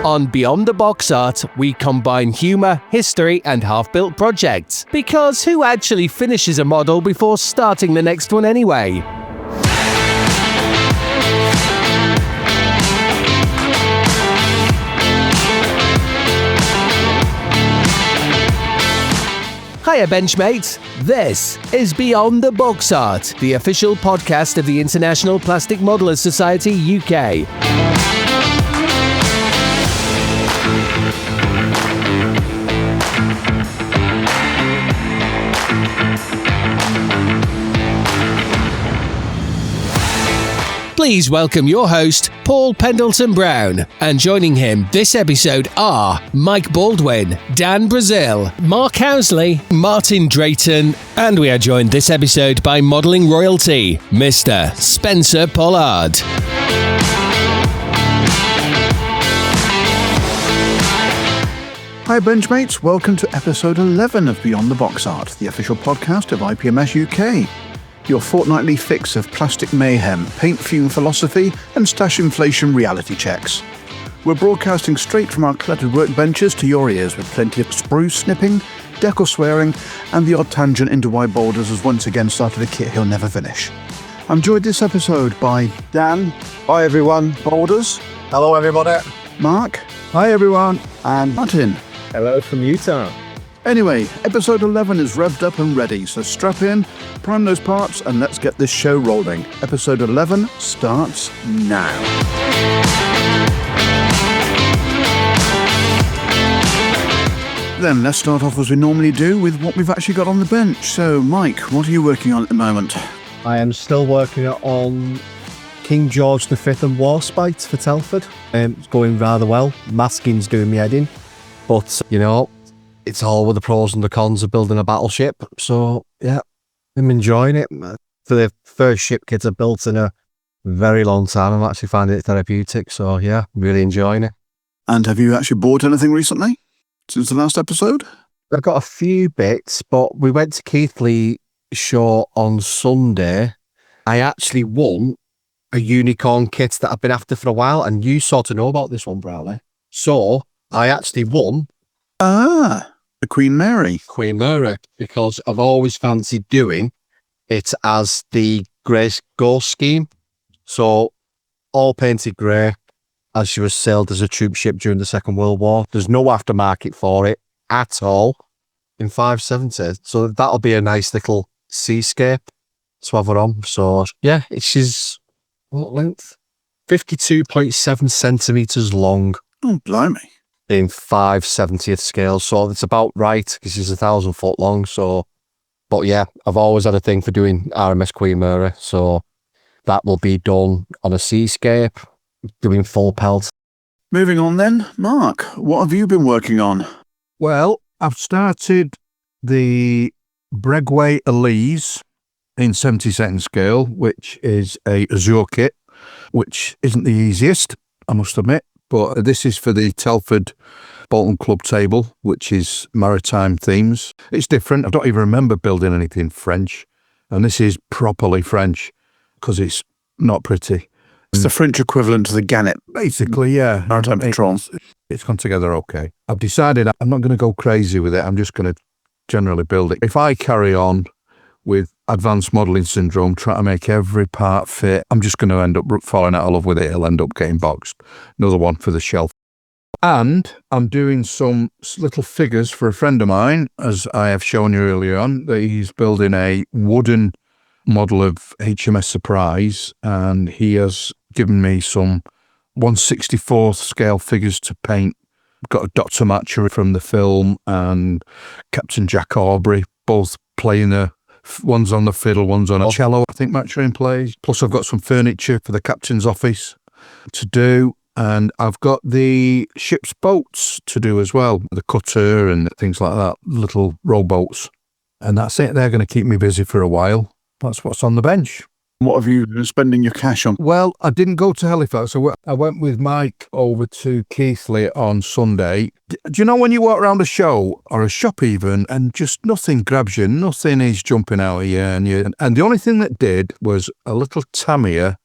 On Beyond the Box Art, we combine humour, history and half-built projects. Because who actually finishes a model before starting the next one anyway? Hiya Benchmates, this is Beyond the Box Art, the official podcast of the International Plastic Modellers Society UK. Please welcome your host, Paul Pendleton-Brown, and joining him this episode are Mike Baldwin, Dan Brazil, Mark Housley, Martin Drayton, and we are joined this episode by modelling royalty, Mr. Spencer Pollard. Hi Benchmates, welcome to episode 11 of Beyond the Box Art, the official podcast of IPMS UK. Your fortnightly fix of plastic mayhem, paint fume philosophy and stash inflation reality checks. We're broadcasting straight from our cluttered workbenches to your ears with plenty of spruce snipping, decal swearing and the odd tangent into why Boulders has once again started a kit he'll never finish. I'm joined this episode by Dan. Hi everyone. Boulders. Hello everybody. Mark. Hi everyone. And Martin. Hello from Utah. Anyway, episode 11 is revved up and ready, so strap in, prime those parts, and let's get this show rolling. Episode 11 starts now. Then let's start off as we normally do with what we've actually got on the bench. So, Mike, what are you working on at the moment? I am still working on King George V and Warspite for Telford. It's going rather well. Masking's doing me head in, but you know, it's all with the pros and the cons of building a battleship. So yeah, I'm enjoying it. For the first ship kit I've built in a very long time, I'm actually finding it therapeutic. So yeah, really enjoying it. And have you actually bought anything recently since the last episode? I've got a few bits, but we went to Keighley show on Sunday. I actually won a unicorn kit that I've been after for a while, and you sort of know about this one, Browley. So I actually won the Queen Mary. Queen Mary, because I've always fancied doing it as the Grace Ghost scheme. So all painted grey, as she was sailed as a troop ship during the Second World War. There's no aftermarket for it at all in 570. So that'll be a nice little seascape to have her on. So yeah, she's what length? 52.7 centimetres long. Oh, blimey. In 5/70th scale, so it's about right because she's 1,000 foot long. So, but yeah, I've always had a thing for doing RMS Queen Mary, so that will be done on a seascape, doing full pelt. Moving on then, Mark, what have you been working on? Well, I've started the Bregway Elise in 72nd scale, which is a Azure kit, which isn't the easiest, I must admit. But this is for the Telford Bolton Club table, which is maritime themes. It's different. I don't even remember building anything French. And this is properly French because it's not pretty. It's the French equivalent to the Gannet. Basically, yeah. Maritime Patrol. It's gone together okay. I've decided I'm not going to go crazy with it. I'm just going to generally build it. If I carry on with advanced modelling syndrome, trying to make every part fit, I'm just going to end up falling out of love with it. It'll end up getting boxed. Another one for the shelf. And I'm doing some little figures for a friend of mine, as I have shown you earlier on, that he's building a wooden model of HMS Surprise, and he has given me some 1/64th scale figures to paint. Got a Dr. Matcher from the film and Captain Jack Aubrey, both playing one's on the fiddle, one's on a cello, I think Matcher plays. Plus I've got some furniture for the captain's office to do, and I've got the ship's boats to do as well, the cutter and things like that, little rowboats. And that's it. They're going to keep me busy for a while. That's what's on the bench. What have you been spending your cash on? Well, I didn't go to Halifax. I went with Mike over to Keighley on Sunday. Do you know when you walk around a show or a shop even and just nothing grabs you, nothing is jumping out of you, and the only thing that did was a little Tamiya,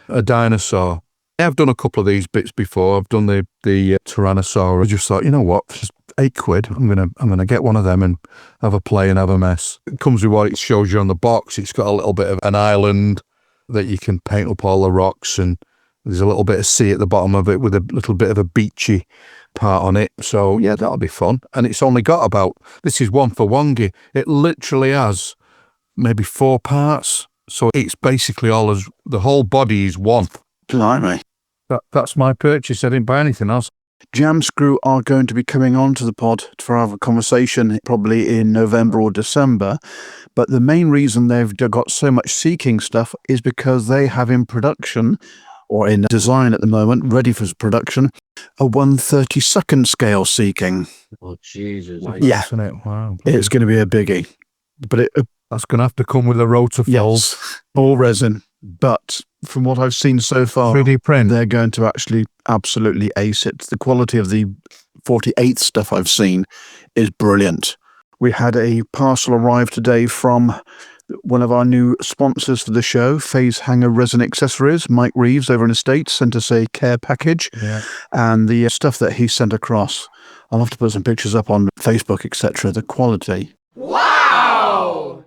a dinosaur. I've done a couple of these bits before. I've done the Tyrannosaurus. I just thought, you know what, just £8. I'm gonna get one of them and have a play and have a mess. It comes with what it shows you on the box. It's got a little bit of an island that you can paint up all the rocks, and there's a little bit of sea at the bottom of it with a little bit of a beachy part on it. So yeah, that'll be fun. And it's only got about, this is one for Wongi. It literally has maybe 4 parts. So it's basically the whole body is one. Blimey. That's my purchase. I didn't buy anything else. Jam Screw are going to be coming on to the pod for our conversation probably in November or December. But the main reason they've got so much Seeking stuff is because they have in production, or in design at the moment, ready for production, a 1/32nd scale Seeking. Oh, Jesus. Yeah. Isn't it? Wow. It's going to be a biggie. But That's going to have to come with a rotor fold. yes, all resin. But from what I've seen so far, 3D print. they're going to actually absolutely ace it. The quality of the 48th stuff I've seen is brilliant. We had a parcel arrive today from one of our new sponsors for the show, Phase Hanger Resin Accessories. Mike Reeves over in Estates sent us a care package. Yeah. And the stuff that he sent across, I'll have to put some pictures up on Facebook, etc. The quality. Wow!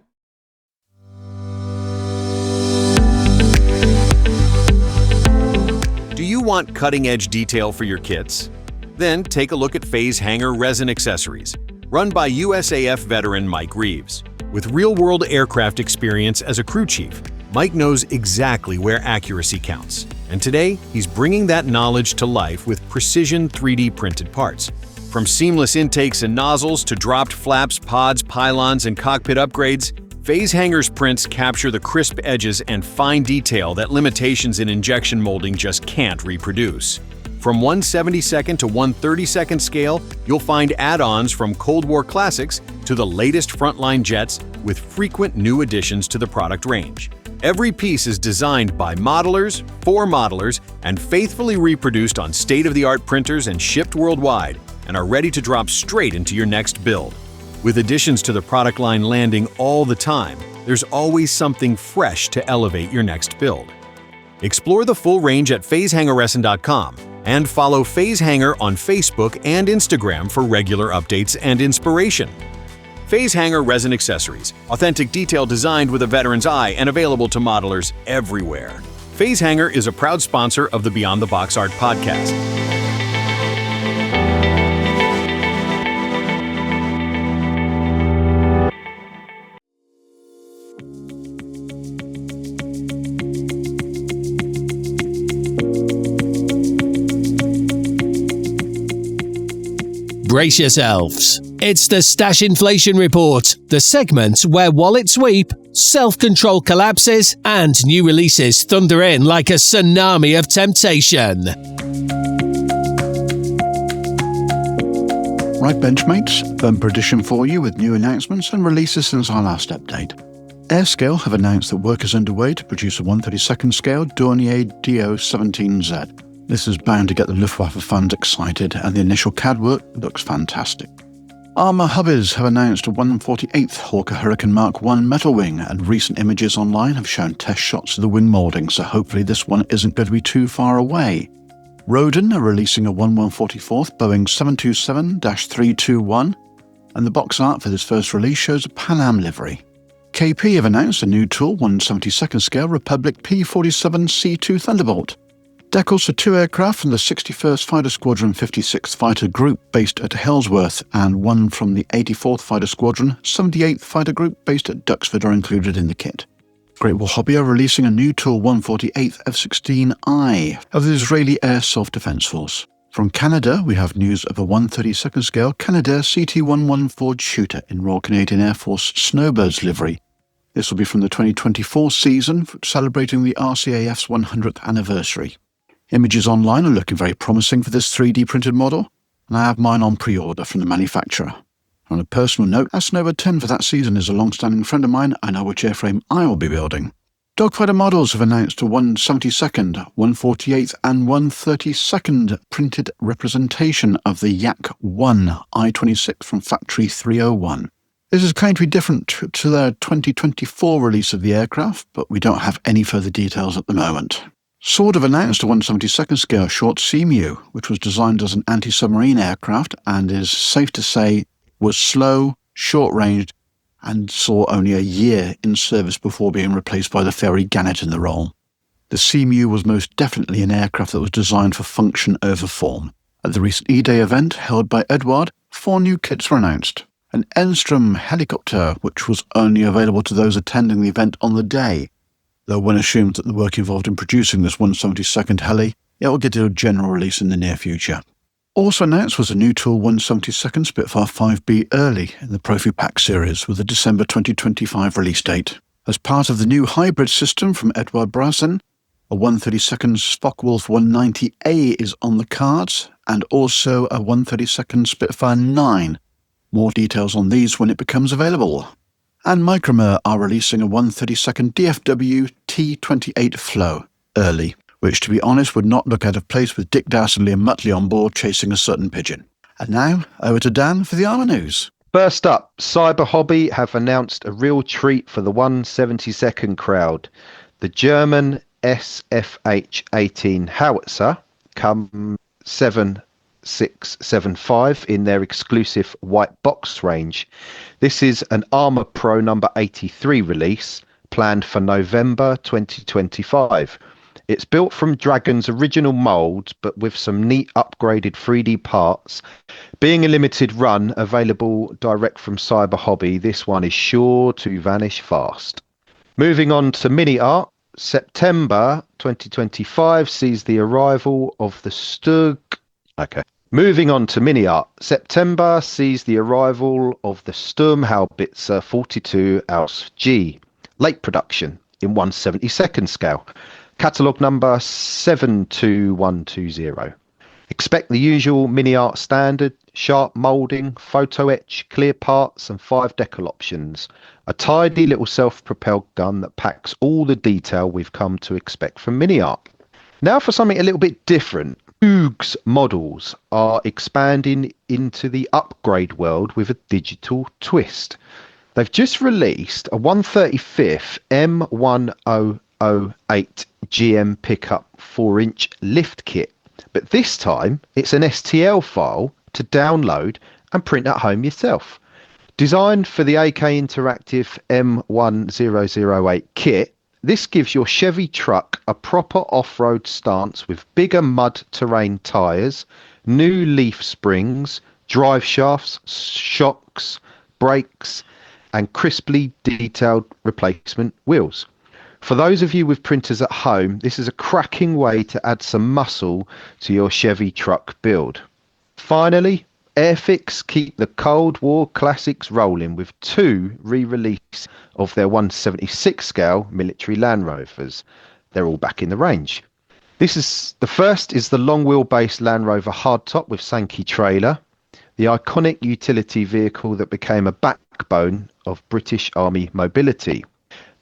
Do you want cutting-edge detail for your kits? Then take a look at Phase Hanger Resin Accessories, run by USAF veteran Mike Reeves. With real-world aircraft experience as a crew chief, Mike knows exactly where accuracy counts. And today, he's bringing that knowledge to life with precision 3D printed parts. From seamless intakes and nozzles to dropped flaps, pods, pylons, and cockpit upgrades, Phase Hanger's prints capture the crisp edges and fine detail that limitations in injection molding just can't reproduce. From 1/72nd to 1/32nd scale, you'll find add-ons from Cold War classics to the latest frontline jets with frequent new additions to the product range. Every piece is designed by modelers, for modelers, and faithfully reproduced on state-of-the-art printers and shipped worldwide, and are ready to drop straight into your next build. With additions to the product line landing all the time, there's always something fresh to elevate your next build. Explore the full range at phasehangerresin.com and follow Phase Hanger on Facebook and Instagram for regular updates and inspiration. Phase Hanger Resin Accessories, authentic detail designed with a veteran's eye and available to modelers everywhere. Phase Hanger is a proud sponsor of the Beyond the Box Art podcast. Brace yourselves. It's the Stash Inflation Report, the segment where wallet sweep, self-control collapses, and new releases thunder in like a tsunami of temptation. Right, Benchmates, bumper edition for you with new announcements and releases since our last update. Airscale have announced that work is underway to produce a 1/32nd scale Dornier DO-17Z. This is bound to get the Luftwaffe fans excited, and the initial CAD work looks fantastic. Armour Hubbies have announced a 1/48th Hawker Hurricane Mark I metal wing, and recent images online have shown test shots of the wing moulding, so hopefully this one isn't going to be too far away. Roden are releasing a 1/144th Boeing 727-321, and the box art for this first release shows a Pan Am livery. KP have announced a new tool 1/72nd scale Republic P-47 C2 Thunderbolt. Decals for 2 aircraft from the 61st Fighter Squadron 56th Fighter Group based at Hellsworth, and one from the 84th Fighter Squadron 78th Fighter Group based at Duxford are included in the kit. Great Wall Hobby are releasing a new tool 1/48th F-16I of the Israeli Air Self-Defense Force. From Canada, we have news of a 1/32nd scale Canadair CT-11 Ford shooter in Royal Canadian Air Force Snowbirds livery. This will be from the 2024 season, celebrating the RCAF's 100th anniversary. Images online are looking very promising for this 3D printed model, and I have mine on pre-order from the manufacturer. On a personal note, our Snowbird 10 for that season is a long-standing friend of mine. I know which airframe I will be building. Dogfighter Models have announced a 1/72nd, 1/48th and 1/32nd printed representation of the Yak-1 I-26 from Factory 301. This is claimed to be different to their 2024 release of the aircraft, but we don't have any further details at the moment. Sword have announced a 1/72nd scale short Seamew, which was designed as an anti-submarine aircraft and is safe to say was slow, short-ranged, and saw only a year in service before being replaced by the Ferry Gannet in the role. The Seamew was most definitely an aircraft that was designed for function over form. At the recent E-Day event held by Edward, 4 new kits were announced. An Enstrom helicopter, which was only available to those attending the event on the day, though one assumes that the work involved in producing this 1/72nd heli, it will get a general release in the near future. Also announced was a new Tool 1/72nd Spitfire 5B early in the Profi Pack series with a December 2025 release date. As part of the new hybrid system from Edward Brassen, a 1/32nd Focke-Wulf 190A is on the cards, and also a 1/32nd Spitfire 9. More details on these when it becomes available. And Micromer are releasing a 1/32nd DFW T28 Flow early, which to be honest would not look out of place with Dick Dastardly and Muttley on board chasing a certain pigeon. And now, over to Dan for the armour news. First up, Cyber Hobby have announced a real treat for the 1/72nd crowd. The German SFH-18 howitzer come 7675 in their exclusive white box range. This is an Armour Pro number 83 release planned for November 2025. It's built from Dragon's original mould, but with some neat upgraded 3D parts. Being a limited run available direct from Cyber Hobby, this one is sure to vanish fast. Moving on to mini art, September 2025 sees the arrival of the Stug. Moving on to mini art, September sees the arrival of the Sturmhaubitze 42 Aus G, late production in 1/72nd scale. Catalogue number 72120. Expect the usual mini art standard, sharp moulding, photo etch, clear parts and 5 decal options. A tidy little self-propelled gun that packs all the detail we've come to expect from mini art. Now for something a little bit different. Hughes models are expanding into the upgrade world with a digital twist. They've just released a 1/35th M1008 GM pickup 4-inch lift kit, but this time it's an STL file to download and print at home yourself. Designed for the AK Interactive M1008 kit, this gives your Chevy truck a proper off-road stance with bigger mud terrain tyres, new leaf springs, drive shafts, shocks, brakes, and crisply detailed replacement wheels. For those of you with printers at home, this is a cracking way to add some muscle to your Chevy truck build. Finally, Airfix keep the Cold War classics rolling with 2 re-releases of their 1/76 scale military Land Rovers. They're all back in the range. The first is the long wheelbase Land Rover hardtop with Sankey trailer, the iconic utility vehicle that became a backbone of British Army mobility.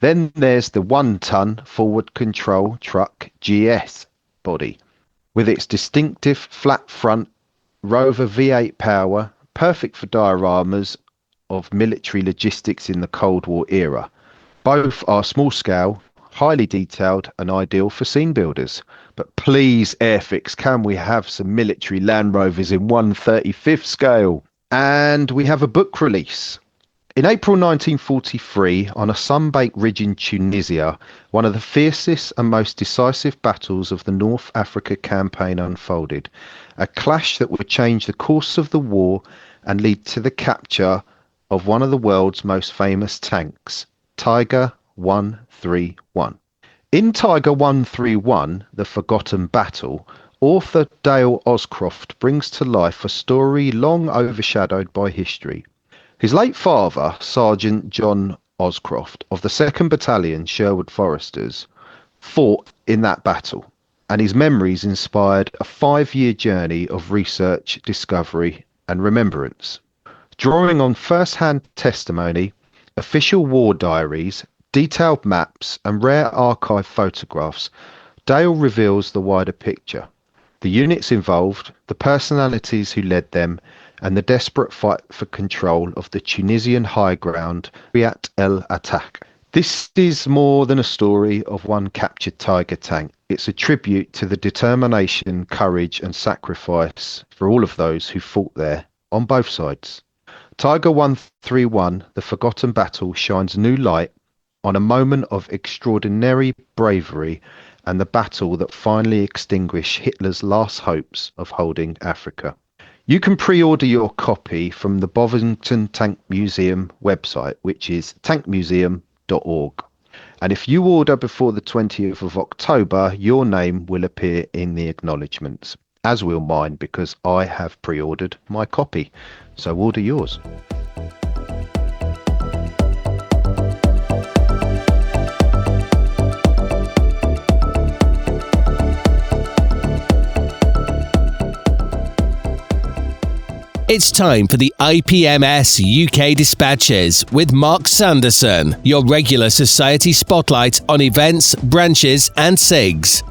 Then there's the 1-ton forward control truck GS body with its distinctive flat front Rover V8 power, perfect for dioramas of military logistics in the Cold War era. Both are small scale, highly detailed and ideal for scene builders. But please, Airfix, can we have some military Land Rovers in 1/35th scale? And we have a book release. In April 1943, on a sun-baked ridge in Tunisia, one of the fiercest and most decisive battles of the North Africa campaign unfolded, a clash that would change the course of the war and lead to the capture of one of the world's most famous tanks, Tiger 131. In Tiger 131, The Forgotten Battle, author Dale Oscroft brings to life a story long overshadowed by history. His late father, Sergeant John Oscroft of the 2nd Battalion Sherwood Foresters, fought in that battle, and his memories inspired a 5-year journey of research, discovery and remembrance. Drawing on first-hand testimony, official war diaries, detailed maps and rare archive photographs, Dale reveals the wider picture. The units involved, the personalities who led them, and the desperate fight for control of the Tunisian high ground, Riat el Attack. This is more than a story of one captured tiger tank. It's a tribute to the determination, courage and sacrifice for all of those who fought there on both sides. Tiger 131, The Forgotten Battle, shines new light on a moment of extraordinary bravery and the battle that finally extinguished Hitler's last hopes of holding Africa. You can pre-order your copy from the Bovington Tank Museum website, which is tankmuseum.org. And if you order before the 20th of October, your name will appear in the acknowledgements, as will mine, because I have pre-ordered my copy. So order yours. It's time for the IPMS UK Dispatches with Mark Sanderson, your regular society spotlight on events, branches and SIGs.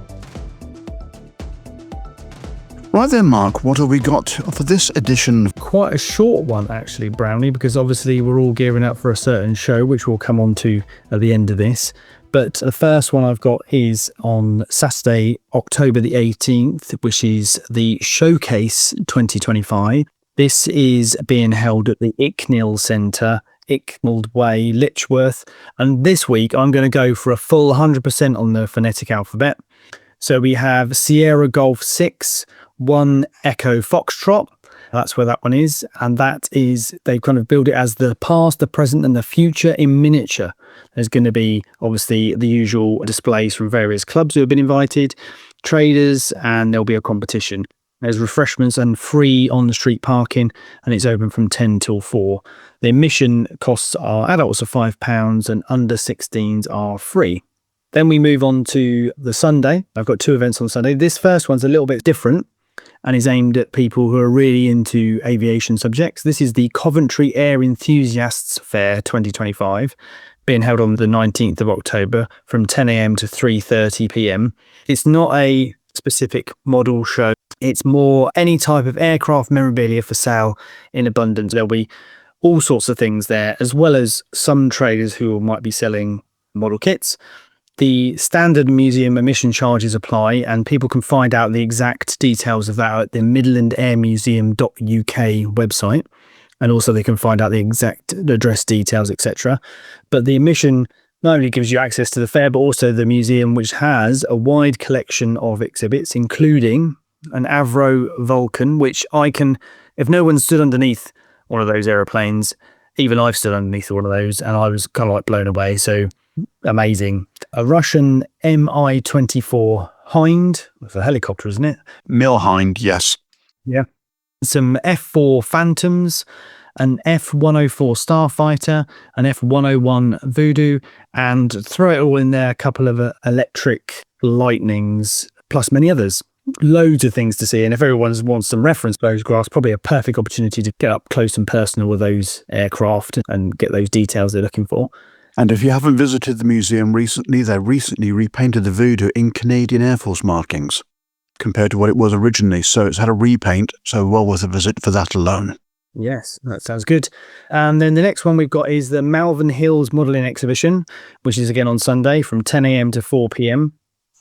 Right then, Mark, what have we got for this edition? Quite a short one, actually, Brownie, because obviously we're all gearing up for a certain show, which we'll come on to at the end of this. But the first one I've got is on Saturday, October the 18th, which is the Showcase 2025. This is being held at the Icknield Centre, Icknield Way, Lichworth. And this week, I'm going to go for a full 100% on the phonetic alphabet. So we have Sierra Golf 6, 1 Echo Foxtrot. That's where that one is. And that is, they kind of build it as the past, the present and the future in miniature. There's going to be obviously the usual displays from various clubs who have been invited, traders, and there'll be a competition. There's refreshments and free on-the-street parking, and it's open from 10 till 4. The admission costs are adults are £5 and under 16s are free. Then we move on to the Sunday. I've got 2 events on Sunday. This first one's a little bit different and is aimed at people who are really into aviation subjects. This is the Coventry Air Enthusiasts Fair 2025, being held on the 19th of October from 10 a.m. to 3:30 p.m. It's not a specific model show. It's more any type of aircraft memorabilia for sale in abundance. There'll be all sorts of things there, as well as some traders who might be selling model kits. The standard museum admission charges apply, and people can find out the exact details of that at the midlandairmuseum.uk website. And also they can find out the exact address details, etc. But the admission not only gives you access to the fair, but also the museum, which has a wide collection of exhibits, including an Avro Vulcan, which I can, if no one stood underneath one of those aeroplanes, even I've stood underneath one of those, and I was kind of like blown away. So amazing. A Russian Mi-24 Hind, it's a helicopter, isn't it? Milhind, yes. Yeah. Some F4 Phantoms, an F-104 Starfighter, an F-101 Voodoo, and throw it all in there, a couple of electric Lightnings, plus many others. Loads of things to see, and if everyone wants some reference photographs, probably a perfect opportunity to get up close and personal with those aircraft and get those details they're looking for. And if you haven't visited the museum recently, they recently repainted the Voodoo in Canadian Air Force markings compared to what it was originally. So it's had a repaint, so well worth a visit for that alone. Yes, that sounds good. And then the next one we've got is the Malvern Hills Modelling Exhibition, which is again on Sunday from 10 a.m. to 4 p.m.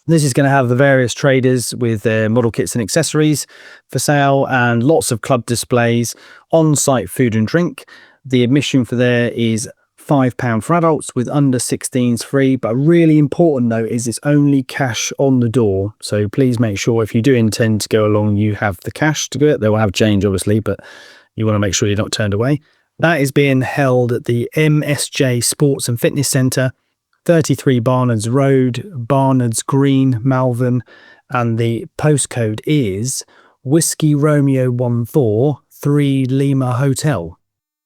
This is going to have the various traders with their model kits and accessories for sale and lots of club displays, on-site food and drink. The admission for there is £5 for adults with under 16s free. But a really important note is it's only cash on the door. So please make sure if you do intend to go along, you have the cash to do it. They will have change, obviously, but you want to make sure you're not turned away. That is being held at the MSJ Sports and Fitness Centre, 33 Barnards Road, Barnards Green, Malvern, and the postcode is Whiskey Romeo 143 Lima Hotel.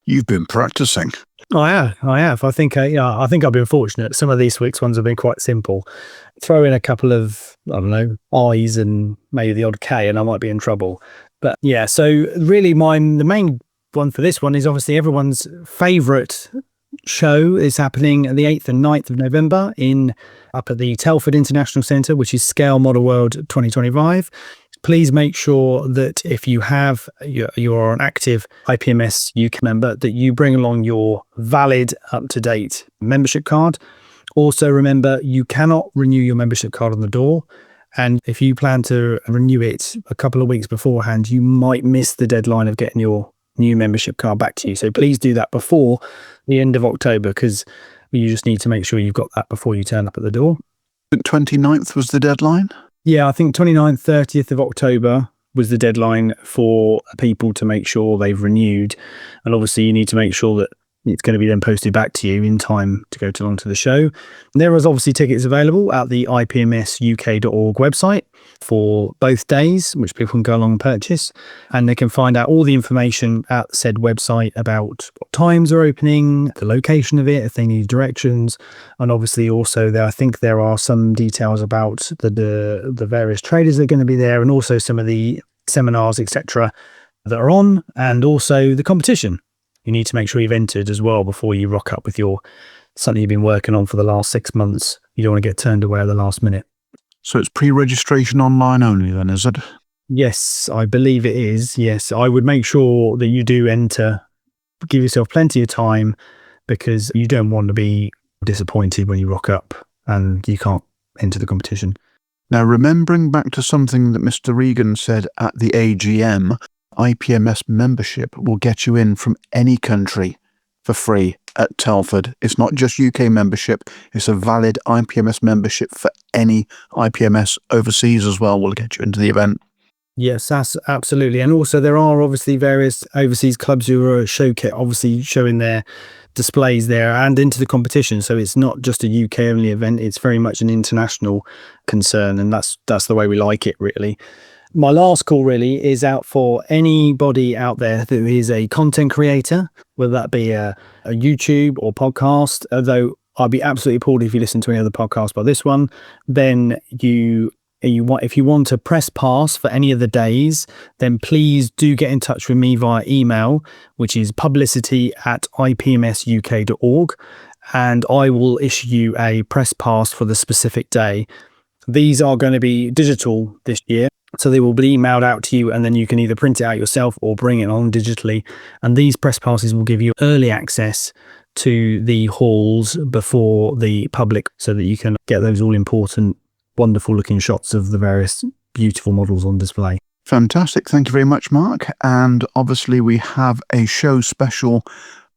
You've been practicing. I have. I think I've been fortunate. Some of these week's ones have been quite simple. Throw in a couple of, I don't know, I's and maybe the odd K and I might be in trouble. But yeah, so really the main one for this one is obviously everyone's favourite show is happening at the 8th and 9th of November up at the Telford International Centre, which is Scale Model World 2025. Please make sure that if you are an active IPMS UK member, that you bring along your valid up-to-date membership card. Also, remember, you cannot renew your membership card on the door. And if you plan to renew it a couple of weeks beforehand, you might miss the deadline of getting your new membership card back to you. So please do that before the end of October, because you just need to make sure you've got that before you turn up at the door. 29th was the deadline? Yeah, I think 29th, 30th of October was the deadline for people to make sure they've renewed. And obviously you need to make sure that it's going to be then posted back to you in time to go along to the show. There is obviously tickets available at the IPMSUK.org website for both days, which people can go along and purchase. And they can find out all the information at said website about what times are opening, the location of it, if they need directions. And obviously also I think there are some details about the various traders that are going to be there, and also some of the seminars, etc. that are on, and also the competition. You need to make sure you've entered as well before you rock up with something you've been working on for the last 6 months. You don't want to get turned away at the last minute. So it's pre-registration online only then, is it? Yes, I believe it is. Yes, I would make sure that you do enter. Give yourself plenty of time, because you don't want to be disappointed when you rock up and you can't enter the competition. Now, remembering back to something that Mr. Regan said at the AGM, IPMS membership will get you in from any country for free at Telford. It's not just UK membership, it's a valid IPMS membership for any IPMS overseas as well will get you into the event. Yes, that's absolutely. And also there are obviously various overseas clubs who are obviously showing their displays there and into the competition. So it's not just a UK only event, it's very much an international concern, and that's the way we like it, really. My last call really is out for anybody out there who is a content creator, whether that be a YouTube or podcast. Although I'd be absolutely appalled if you listen to any other podcast but this one. Then if you want to press pass for any of the days, then please do get in touch with me via email, which is publicity@ipmsuk.org, and I will issue you a press pass for the specific day. These are going to be digital this year, so they will be emailed out to you, and then you can either print it out yourself or bring it on digitally. And these press passes will give you early access to the halls before the public, so that you can get those all important, wonderful looking shots of the various beautiful models on display. Fantastic. Thank you very much, Mark. And obviously we have a show special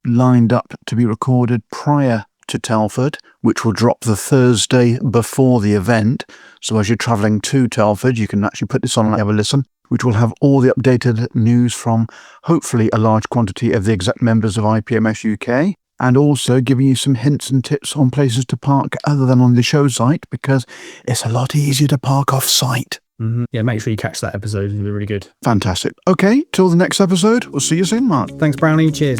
lined up to be recorded prior to Telford, which will drop the Thursday before the event. So as you're travelling to Telford, you can actually put this on and have a listen, which will have all the updated news from hopefully a large quantity of the exec members of IPMS UK, and also giving you some hints and tips on places to park other than on the show site, because it's a lot easier to park off site. Mm-hmm. Yeah, make sure you catch that episode. It'll be really good. Fantastic. Okay, till the next episode. We'll see you soon, Mark. Thanks, Brownie. Cheers.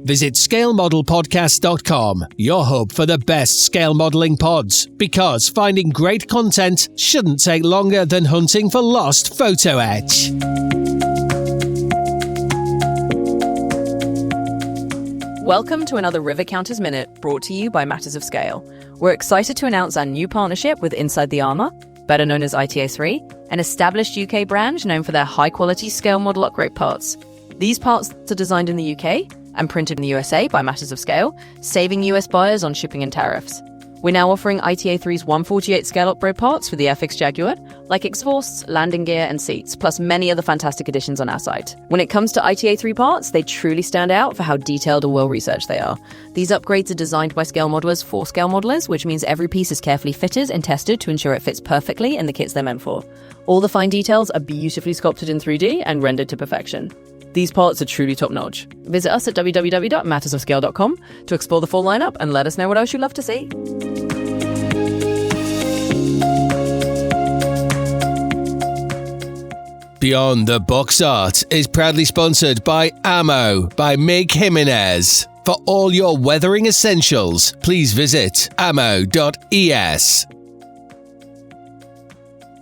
Visit scalemodelpodcast.com, your hub for the best scale modelling pods, because finding great content shouldn't take longer than hunting for lost photo etch. Welcome to another River Counters Minute, brought to you by Matters of Scale. We're excited to announce our new partnership with Inside the Armour, better known as ITA3, an established UK brand known for their high-quality scale model upgrade parts. These parts are designed in the UK and printed in the USA by Matters of Scale, saving US buyers on shipping and tariffs. We're now offering ITA3's 148 scale upgrade parts for the FX Jaguar, like exhausts, landing gear and seats, plus many other fantastic additions on our site. When it comes to ITA3 parts, they truly stand out for how detailed and well-researched they are. These upgrades are designed by scale modelers for scale modelers, which means every piece is carefully fitted and tested to ensure it fits perfectly in the kits they're meant for. All the fine details are beautifully sculpted in 3D and rendered to perfection. These parts are truly top-notch. Visit us at www.mattersofscale.com to explore the full lineup and let us know what else you'd love to see. Beyond the Box Art is proudly sponsored by Ammo by Mig Jimenez. For all your weathering essentials, please visit ammo.es.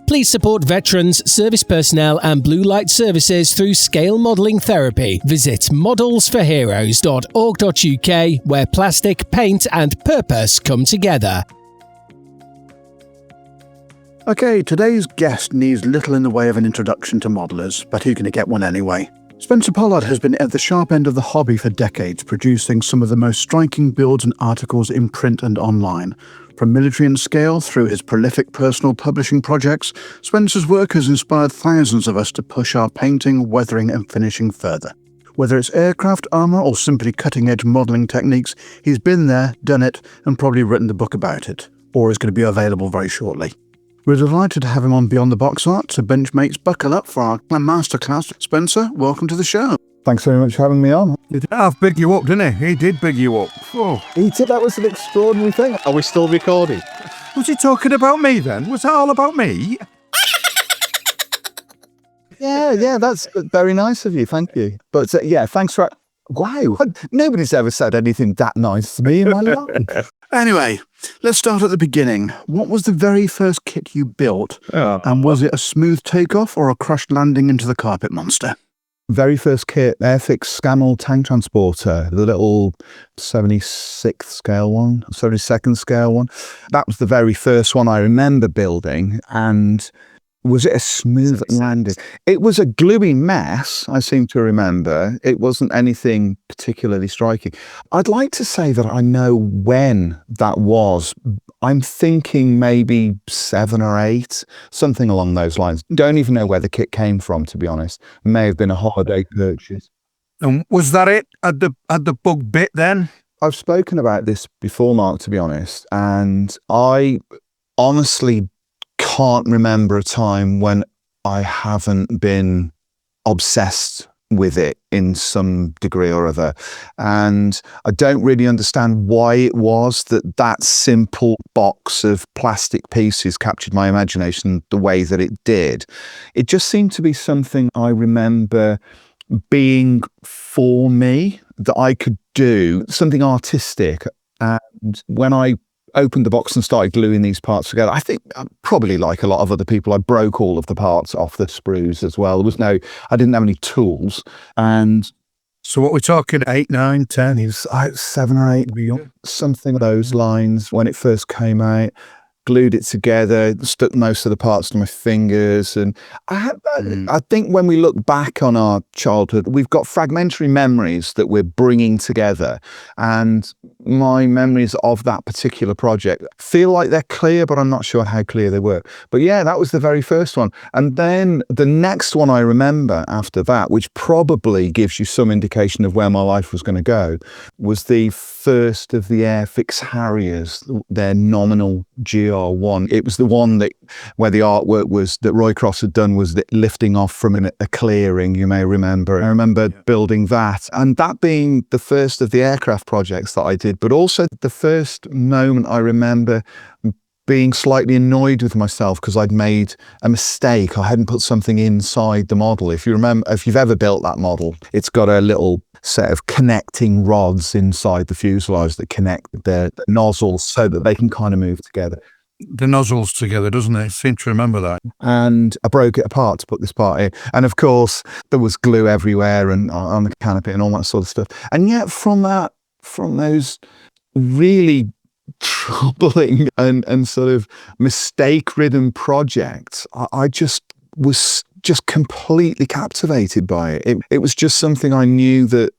Please support veterans, service personnel and blue light services through scale modelling therapy. Visit modelsforheroes.org.uk, where plastic, paint and purpose come together. Okay, today's guest needs little in the way of an introduction to modelers, but who can get one anyway? Spencer Pollard has been at the sharp end of the hobby for decades, producing some of the most striking builds and articles in print and online. From military and scale through his prolific personal publishing projects, Spencer's work has inspired thousands of us to push our painting, weathering and finishing further. Whether it's aircraft, armour or simply cutting-edge modelling techniques, he's been there, done it and probably written the book about it, or is going to be available very shortly. We're delighted to have him on Beyond the Box Art, so Benchmates, buckle up for our masterclass. Spencer, welcome to the show. Thanks very much for having me on. He did half big you up, didn't he? He did big you up. Oh. He did, that was an extraordinary thing. Are we still recording? Was he talking about me then? Was that all about me? Yeah, that's very nice of you, thank you. But yeah, thanks for... Wow, nobody's ever said anything that nice to me in my life. Anyway, let's start at the beginning. What was the very first kit you built? And was it a smooth takeoff or a crushed landing into the carpet monster? Very first kit, Airfix Scammell tank transporter, the little 76th scale one, 72nd scale one. That was the very first one I remember building. And was it a smooth landing? It was a gluey mess, I seem to remember. It wasn't anything particularly striking. I'd like to say that I know when that was. I'm thinking maybe 7 or 8, something along those lines. Don't even know where the kit came from, to be honest. It may have been a holiday purchase. And was that it? Had the bug bit then? I've spoken about this before, Mark, to be honest, and I honestly can't remember a time when I haven't been obsessed with it in some degree or other. And I don't really understand why it was that simple box of plastic pieces captured my imagination the way that it did. It just seemed to be something I remember being for me, that I could do, something artistic. And when I opened the box and started gluing these parts together, I think probably like a lot of other people, I broke all of the parts off the sprues as well. I didn't have any tools. And so what we're talking, 8, 9, 10? It was 7 or 8, something of those lines when it first came out. Glued it together, stuck most of the parts to my fingers. And I think when we look back on our childhood, we've got fragmentary memories that we're bringing together. And my memories of that particular project feel like they're clear, but I'm not sure how clear they were. But yeah, that was the very first one. And then the next one I remember after that, which probably gives you some indication of where my life was going to go, was the first of the Airfix Harriers, their nominal GR1. It was the one where the artwork was that Roy Cross had done was lifting off from a clearing, you may remember. I remember building that, and that being the first of the aircraft projects that I did, but also the first moment I remember being slightly annoyed with myself because I'd made a mistake. I hadn't put something inside the model. If you've ever built that model, it's got a little set of connecting rods inside the fuselage that connect the nozzles so that they can kind of move together. The nozzles together, doesn't it? I seem to remember that. And I broke it apart to put this part in. And of course, there was glue everywhere and on the canopy and all that sort of stuff. And yet from those really troubling and sort of mistake-ridden projects, I just was just completely captivated by it. It was just something I knew that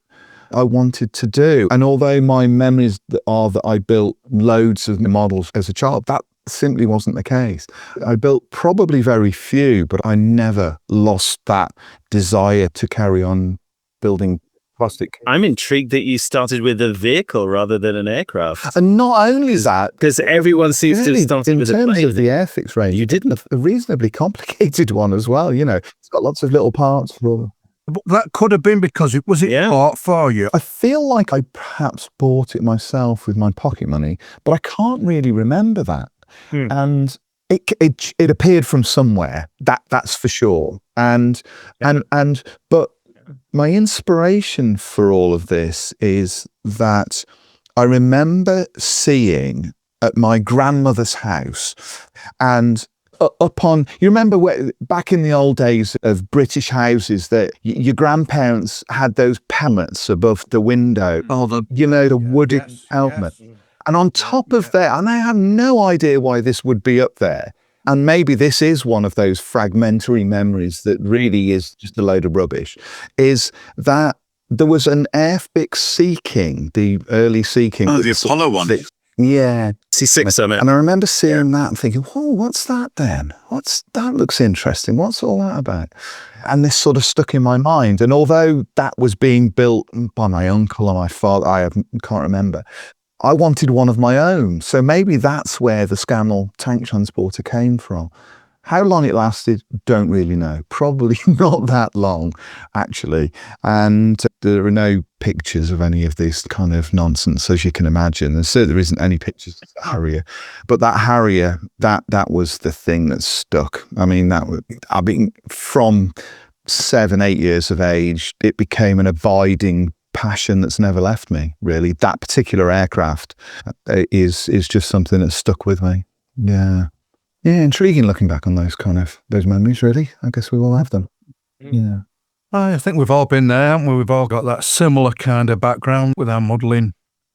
I wanted to do. And although my memories are that I built loads of models as a child, that simply wasn't the case. I built probably very few, but I never lost that desire to carry on building plastic. I'm intrigued that you started with a vehicle rather than an aircraft. And not only that, because everyone seems to have started with a plane. In terms of the Airfix range, You didn't. a reasonably complicated one as well. You know, it's got lots of little parts for. But that could have been because it bought for you. I feel like I perhaps bought it myself with my pocket money, but I can't really remember that. And it appeared from somewhere. That's for sure. But my inspiration for all of this is that I remember seeing at my grandmother's house, and you remember back in the old days of British houses that your grandparents had those pellets above the window. Oh, the wooden helmet. And on top of that, and I have no idea why this would be up there, And maybe this is one of those fragmentary memories that really is just a load of rubbish, is that there was an Airfix Sea King, the early Sea King. Oh, the Apollo one. Yeah. C6 on it. And I remember seeing that and thinking, oh, what's that then? That looks interesting. What's all that about? And this sort of stuck in my mind. And although that was being built by my uncle and my father, can't remember, I wanted one of my own. So maybe that's where the Scannell tank transporter came from. How long it lasted, don't really know. Probably not that long, actually. And there are no pictures of any of this kind of nonsense, as you can imagine. And so there isn't any pictures of the Harrier. But that Harrier, that was the thing that stuck. I mean, from 7, 8 years of age, it became an abiding passion that's never left me, really. That particular aircraft is just something that's stuck with me. Yeah. Yeah, intriguing looking back on those memories, really. I guess we all have them. Yeah. I think we've all been there, haven't we? We've all got that similar kind of background with our modelling,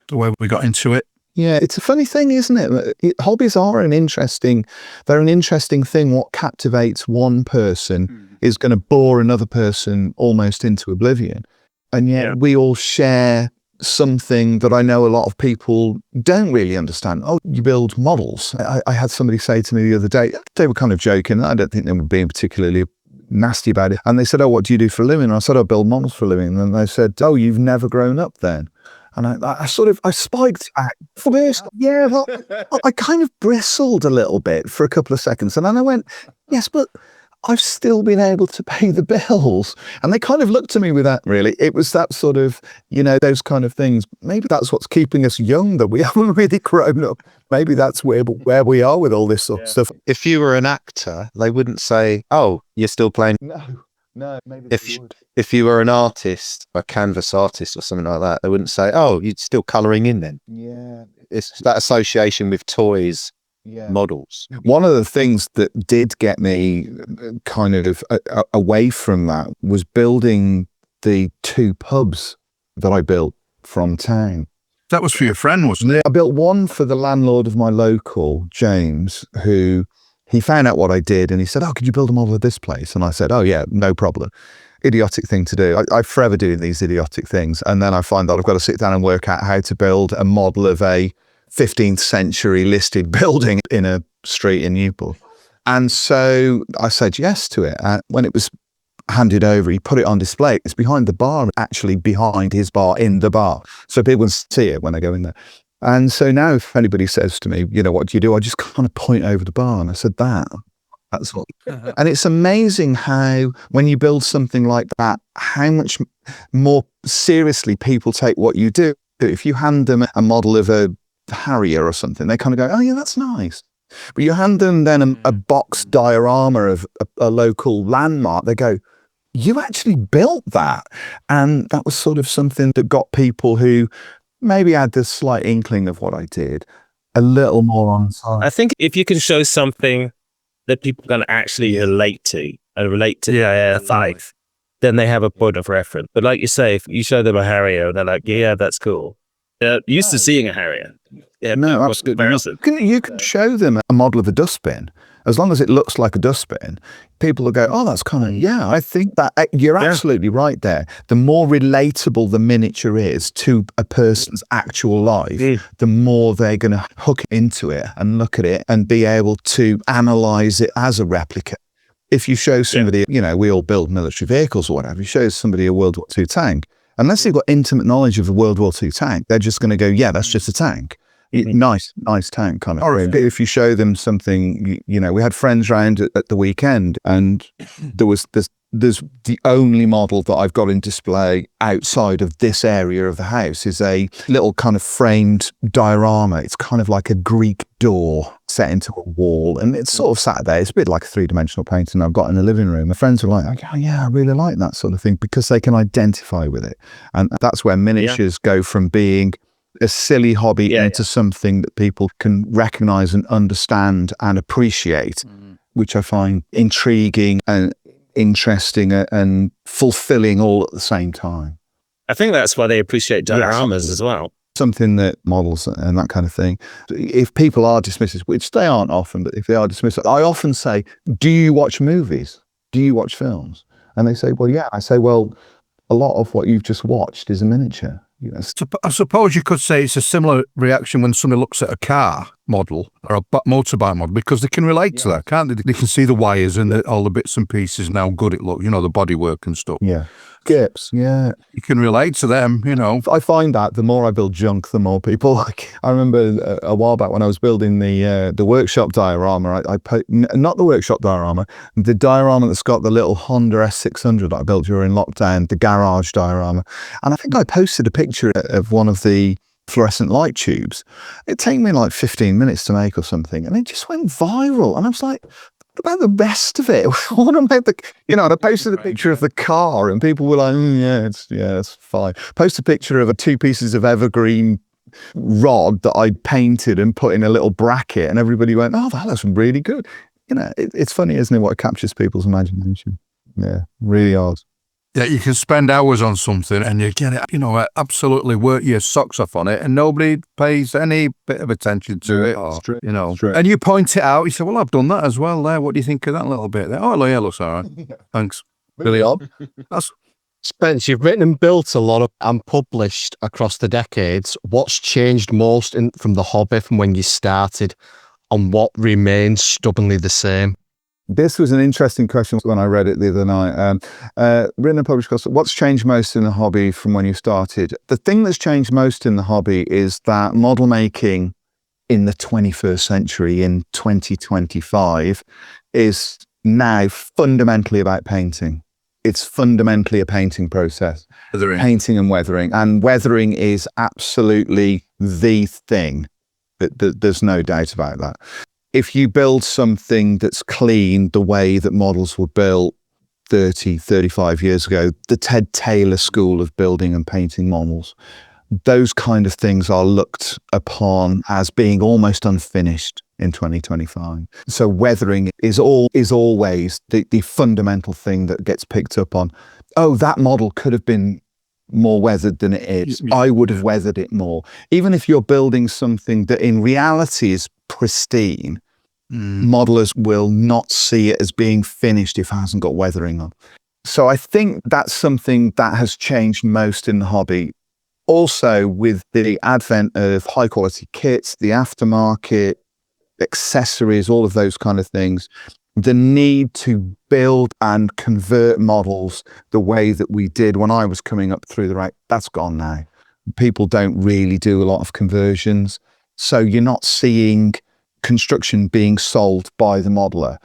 the way we got into it. Yeah, it's a funny thing, isn't it? Hobbies are an interesting thing. What captivates one person is going to bore another person almost into oblivion. And yet we all share something that I know a lot of people don't really understand. Oh, you build models. I had somebody say to me the other day, they were kind of joking. I don't think they were being particularly nasty about it. And they said, oh, what do you do for a living? And I said, I build models for a living. And they said, oh, you've never grown up then? And I spiked back first. Yeah, well, I kind of bristled a little bit for a couple of seconds. And then I went, yes, but I've still been able to pay the bills. And they kind of looked at me with that, really. It was that sort of, those kind of things. Maybe that's what's keeping us young, that we haven't really grown up. Maybe that's where we are with all this sort of stuff. If you were an actor, they wouldn't say, oh, you're still playing. No, maybe they would. If you were an artist, a canvas artist or something like that, they wouldn't say, oh, you're still colouring in then. Yeah. It's that association with toys. Yeah. Models. One of the things that did get me kind of away from that was building the 2 pubs that I built from town. That was for your friend, wasn't it? I built one for the landlord of my local, James, who he found out what I did and he said, oh, could you build a model of this place? And I said, oh yeah, no problem. Idiotic thing to do. I'm forever doing these idiotic things. And then I find that I've got to sit down and work out how to build a model of a 15th century listed building in a street in Newport. And so I said yes to it. And when it was handed over, he put it on display. It's behind the bar, actually behind his bar in the bar. So people can see it when I go in there. And so now if anybody says to me, what do you do? I just kind of point over the bar and I said, that's what. And it's amazing how when you build something like that, how much more seriously people take what you do. If you hand them a model of a Harrier or something, they kind of go, oh yeah, that's nice. But you hand them then a box diorama of a local landmark, they go, you actually built that. And that was sort of something that got people who maybe had this slight inkling of what I did a little more on side. I think if you can show something that people can actually relate to life, then they have a point of reference. But like you say, if you show them a Harrier and they're like, yeah, that's cool. They're used to seeing a Harrier. Yeah, no, absolutely. You can show them a model of a dustbin. As long as it looks like a dustbin, people will go, oh, that's kind of, I think that you're absolutely right there. The more relatable the miniature is to a person's actual life, the more they're going to hook into it and look at it and be able to analyze it as a replica. If you show somebody, we all build military vehicles or whatever, you show somebody a World War II tank, unless they've got intimate knowledge of a World War II tank, they're just going to go, yeah, that's just a tank. Nice tank kind of thing. But if you show them something, we had friends round at the weekend and there's the only model that I've got in display outside of this area of the house is a little kind of framed diorama. It's kind of like a Greek door set into a wall and it's sort of sat there. It's a bit like a 3-dimensional painting I've got in the living room. My friends were like, oh yeah, I really like that sort of thing because they can identify with it. And that's where miniatures go from being a silly hobby into something that people can recognize and understand and appreciate, which I find intriguing and interesting and fulfilling all at the same time. I think that's why they appreciate dioramas as well. something that models and that kind of thing, if people are dismissive, which they aren't often, but if they are dismissive, I often say, do you watch movies? Do you watch films? And they say, well, yeah. I say, well, a lot of what you've just watched is a miniature. You know, I suppose you could say it's a similar reaction when somebody looks at a car model or a motorbike model, because they can relate to that, can't they? They can see the wires and all the bits and pieces and how good it looks, you know, the bodywork and stuff. Yeah. Skips, yeah. You can relate to them, you know. I find that the more I build junk, the more people like. I remember a while back when I was building the workshop diorama, I put, not the workshop diorama, the diorama that's got the little Honda S600 that I built during lockdown, the garage diorama. And I think I posted a picture of one of the fluorescent light tubes. It took me like 15 minutes to make or something, and it just went viral. And I was like, what about the rest of it? What about the, you know, and I posted a picture of the car and people were like, it's fine. Post a picture of 2 pieces of evergreen rod that I painted and put in a little bracket, and everybody went, oh, that looks really good. You know, it's funny, isn't it, what captures people's imagination? Yeah, really odd. Yeah, you can spend hours on something and you get it, you know, absolutely work your socks off on it, and nobody pays any bit of attention to it. Or, you know, and you point it out. You say, well, I've done that as well there. What do you think of that little bit there? Oh, yeah, looks all right. Thanks. Really odd. Spence, you've written and built a lot of and published across the decades. What's changed most from the hobby from when you started, and what remains stubbornly the same? This was an interesting question when I read it the other night. Written and published, what's changed most in the hobby from when you started? The thing that's changed most in the hobby is that model making in the 21st century, in 2025, is now fundamentally about painting. It's fundamentally a painting process. Painting and weathering. And weathering is absolutely the thing. There's no doubt about that. If you build something that's clean the way that models were built 30, 35 years ago, the Ted Taylor school of building and painting models, those kind of things are looked upon as being almost unfinished in 2025. So weathering is always the fundamental thing that gets picked up on. Oh, that model could have been more weathered than it is. I would have weathered it more. Even if you're building something that in reality is pristine, modelers will not see it as being finished if it hasn't got weathering on. So I think that's something that has changed most in the hobby. Also, with the advent of high quality kits, the aftermarket, accessories, all of those kind of things, the need to build and convert models the way that we did when I was coming up through the ranks, that's gone now. People don't really do a lot of conversions. So you're not seeing construction being sold by the modeler.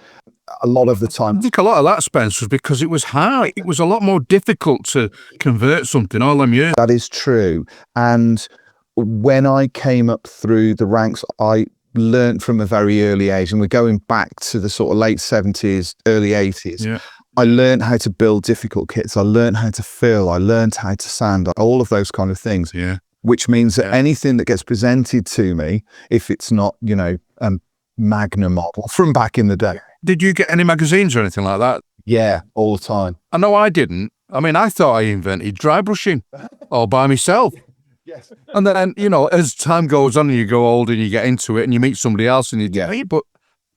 A lot of the time, I think a lot of that, Spence, was because it was hard. It was a lot more difficult to convert something all them years. That is true. And when I came up through the ranks, I learned from a very early age, and we're going back to the sort of late 70s, early 80s. Yeah. I learned how to build difficult kits. I learned how to fill. I learned how to sand, all of those kind of things. Yeah. Which means that anything that gets presented to me, if it's not, you know, a Magna model from back in the day. Did you get any magazines or anything like that? Yeah, all the time. I know I didn't. I mean, I thought I invented dry brushing all by myself. Yes. And then, you know, as time goes on and you go older and you get into it and you meet somebody else and you get, hey, but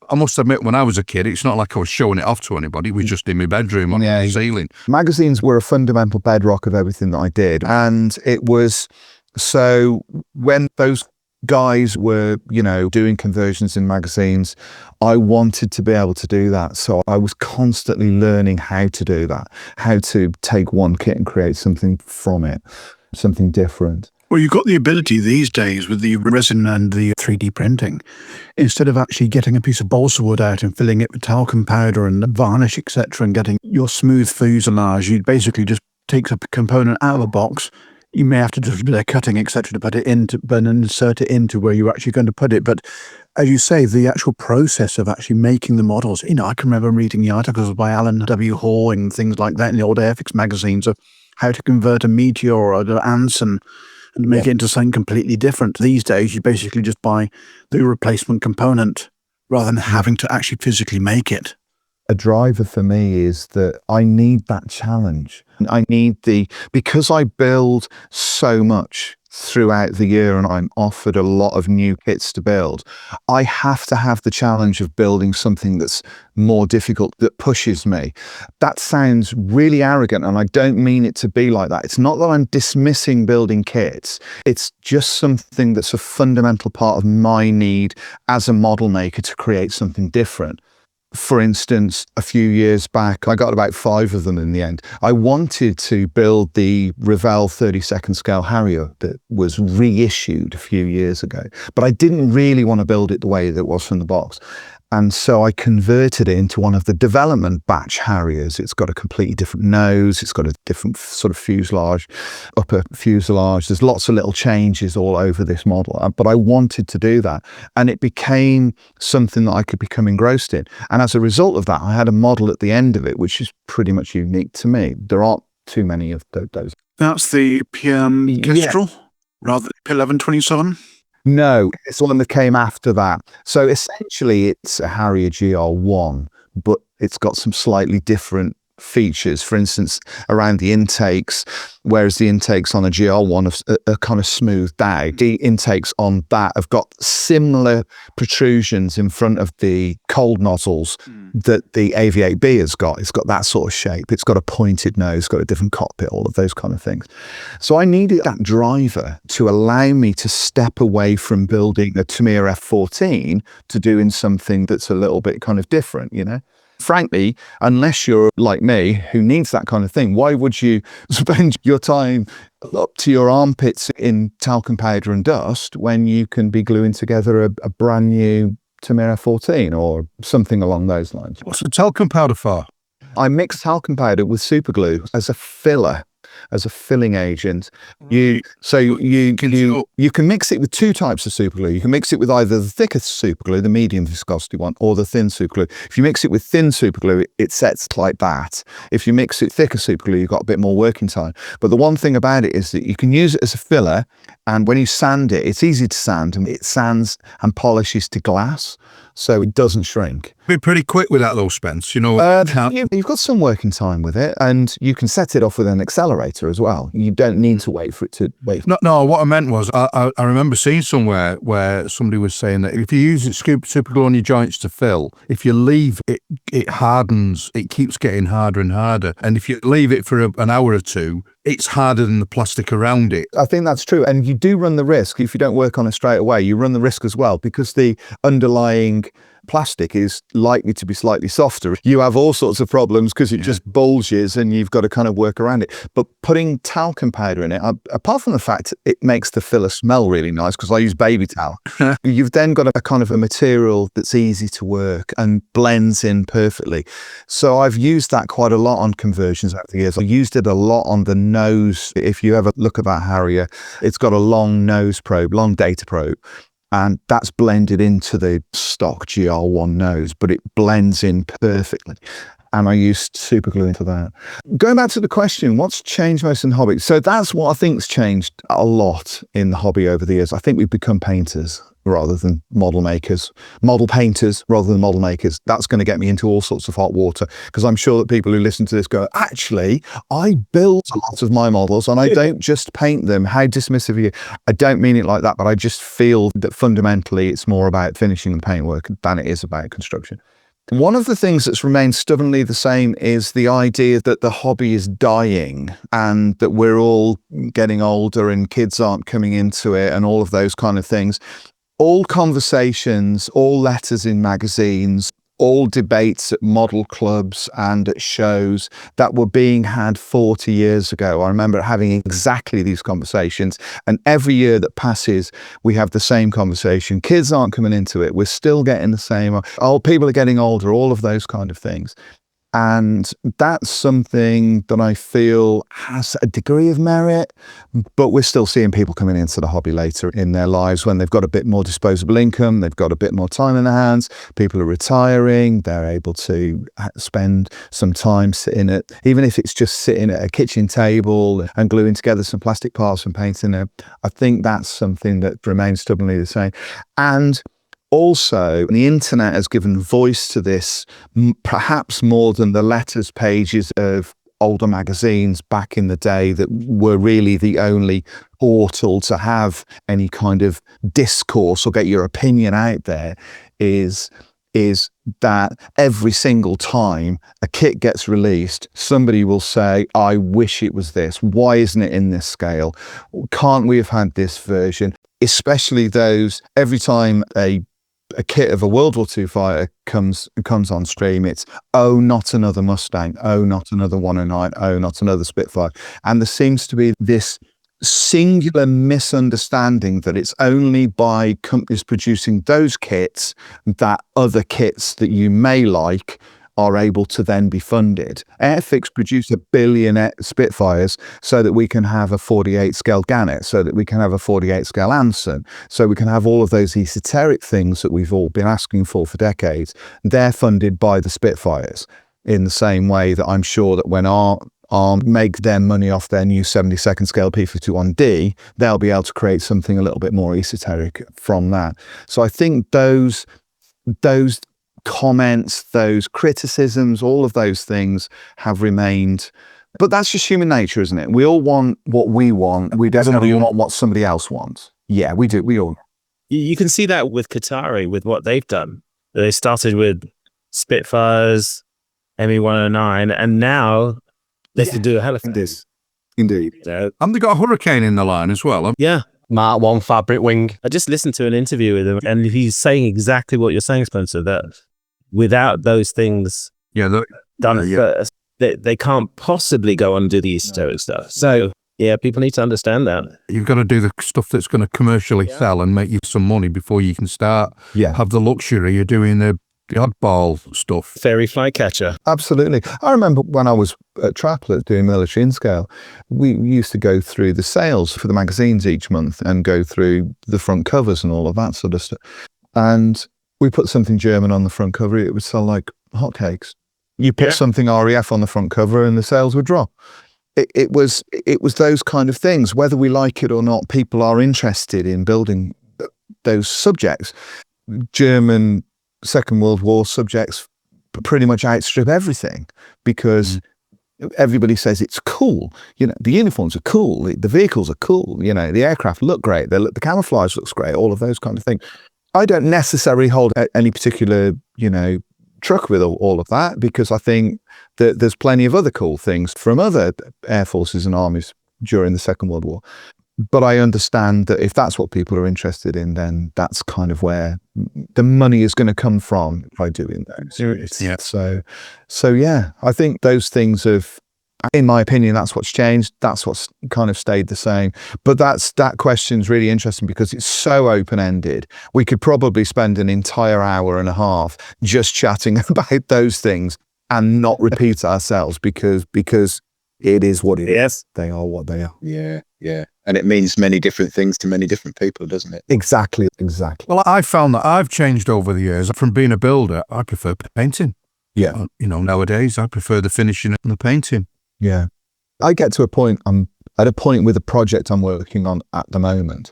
I must admit, when I was a kid, it's not like I was showing it off to anybody. We just in my bedroom on the ceiling. Magazines were a fundamental bedrock of everything that I did. And it was, so when those guys were, you know, doing conversions in magazines, I wanted to be able to do that. So I was constantly learning how to do that, how to take one kit and create something from it, something different. Well, you've got the ability these days with the resin and the 3D printing, instead of actually getting a piece of balsa wood out and filling it with talcum powder and varnish, etc., and getting your smooth fuselage, you basically just take a component out of a box. You may have to do a bit of cutting, etc., to put it into, but insert it into where you're actually going to put it. But as you say, the actual process of actually making the models, you know, I can remember reading the articles by Alan W. Hall and things like that in the old Airfix magazines of how to convert a Meteor or an Anson and make it into something completely different. These days, you basically just buy the replacement component rather than having to actually physically make it. A driver for me is that I need that challenge. I need because I build so much throughout the year and I'm offered a lot of new kits to build, I have to have the challenge of building something that's more difficult, that pushes me. That sounds really arrogant, and I don't mean it to be like that. It's not that I'm dismissing building kits. It's just something that's a fundamental part of my need as a model maker to create something different. For instance, a few years back, I got about 5 of them in the end. I wanted to build the Revell 32nd scale Harrier that was reissued a few years ago, but I didn't really want to build it the way that it was from the box. And so I converted it into one of the development batch Harriers. It's got a completely different nose. It's got a different sort of fuselage, upper fuselage. There's lots of little changes all over this model. But I wanted to do that. And it became something that I could become engrossed in. And as a result of that, I had a model at the end of it, which is pretty much unique to me. There aren't too many of those. That's the PM Kestrel, rather than 1127? No, it's the one that came after that. So essentially it's a Harrier GR1, but it's got some slightly different features. For instance, around the intakes, whereas the intakes on a GR1 are kind of smoothed out, the intakes on that have got similar protrusions in front of the cold nozzles that the AV8B has got. It's got that sort of shape. It's got a pointed nose, got a different cockpit, all of those kind of things. So I needed that driver to allow me to step away from building a Tamiya F14 to doing something that's a little bit kind of different, you know? Frankly, unless you're like me, who needs that kind of thing, why would you spend your time up to your armpits in talcum powder and dust when you can be gluing together a brand new Tamiya F14 or something along those lines? What's the talcum powder for? I mix talcum powder with super glue as a filler, as a filling agent. You can mix it with 2 types of super glue. You can mix it with either the thicker super glue, the medium viscosity one, or the thin super glue. If you mix it with thin super glue, it sets like that. If you mix it thicker super glue, you've got a bit more working time. But the one thing about it is that you can use it as a filler, and when you sand it, it's easy to sand, and it sands and polishes to glass, so it doesn't shrink. Be pretty quick with that though, Spence. You know, you've got some working time with it, and you can set it off with an accelerator as well. You don't need to wait for it to wait. No, what I meant was, I remember seeing somewhere where somebody was saying that if you use it super glue on your joints to fill, if you leave it, it hardens. It keeps getting harder and harder. And if you leave it for an hour or two, it's harder than the plastic around it. I think that's true. And you do run the risk, if you don't work on it straight away, you run the risk as well, because the underlying plastic is likely to be slightly softer. You have all sorts of problems because it just bulges and you've got to kind of work around it. But putting talcum powder in it, apart from the fact it makes the filler smell really nice, because I use baby talc, you've then got a kind of a material that's easy to work and blends in perfectly. So I've used that quite a lot on conversions over the years. I used it a lot on the nose. If you ever look at that Harrier, it's got a long nose probe, long data probe. And that's blended into the stock GR1 nose, but it blends in perfectly. And I used super glue into that. Going back to the question, what's changed most in the hobby? So that's what I think's changed a lot in the hobby over the years. I think we've become painters rather than model makers, model painters rather than model makers. That's going to get me into all sorts of hot water, because I'm sure that people who listen to this go, actually, I build a lot of my models and I don't just paint them. How dismissive are you? I don't mean it like that, but I just feel that fundamentally it's more about finishing the paintwork than it is about construction. One of the things that's remained stubbornly the same is the idea that the hobby is dying and that we're all getting older and kids aren't coming into it and all of those kind of things. All conversations, all letters in magazines, all debates at model clubs and at shows that were being had 40 years ago. I remember having exactly these conversations, and every year that passes, we have the same conversation. Kids aren't coming into it. We're still getting the same. Oh, people are getting older, all of those kind of things. And that's something that I feel has a degree of merit, but we're still seeing people coming into the hobby later in their lives when they've got a bit more disposable income, they've got a bit more time in their hands, people are retiring, they're able to spend some time sitting at, even if it's just sitting at a kitchen table and gluing together some plastic parts and painting it. I think that's something that remains stubbornly the same. And also, the internet has given voice to this, perhaps more than the letters pages of older magazines back in the day that were really the only portal to have any kind of discourse or get your opinion out there, is that every single time a kit gets released, somebody will say, I wish it was this. Why isn't it in this scale? Can't we have had this version? Especially those, every time a kit of a World War II fighter comes on stream, it's, oh, not another Mustang, oh, not another 109, oh, not another Spitfire. And there seems to be this singular misunderstanding that it's only by companies producing those kits that other kits that you may like are able to then be funded. Airfix produce 1 billion Spitfires so that we can have a 48 scale Gannet, so that we can have a 48 scale Anson, so we can have all of those esoteric things that we've all been asking for decades. They're funded by the Spitfires in the same way that I'm sure that when Arm make their money off their new 72nd scale P51D, they'll be able to create something a little bit more esoteric from that. So I think those comments, those criticisms, all of those things have remained. But that's just human nature, isn't it? We all want what we want. We definitely want what somebody else wants. Yeah, we do. We all. You can see that with Qatari, with what they've done. They started with Spitfires, ME-109, and now they can do a Halifax. Indeed. And they got a Hurricane in the line as well. Yeah. Mark 1 fabric wing. I just listened to an interview with him, and he's saying exactly what you're saying, Spencer, that without those things done first, they can't possibly go on and do the esoteric stuff. So, yeah, people need to understand that. You've got to do the stuff that's going to commercially sell and make you some money before you can start have the luxury of doing the oddball stuff. Fairy flycatcher. Absolutely. I remember when I was at Traplet doing military in scale, we used to go through the sales for the magazines each month and go through the front covers and all of that sort of stuff. And we put something German on the front cover, it would sell like hotcakes. You put something RAF on the front cover and the sales would drop. It was those kind of things. Whether we like it or not, people are interested in building those subjects. German Second World War subjects pretty much outstrip everything because everybody says it's cool. You know, the uniforms are cool, the vehicles are cool, you know, the aircraft look great, the camouflage looks great, all of those kind of things. I don't necessarily hold any particular, truck with all of that because I think that there's plenty of other cool things from other air forces and armies during the Second World War. But I understand that if that's what people are interested in, then that's kind of where the money is going to come from by doing those. Yeah. So yeah, I think those things have, in my opinion, that's what's changed. That's what's kind of stayed the same. But that question's really interesting because it's so open-ended. We could probably spend an entire hour and a half just chatting about those things and not repeat ourselves because it is what it is. They are what they are. Yeah. And it means many different things to many different people, doesn't it? Exactly. Well, I found that I've changed over the years. From being a builder, I prefer painting. Yeah. Nowadays, I prefer the finishing and the painting. Yeah. I get to a point, I'm at a point with a project I'm working on at the moment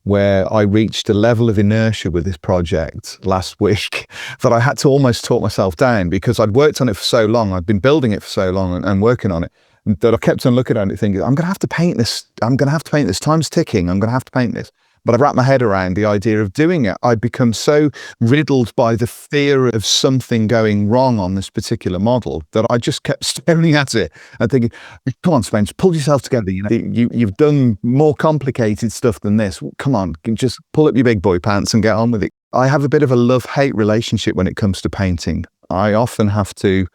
where I reached a level of inertia with this project last week that I had to almost talk myself down because I'd worked on it for so long. I'd been building it for so long and working on it that I kept on looking at it thinking, I'm going to have to paint this. I'm going to have to paint this. Time's ticking. I'm going to have to paint this. But I've wrapped my head around the idea of doing it. I'd become so riddled by the fear of something going wrong on this particular model that I just kept staring at it and thinking, come on, Spence, pull yourself together. You've done more complicated stuff than this. Come on, just pull up your big boy pants and get on with it. I have a bit of a love-hate relationship when it comes to painting. I often have to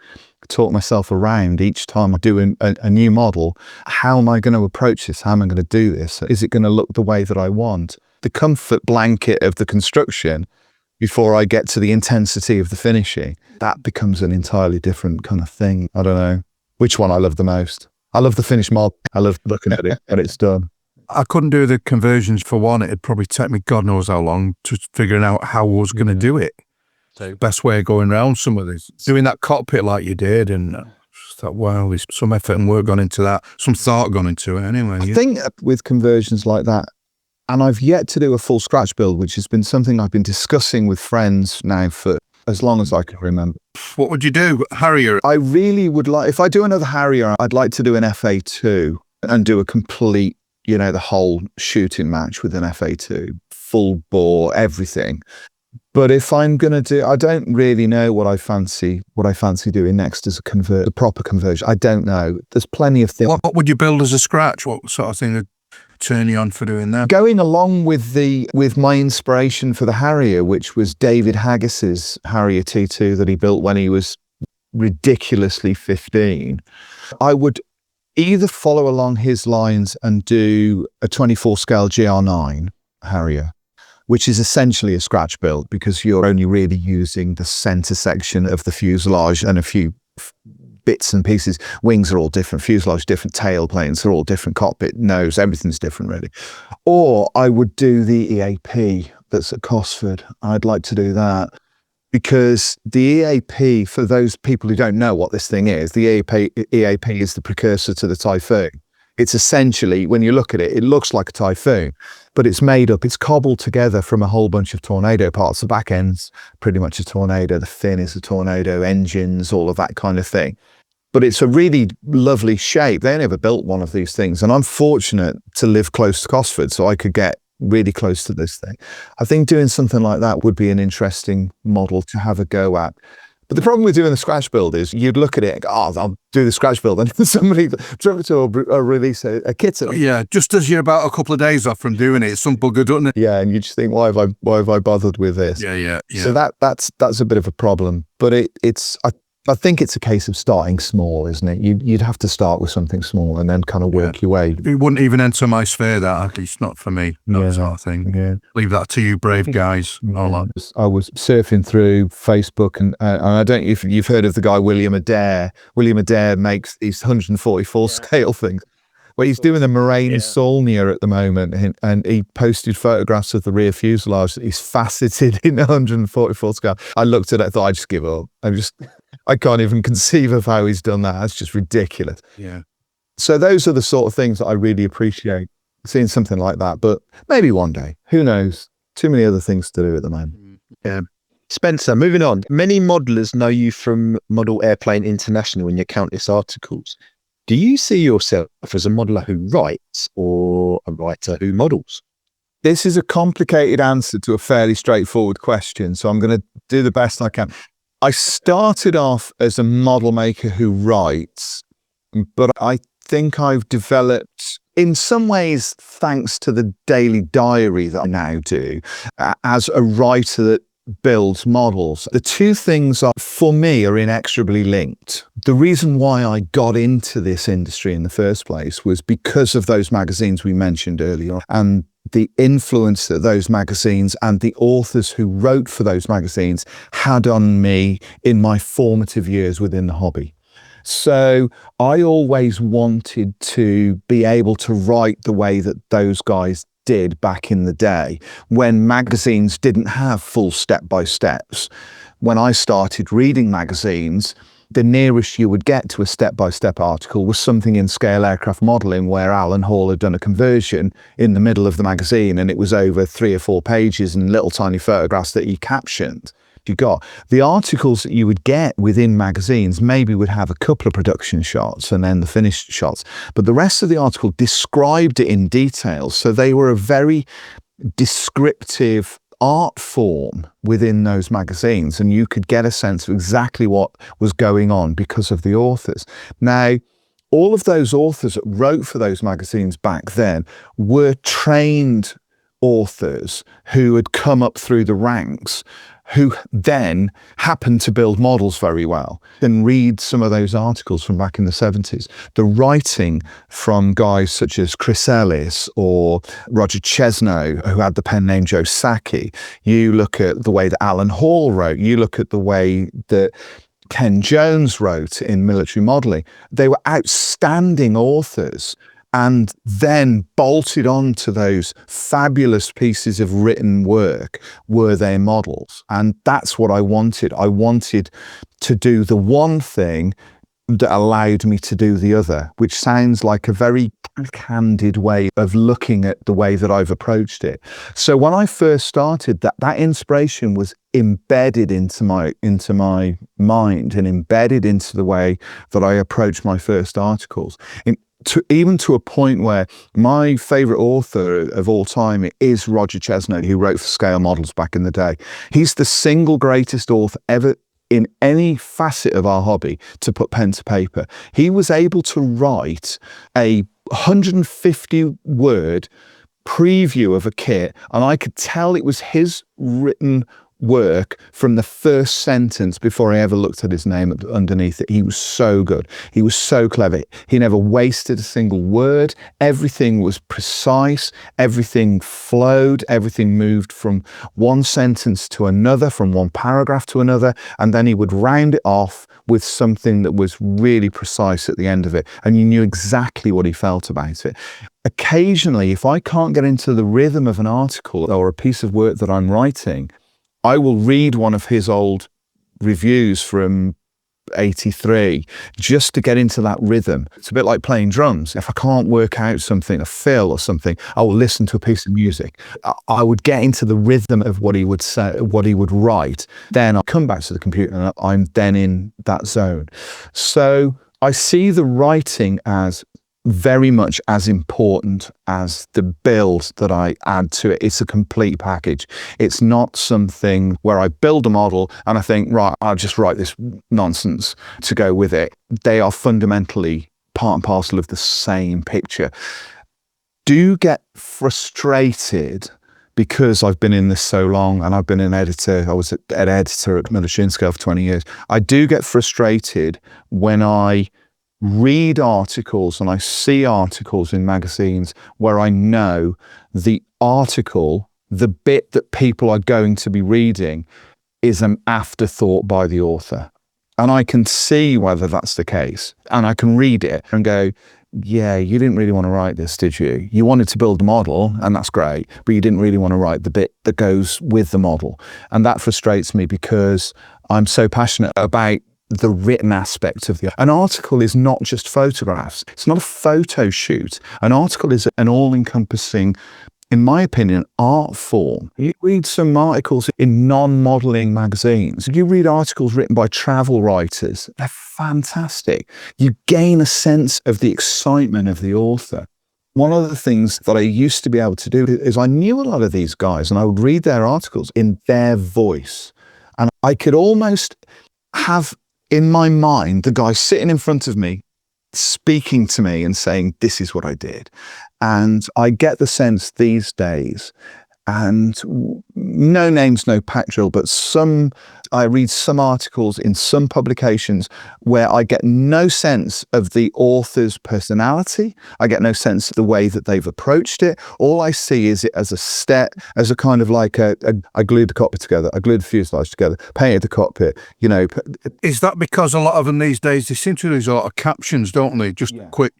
talk myself around each time I do a new model. How am I going to approach this? How am I going to do this? Is it going to look the way that I want? The comfort blanket of the construction before I get to the intensity of the finishing, that becomes an entirely different kind of thing. I don't know which one I love the most. I love the finished model. I love looking at it when it's done. I couldn't do the conversions for one. It'd probably take me God knows how long to figuring out how I was going to do it. The best way of going around some of this. Doing that cockpit like you did and just thought, wow, there's some effort and work gone into that. Some thought gone into it anyway. I think with conversions like that, and I've yet to do a full scratch build, which has been something I've been discussing with friends now for as long as I can remember. What would you do? Harrier? I really would like, if I do another Harrier, I'd like to do an FA2 and do a complete, the whole shooting match with an FA2, full bore, everything. But if I'm going to do, I don't really know what I fancy doing next as a proper conversion. I don't know. There's plenty of things. What would you build as a scratch? What sort of thing would turn you on for doing that? Going along with my inspiration for the Harrier, which was David Haggis's Harrier T2 that he built when he was ridiculously 15, I would either follow along his lines and do a 24 scale GR9 Harrier, which is essentially a scratch build because you're only really using the center section of the fuselage and a few bits and pieces. Wings are all different, fuselage different, tail planes are all different, cockpit, nose, everything's different really. Or I would do the EAP that's at Cosford. I'd like to do that because the EAP, for those people who don't know what this thing is, the EAP is the precursor to the Typhoon. It's essentially, when you look at it, it looks like a Typhoon, but it's cobbled together from a whole bunch of Tornado parts. The back end's pretty much a Tornado, the fin is a Tornado, engines, all of that kind of thing. But it's a really lovely shape. They never built one of these things, and I'm fortunate to live close to Cosford, so I could get really close to this thing. I think doing something like that would be an interesting model to have a go at. But the problem with doing the scratch build is you'd look at it and go, I'll do the scratch build. And somebody will release a kit. Yeah, just as you're about a couple of days off from doing it, some bugger, doesn't it? Yeah, and you just think, why have I bothered with this? Yeah. So that's a bit of a problem. But I think it's a case of starting small, isn't it? You'd have to start with something small and then kind of work your way. It wouldn't even enter my sphere, that, at least not for me, that sort of thing. Yeah. Leave that to you brave guys. All that. I was surfing through Facebook and I don't know if you've heard of the guy William Adair. William Adair makes these 144 scale things. Well, he's doing the Moraine Saulnier at the moment, and he posted photographs of the rear fuselage that he's faceted in 144 scale. I looked at it, I thought, I'd just give up. I can't even conceive of how he's done that. That's just ridiculous. Yeah. So those are the sort of things that I really appreciate, seeing something like that. But maybe one day, who knows? Too many other things to do at the moment. Yeah. Spencer, moving on. Many modelers know you from Model Airplane International and your countless articles. Do you see yourself as a modeler who writes or a writer who models? This is a complicated answer to a fairly straightforward question, so I'm going to do the best I can. I started off as a model maker who writes, but I think I've developed, in some ways, thanks to the daily diary that I now do, as a writer that builds models. The two things for me are inexorably linked. The reason why I got into this industry in the first place was because of those magazines we mentioned earlier and the influence that those magazines and the authors who wrote for those magazines had on me in my formative years within the hobby. So I always wanted to be able to write the way that those guys did back in the day when magazines didn't have full step-by-steps. When I started reading magazines, the nearest you would get to a step-by-step article was something in Scale Aircraft Modelling where Alan Hall had done a conversion in the middle of the magazine, and it was over 3 or 4 pages and little tiny photographs that he captioned. You got the articles that you would get within magazines maybe would have a couple of production shots and then the finished shots, but the rest of the article described it in detail. So they were a very descriptive art form within those magazines, and you could get a sense of exactly what was going on because of the authors. Now, all of those authors that wrote for those magazines back then were trained authors who had come up through the ranks, who then happened to build models very well. And read some of those articles from back in the 70s. The writing from guys such as Chris Ellis or Roger Chesno, who had the pen name Joe Sacchi. You look at the way that Alan Hall wrote. You look at the way that Ken Jones wrote in military modelling. They were outstanding authors, and then bolted onto those fabulous pieces of written work were their models. And that's what I wanted. I wanted to do the one thing that allowed me to do the other, which sounds like a very candid way of looking at the way that I've approached it. So when I first started, that inspiration was embedded into my mind and embedded into the way that I approached my first articles. Even to a point where my favourite author of all time is Roger Chesnut, who wrote for Scale Models back in the day. He's the single greatest author ever in any facet of our hobby to put pen to paper. He was able to write a 150-word preview of a kit, and I could tell it was his written work from the first sentence before I ever looked at his name underneath it. He was so good. He was so clever. He never wasted a single word. Everything was precise. Everything flowed. Everything moved from one sentence to another, from one paragraph to another, and then he would round it off with something that was really precise at the end of it, and you knew exactly what he felt about it. Occasionally, if I can't get into the rhythm of an article or a piece of work that I'm writing, I will read one of his old reviews from 83 just to get into that rhythm. It's a bit like playing drums. If I can't work out something, a fill or something, I will listen to a piece of music. I would get into the rhythm of what he would say, what he would write. Then I'll come back to the computer and I'm then in that zone. So I see the writing as very much as important as the build that I add to it. It's a complete package. It's not something where I build a model and I think, right, I'll just write this nonsense to go with it. They are fundamentally part and parcel of the same picture. Do get frustrated because I've been in this so long and I've been an editor. I was an editor at Miller Scale for 20 years. I do get frustrated when I read articles and I see articles in magazines where I know the article, the bit that people are going to be reading, is an afterthought by the author. And I can see whether that's the case. And I can read it and go, yeah, you didn't really want to write this, did you? You wanted to build a model, and that's great, but you didn't really want to write the bit that goes with the model. And that frustrates me because I'm so passionate about the written aspect of an article is not just photographs. It's not a photo shoot. An article is an all-encompassing, in my opinion, art form. You read some articles in non-modelling magazines. You read articles written by travel writers. They're fantastic. You gain a sense of the excitement of the author. One of the things that I used to be able to do is I knew a lot of these guys and I would read their articles in their voice. And I could almost have in my mind the guy sitting in front of me speaking to me and saying, this is what I did. And I get the sense these days, and no names, no pack drill, but I read some articles in some publications where I get no sense of the author's personality. I get no sense of the way that they've approached it. All I see is it as a step, as a kind of like I glued the cockpit together, I glued the fuselage together, painted the cockpit, you know. Is that because a lot of them these days, they seem to use a lot of captions, don't they? Just quick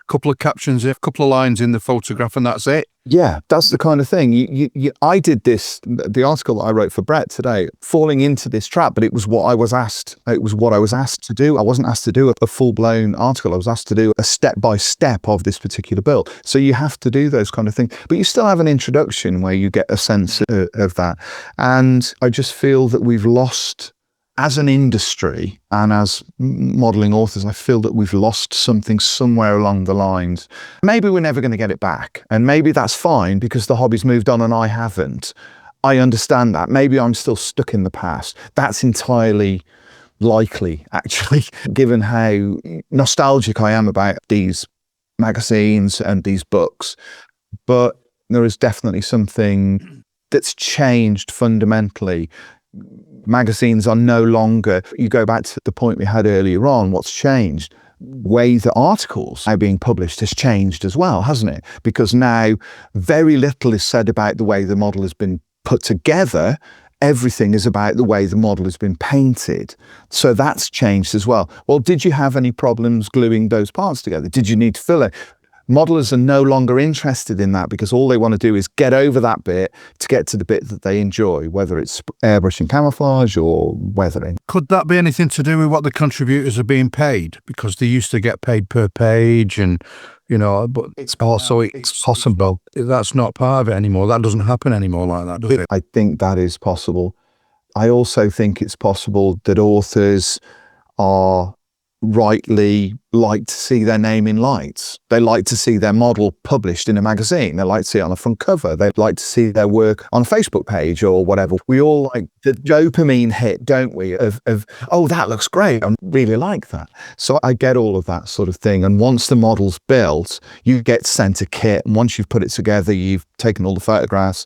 couple of captions, a couple of lines in the photograph, and that's it. Yeah, that's the kind of thing. I did this, the article that I wrote for Brett today, falling into this trap, but it was what I was asked. It was what I was asked to do. I wasn't asked to do a full-blown article. I was asked to do a step-by-step of this particular build. So you have to do those kind of things. But you still have an introduction where you get a sense of that. And I just feel that we've lost, as an industry and as modelling authors, I feel that we've lost something somewhere along the lines. Maybe we're never going to get it back. And maybe that's fine because the hobby's moved on and I haven't. I understand that. Maybe I'm still stuck in the past. That's entirely likely, actually, given how nostalgic I am about these magazines and these books. But there is definitely something that's changed fundamentally. Magazines are no longer, you go back to the point we had earlier on, what's changed? Way that articles are being published has changed as well, hasn't it? Because now very little is said about the way the model has been put together. Everything is about the way the model has been painted. So that's changed as well. Well, did you have any problems gluing those parts together? Did you need to fill it? Modelers are no longer interested in that because all they want to do is get over that bit to get to the bit that they enjoy, whether it's airbrushing camouflage or weathering. Could that be anything to do with what the contributors are being paid? Because they used to get paid per page and, but It's possible. That's not part of it anymore. That doesn't happen anymore like that, does it? I think that is possible. I also think it's possible that authors are rightly like to see their name in lights. They like to see their model published in a magazine. They like to see it on the front cover. They like to see their work on a Facebook page or whatever. We all like the dopamine hit, don't we? Of oh, that looks great. I really like that. So I get all of that sort of thing. And once the model's built, you get sent a kit. And once you've put it together, you've taken all the photographs.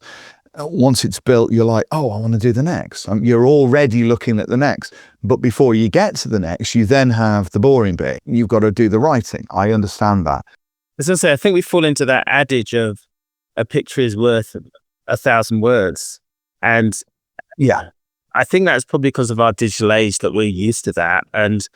Once it's built, you're like, oh, I want to do the next. You're already looking at the next. But before you get to the next, you then have the boring bit. You've got to do the writing. I understand that. As I say, I think we fall into that adage of a picture is worth 1,000 words. And Yeah. I think that's probably because of our digital age that we're used to that. And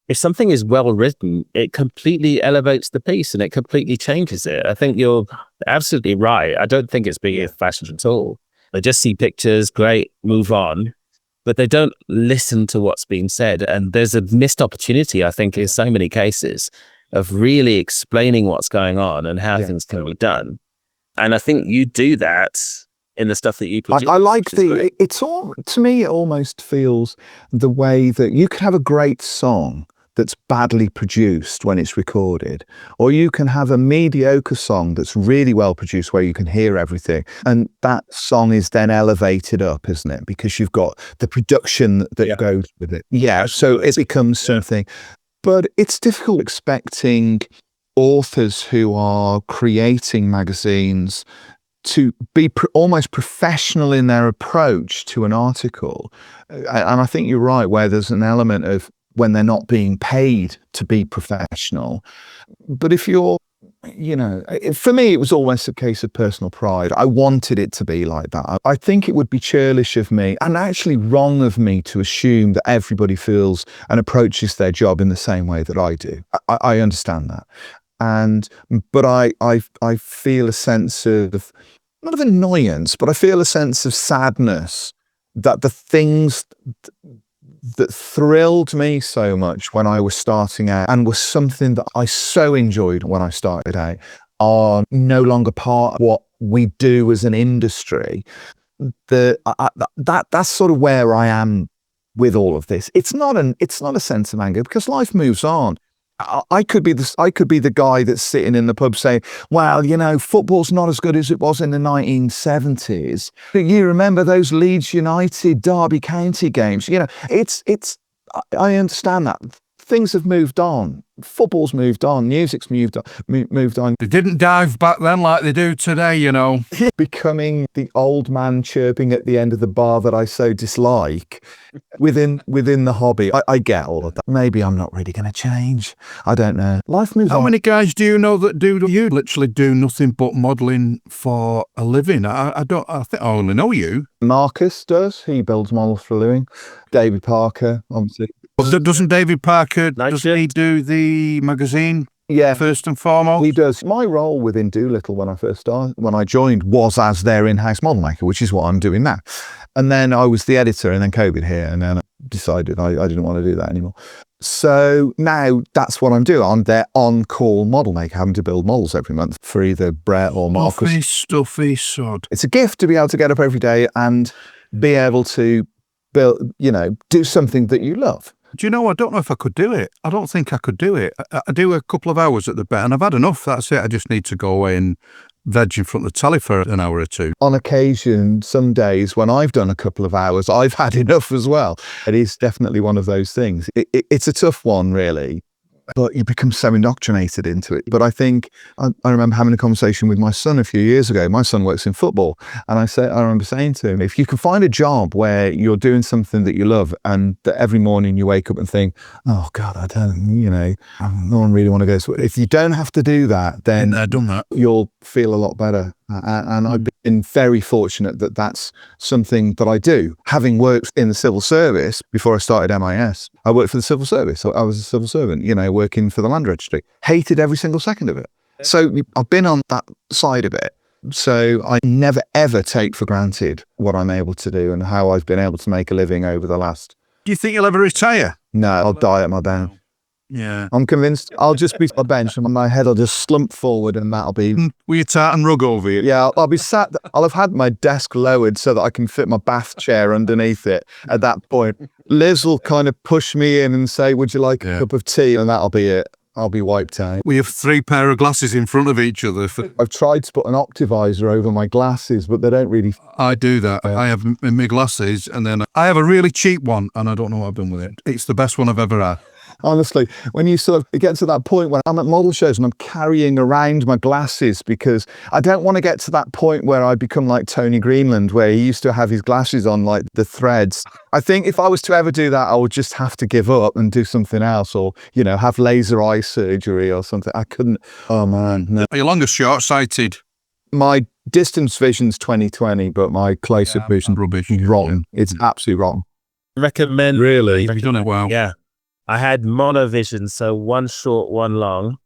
if something is well written, it completely elevates the piece and it completely changes it. I think you're absolutely right. I don't think it's being old-fashioned at all. They just see pictures, great, move on, but they don't listen to what's being said. And there's a missed opportunity, I think, in so many cases of really explaining what's going on and how things can be done. And I think you do that in the stuff that you produce. I like it's all, to me, it almost feels the way that you could have a great song that's badly produced when it's recorded, or you can have a mediocre song that's really well produced where you can hear everything, and that song is then elevated up, isn't it? Because you've got the production that goes with it. Yeah, so it becomes something. But it's difficult expecting authors who are creating magazines to be almost professional in their approach to an article. And I think you're right, where there's an element of when they're not being paid to be professional. But if you're, for me, it was always a case of personal pride. I wanted it to be like that. I think it would be churlish of me and actually wrong of me to assume that everybody feels and approaches their job in the same way that I do. I understand that. But I feel a sense of, not of annoyance, but I feel a sense of sadness that the things that thrilled me so much when I was starting out and was something that I so enjoyed when I started out are no longer part of what we do as an industry. That's sort of where I am with all of this. It's not a sense of anger because life moves on. I could be the guy that's sitting in the pub saying, well, football's not as good as it was in the 1970s. You remember those Leeds United Derby County games? I understand that. Things have moved on. Football's moved on. Music's moved on. They didn't dive back then like they do today, Becoming the old man chirping at the end of the bar that I so dislike within the hobby. I get all of that. Maybe I'm not really going to change. I don't know. Life moves on. How many guys do you know that you literally do nothing but modelling for a living? I think I only know you. Marcus does. He builds models for a living. David Parker, obviously. Doesn't David Parker, doesn't he do the magazine? Yeah. First and foremost? He does. My role within Doolittle when I joined was as their in-house model maker, which is what I'm doing now. And then I was the editor and then COVID hit and then I decided I didn't want to do that anymore. So now that's what I'm doing. I'm their on-call model maker, having to build models every month for either Brett or Marcus. Stuffy sod. It's a gift to be able to get up every day and be able to build, do something that you love. Do you know, I don't know if I could do it. I don't think I could do it. I do a couple of hours at the vet and I've had enough. That's it. I just need to go away and veg in front of the telly for an hour or two. On occasion, some days when I've done a couple of hours, I've had enough as well. It is definitely one of those things. It's a tough one, really. But you become so indoctrinated into it. But I think, I remember having a conversation with my son a few years ago. My son works in football. And I remember saying to him, if you can find a job where you're doing something that you love and that every morning you wake up and think, oh God, I don't really want to go. So if you don't have to do that, then I've done that. You'll feel a lot better. And I've been very fortunate that that's something that I do. Having worked in the civil service before I started MIS, I worked for the civil service. So I was a civil servant, working for the land registry. Hated every single second of it. So I've been on that side of it. So I never, ever take for granted what I'm able to do and how I've been able to make a living over the last. Do you think you'll ever retire? No, I'll die at my bench. Yeah. I'm convinced I'll just be on my bench and my head will just slump forward and that'll be. With your tartan rug over you? Yeah, I'll be sat. I'll have had my desk lowered so that I can fit my bath chair underneath it at that point. Liz will kind of push me in and say, "Would you like a cup of tea?" And that'll be it. I'll be wiped out. We have 3 pair of glasses in front of each other. I've tried to put an optivisor over my glasses, but they don't really. I do that. I have my glasses, and then I have a really cheap one, and I don't know what I've done with it. It's the best one I've ever had. Honestly, when you sort of get to that point where I'm at model shows and I'm carrying around my glasses because I don't want to get to that point where I become like Tony Greenland, where he used to have his glasses on like the threads. I think if I was to ever do that, I would just have to give up and do something else, or, you know, have laser eye surgery or something. I couldn't. Oh man, no. Are you long or short-sighted? My distance vision's 20/20, but my closer vision rubbish. Rotten. It's absolutely rotten. Recommend. Really? Have you done it? Wow. Yeah. I had monovision, so one short, one long.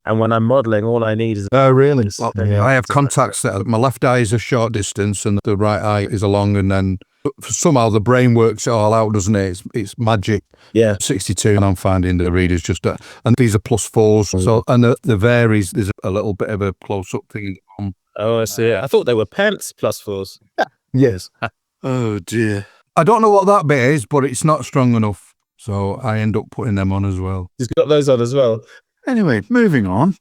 And when I'm modelling, all I need is... Oh, really? Well, I have contacts that my left eye is a short distance and the right eye is a long, and then somehow the brain works it all out, doesn't it? It's magic. Yeah. 62, and I'm finding the readers just... and these are +4s, so, and the varies, there's a little bit of a close-up thing on. Oh, I see. I thought they were pence +4s. Yes. Oh, dear. I don't know what that bit is, but it's not strong enough. So I end up putting them on as well. He's got those on as well. Anyway, moving on.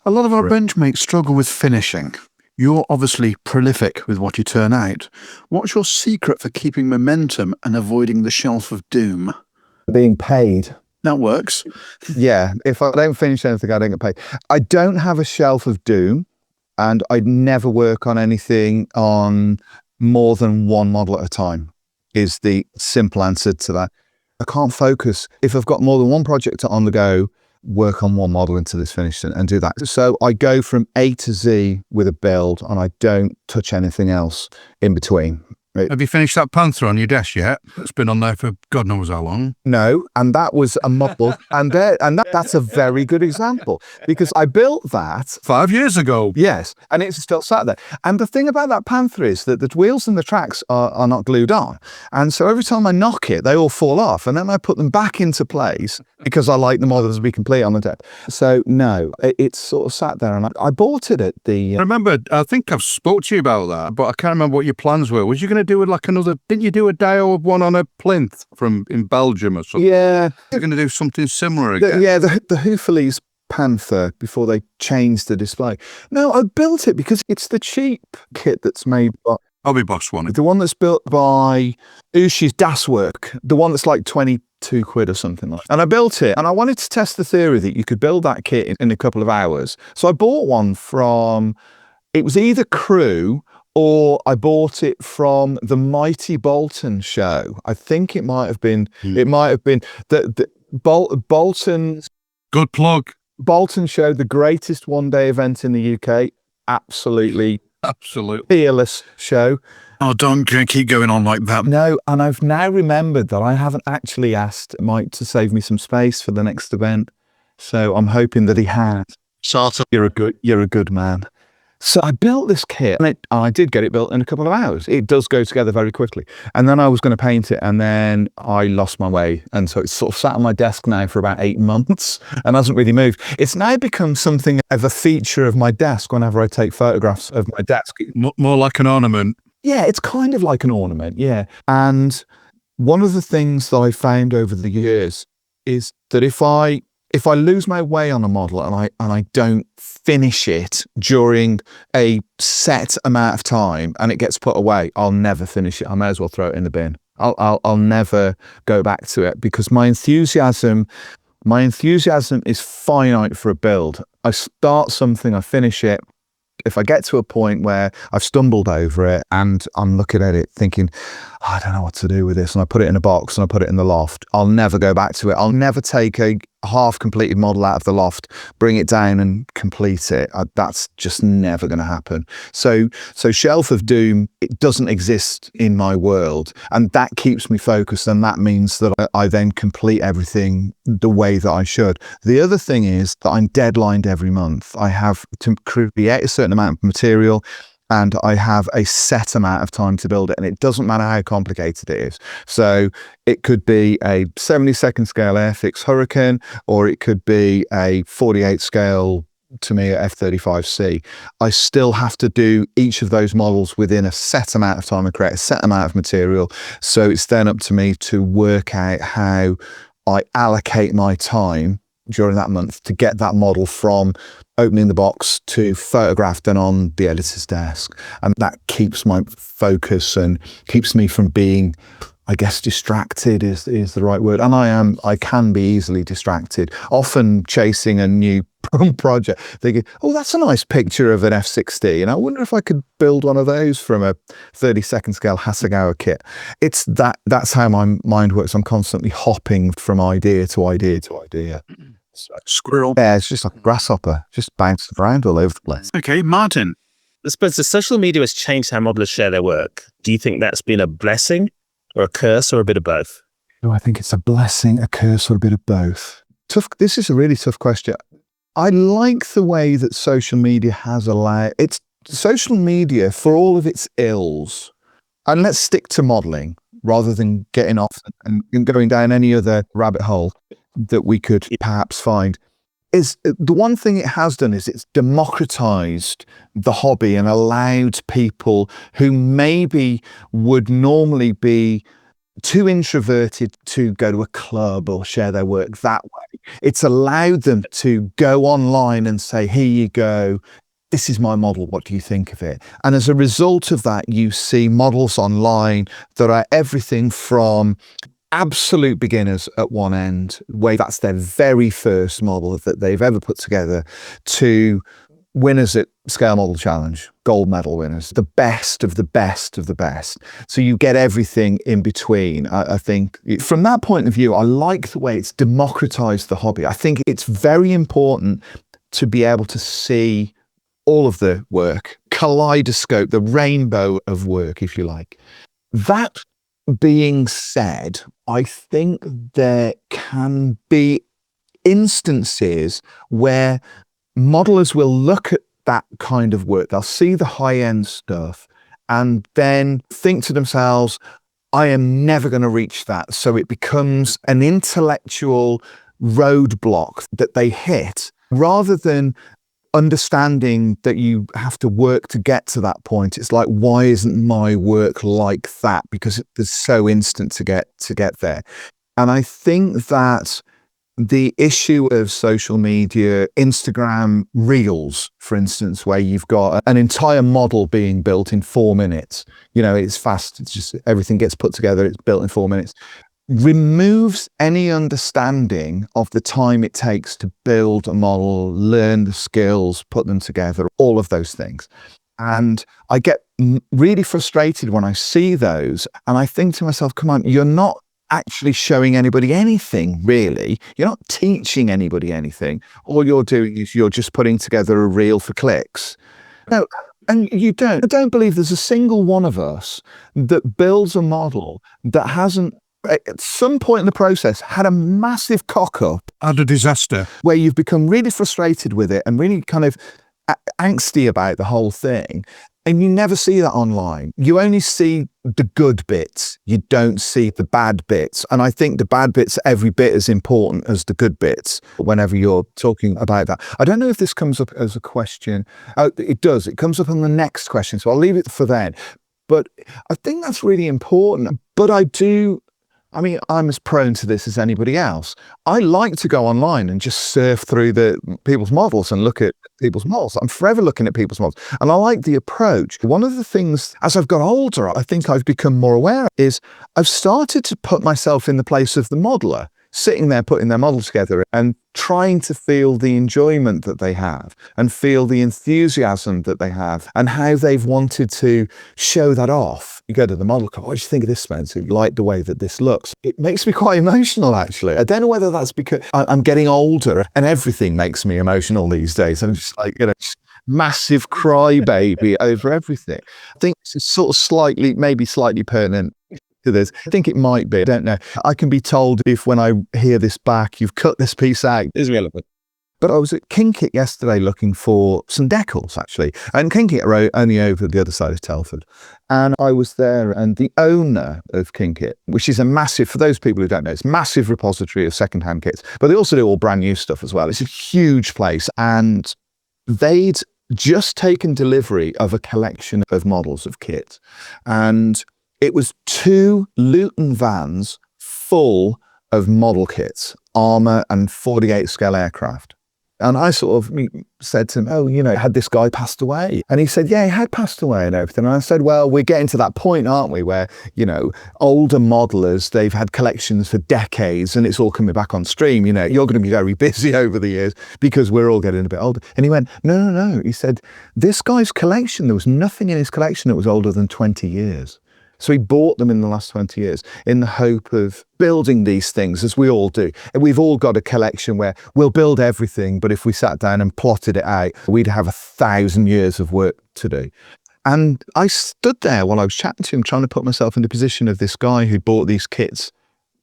A lot of our benchmates struggle with finishing. You're obviously prolific with what you turn out. What's your secret for keeping momentum and avoiding the shelf of doom? Being paid. That works. Yeah, if I don't finish anything, I don't get paid. I don't have a shelf of doom, and I never work on anything on more than one model at a time, is the simple answer to that. I can't focus. If I've got more than one project on the go, work on one model until it's finished and do that. So I go from A to Z with a build, and I don't touch anything else in between. Have you finished that Panther on your desk yet? It's been on there for God knows how long. No, and that was a model, and that's a very good example, because I built that 5 years ago. Yes, and it's still sat there. And the thing about that Panther is that the wheels and the tracks are not glued on, and so every time I knock it, they all fall off, and then I put them back into place because I like the models to be complete on the deck. So no, it's sort of sat there, and I bought it at the. I remember, I think I've spoke to you about that, but I can't remember what your plans were. Was you going to do it like another? Didn't you do a Dio one on a plinth in Belgium or something? Yeah, you're going to do something similar again. The Hooferleys Panther before they changed the display. No, I built it because it's the cheap kit that's made by. Hobby Boss one. The one that's built by Ushi's Das Work, the one that's like 22 quid or something like that. And I built it, and I wanted to test the theory that you could build that kit in a couple of hours. So I bought one from, it was either Crew, or I bought it from the Mighty Bolton show. I think it might have been, the Bolton. Good plug. Bolton show, the greatest one-day event in the UK. Absolutely fearless show. Oh, don't keep going on like that. No, and I've now remembered that I haven't actually asked Mike to save me some space for the next event. So I'm hoping that he has. Sort of. You're a good man. So I built this kit, and I did get it built in a couple of hours. It does go together very quickly. And then I was going to paint it, and then I lost my way. And so it's sort of sat on my desk now for about 8 months and hasn't really moved. It's now become something of a feature of my desk whenever I take photographs of my desk. More like an ornament. Yeah, it's kind of like an ornament, yeah. And one of the things that I found over the years is that if I lose my way on a model and I don't finish it during a set amount of time and it gets put away, I'll never finish it. I may as well throw it in the bin. I'll never go back to it, because my enthusiasm is finite for a build. I start something, I finish it. If I get to a point where I've stumbled over it and I'm looking at it thinking, I don't know what to do with this, and I put it in a box and I put it in the loft, I'll never go back to it. I'll never take a a half completed model out of the loft, bring it down and complete it. That's just never going to happen. So Shelf of Doom, it doesn't exist in my world, and that keeps me focused, and that means that I then complete everything the way that I should. The other thing is that I'm deadlined every month. I have to create a certain amount of material, and I have a set amount of time to build it, and it doesn't matter how complicated it is. So it could be a 72nd scale Airfix Hurricane, or it could be a 48 scale Tamiya F-35C. I still have to do each of those models within a set amount of time and create a set amount of material. So it's then up to me to work out how I allocate my time during that month to get that model from opening the box to photographed and on the editor's desk. And that keeps my focus and keeps me from being, I guess, distracted is the right word. And I can be easily distracted, often chasing a new project, thinking, oh, that's a nice picture of an F-16. I wonder if I could build one of those from a 32nd scale Hasegawa kit. That's how my mind works. I'm constantly hopping from idea to idea to idea. Squirrel. Yeah, it's just like a grasshopper, just bouncing around all over the place. Okay, Martin. I suppose the social media has changed how modelers share their work. Do you think that's been a blessing or a curse or a bit of both? Do I think it's a blessing, a curse, or a bit of both? This is a really tough question. I like the way that social media has allowed it's social media for all of its ills. And let's stick to modeling rather than getting off and going down any other rabbit hole that we could perhaps find. Is the one thing it has done is it's democratized the hobby and allowed people who maybe would normally be too introverted to go to a club or share their work that way. It's allowed them to go online and say, here you go, this is my model, what do you think of it? And as a result of that, you see models online that are everything from absolute beginners at one end, where that's their very first model that they've ever put together, to winners at Scale Model Challenge, gold medal winners, the best of the best of the best. So you get everything in between. I think from that point of view, I like the way it's democratized the hobby. I think it's very important to be able to see all of the work, kaleidoscope, the rainbow of work, if you like. That being said, I think there can be instances where modelers will look at that kind of work, they'll see the high-end stuff and then think to themselves, I am never going to reach that. So it becomes an intellectual roadblock that they hit, rather than understanding that you have to work to get to that point. It's like, why isn't my work like that? Because it's so instant to get there. And I think that the issue of social media, Instagram Reels, for instance, where you've got an entire model being built in 4 minutes, it's fast, it's just everything gets put together, it's built in 4 minutes, removes any understanding of the time it takes to build a model, learn the skills, put them together, all of those things. And I get really frustrated when I see those, and I think to myself, come on, you're not actually showing anybody anything, really. You're not teaching anybody anything. All you're doing is you're just putting together a reel for clicks. No, and I don't believe there's a single one of us that builds a model that hasn't, at some point in the process, had a massive cock up. Had a disaster. Where you've become really frustrated with it and really kind of angsty about the whole thing. And you never see that online. You only see the good bits. You don't see the bad bits. And I think the bad bits are every bit as important as the good bits whenever you're talking about that. I don't know if this comes up as a question. Oh, it does. It comes up on the next question. So I'll leave it for then. But I think that's really important. But I'm as prone to this as anybody else. I like to go online and just surf through people's models and look at people's models. I'm forever looking at people's models. And I like the approach. One of the things, as I've got older, I think I've become more aware is I've started to put myself in the place of the modeler. sitting there putting their model together and trying to feel the enjoyment that they have and feel the enthusiasm that they have and how they've wanted to show that off. You go to the model, go, what do you think of this, Spencer? You like the way that this looks? It makes me quite emotional, actually. I don't know whether that's because I'm getting older and everything makes me emotional these days. I'm just like, massive crybaby over everything. I think it's sort of maybe slightly pertinent to this. I think it might be. I don't know. I can be told if when I hear this back, you've cut this piece out. It's relevant. But I was at Kinkit yesterday looking for some decals, actually. And Kinkit are only over the other side of Telford. And I was there, and the owner of Kinkit, which is a massive, for those people who don't know, it's a massive repository of secondhand kits. But they also do all brand new stuff as well. It's a huge place. And they'd just taken delivery of a collection of models of kit. And it was 2 Luton vans full of model kits, armour and 48 scale aircraft. And I sort of said to him, had this guy passed away? And he said, yeah, he had passed away and everything. And I said, well, we're getting to that point, aren't we, where, older modelers, they've had collections for decades and it's all coming back on stream. You're going to be very busy over the years because we're all getting a bit older. And he went, no. He said, this guy's collection, there was nothing in his collection that was older than 20 years. So he bought them in the last 20 years in the hope of building these things, as we all do. And we've all got a collection where we'll build everything, but if we sat down and plotted it out, we'd have 1,000 years of work to do. And I stood there while I was chatting to him, trying to put myself in the position of this guy who bought these kits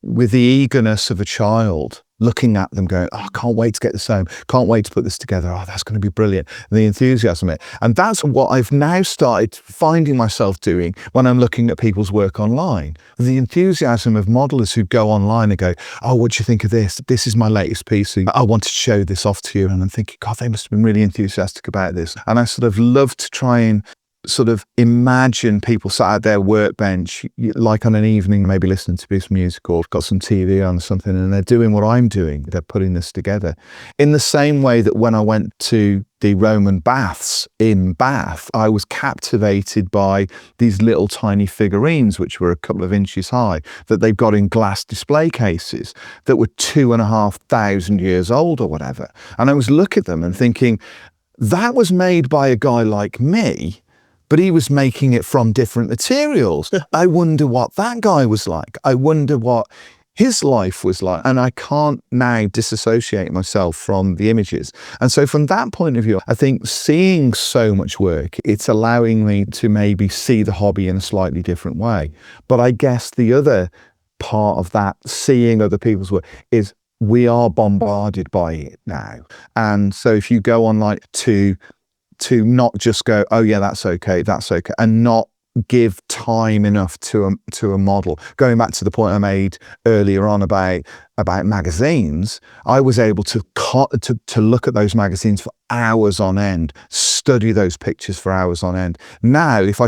with the eagerness of a child, looking at them going, I can't wait to get this home. Can't wait to put this together. Oh, that's going to be brilliant. And the enthusiasm of it. And that's what I've now started finding myself doing when I'm looking at people's work online. The enthusiasm of modelers who go online and go, oh, what do you think of this? This is my latest piece. I want to show this off to you. And I'm thinking, God, they must have been really enthusiastic about this. And I sort of love to try and sort of imagine people sat at their workbench, like on an evening, maybe listening to this music or got some TV on or something, and they're doing what I'm doing. They're putting this together. In the same way that when I went to the Roman baths in Bath, I was captivated by these little tiny figurines, which were a couple of inches high, that they've got in glass display cases that were 2,500 years old or whatever. And I was looking at them and thinking, that was made by a guy like me, but he was making it from different materials. I wonder what that guy was like. I wonder what his life was like. And I can't now disassociate myself from the images. And so from that point of view, I think seeing so much work, it's allowing me to maybe see the hobby in a slightly different way. But I guess the other part of that, seeing other people's work, is we are bombarded by it now. And so if you go online to not just go, oh yeah, that's okay, and not give time enough to a model. Going back to the point I made earlier on about magazines, I was able to look at those magazines for hours on end, study those pictures for hours on end. Now, if I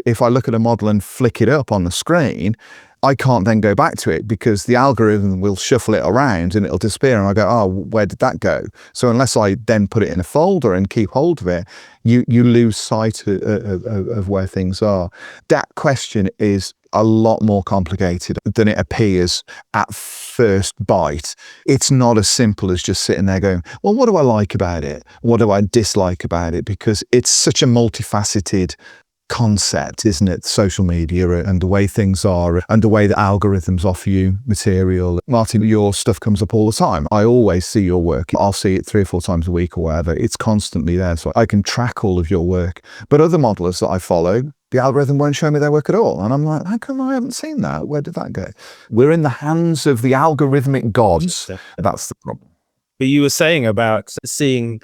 if I look at a model and flick it up on the screen, I can't then go back to it because the algorithm will shuffle it around and it'll disappear. And I go, oh, where did that go? So unless I then put it in a folder and keep hold of it, you lose sight of where things are. That question is a lot more complicated than it appears at first bite. It's not as simple as just sitting there going, well, what do I like about it? What do I dislike about it? Because it's such a multifaceted concept, isn't it? Social media and the way things are and the way the algorithms offer you material. Martin, your stuff comes up all the time. I always see your work. I'll see it 3 or 4 times a week or whatever. It's constantly there. So I can track all of your work. But other modelers that I follow, the algorithm won't show me their work at all. And I'm like, how come I haven't seen that? Where did that go? We're in the hands of the algorithmic gods. That's the problem. But you were saying about seeing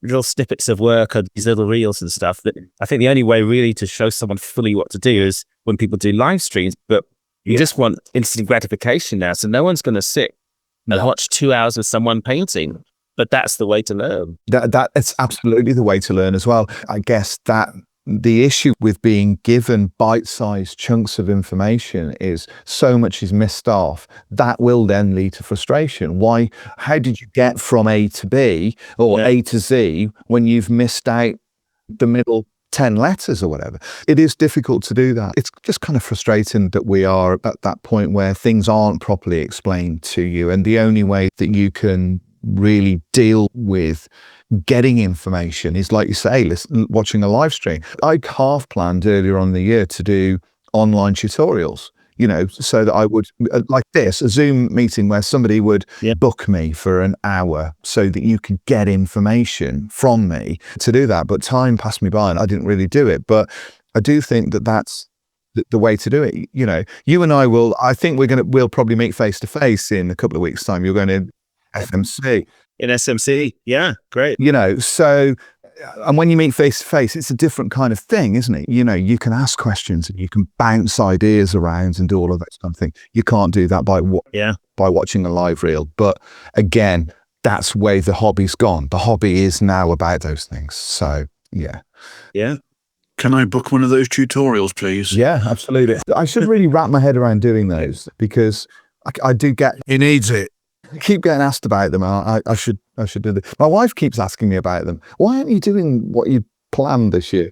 little snippets of work or these little reels and stuff, that I think the only way really to show someone fully what to do is when people do live streams, but you just want instant gratification now. So no one's going to sit and watch 2 hours of someone painting, but that's the way to learn. It's absolutely the way to learn as well. I guess that the issue with being given bite-sized chunks of information is so much is missed off. That will then lead to frustration. How did you get from A to B or A to Z when you've missed out the middle 10 letters or whatever. It is difficult to do that. It's just kind of frustrating that we are at that point where things aren't properly explained to you. And the only way that you can really deal with getting information is, like you say, watching a live stream. I half planned earlier on in the year to do online tutorials, so that I would, like this, a Zoom meeting where somebody would book me for an hour so that you could get information from me to do that. But time passed me by and I didn't really do it. But I do think that that's the way to do it. You and I I think we'll probably meet face to face in a couple of weeks' time. You're going to FMC. In SMC, yeah, great. So, and when you meet face to face, it's a different kind of thing, isn't it? You can ask questions and you can bounce ideas around and do all of that kind of thing. You can't do that by watching a live reel. But again, that's where the hobby's gone. The hobby is now about those things. So, yeah. Yeah. Can I book one of those tutorials, please? Yeah, absolutely. I should really wrap my head around doing those because I do get... He needs it. I keep getting asked about them. I should do them. My wife keeps asking me about them. Why aren't you doing what you planned this year?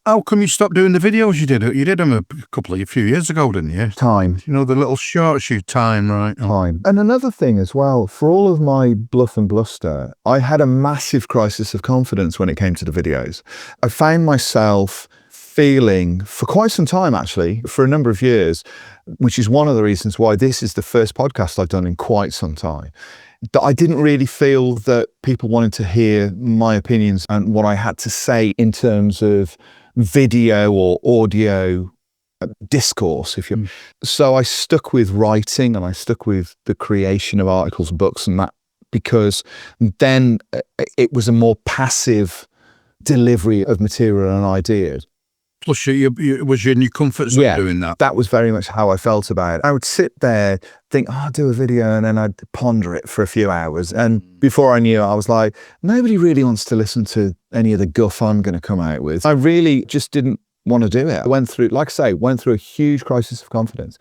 How come you stopped doing the videos you did? You did them a few years ago, didn't you? Time. The little shorts you time, right? Time. And another thing as well, for all of my bluff and bluster, I had a massive crisis of confidence when it came to the videos. I found myself feeling for quite some time, actually, for a number of years, which is one of the reasons why this is the first podcast I've done in quite some time, that I didn't really feel that people wanted to hear my opinions and what I had to say in terms of video or audio discourse, So I stuck with writing and I stuck with the creation of articles, books and that, because then it was a more passive delivery of material and ideas. Plus, it was in your comfort zone doing that. That was very much how I felt about it. I would sit there, think, I'll do a video, and then I'd ponder it for a few hours. And before I knew it, I was like, nobody really wants to listen to any of the guff I'm going to come out with. I really just didn't want to do it. I went through a huge crisis of confidence.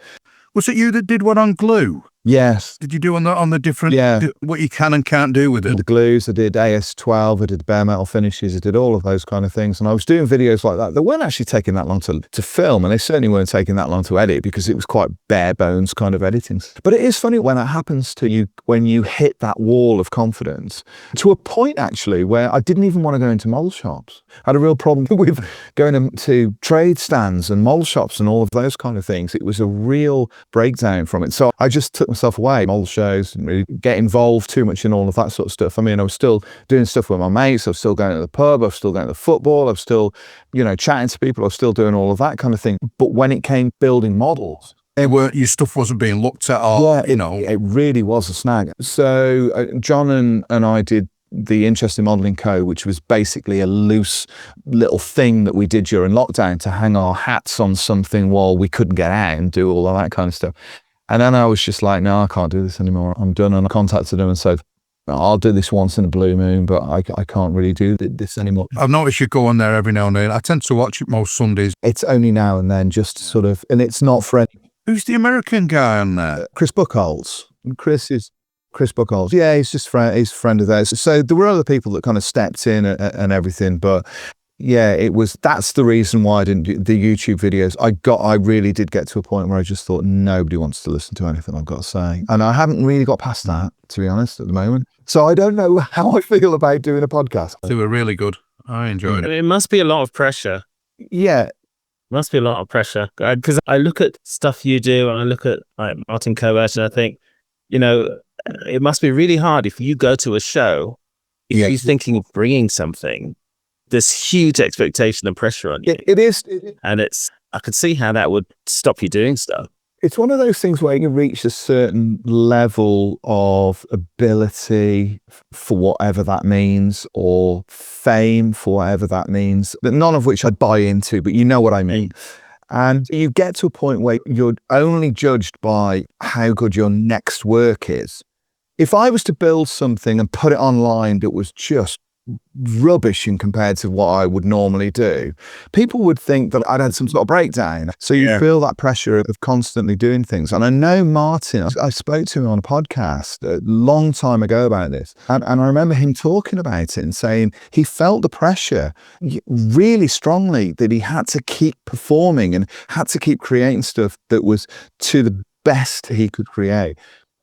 Was it you that did one on glue? Yes. Did you do on the different, what you can and can't do with it? The glues, I did AS12, I did bare metal finishes, I did all of those kind of things. And I was doing videos like that. They weren't actually taking that long to film, and they certainly weren't taking that long to edit because it was quite bare bones kind of editing. But it is funny when that happens to you, when you hit that wall of confidence, to a point actually where I didn't even want to go into model shops. I had a real problem with going to trade stands and model shops and all of those kind of things. It was a real breakdown from it. So I just took myself away. Model shows, didn't really get involved too much in all of that sort of stuff. I mean, I was still doing stuff with my mates. I was still going to the pub. I was still going to the football. I was still, chatting to people. I was still doing all of that kind of thing. But when it came building models, your stuff wasn't being looked at, or it really was a snag. So John and I did the Interesting Modelling Co., which was basically a loose little thing that we did during lockdown to hang our hats on something while we couldn't get out and do all of that kind of stuff. And then I was just like, no, I can't do this anymore. I'm done. And I contacted them and said, I'll do this once in a blue moon, but I can't really do this anymore. I've noticed you go on there every now and then. I tend to watch it most Sundays. It's only now and then, just sort of, and it's not for any. Who's the American guy on there? Chris Buchholz. Chris Buchholz. Yeah, he's just he's a friend of theirs. So there were other people that kind of stepped in and everything, but yeah, that's the reason why I didn't do the YouTube videos. I really did get to a point where I just thought nobody wants to listen to anything I've got to say. And I haven't really got past that, to be honest, at the moment. So I don't know how I feel about doing a podcast. They were really good. I enjoyed it. It must be a lot of pressure. Yeah. Must be a lot of pressure. Because I look at stuff you do and I look at like Martin Covert and I think, it must be really hard if you go to a show, if you're thinking of bringing something, there's huge expectation and pressure on you. It is. And I could see how that would stop you doing stuff. It's one of those things where you reach a certain level of ability for whatever that means, or fame for whatever that means, but none of which I'd buy into, but you know what I mean. And you get to a point where you're only judged by how good your next work is. If I was to build something and put it online that was just rubbish in compared to what I would normally do, people would think that I'd had some sort of breakdown. So you feel that pressure of constantly doing things. And I know Martin, I spoke to him on a podcast a long time ago about this. And I remember him talking about it and saying he felt the pressure really strongly, that he had to keep performing and had to keep creating stuff that was to the best he could create.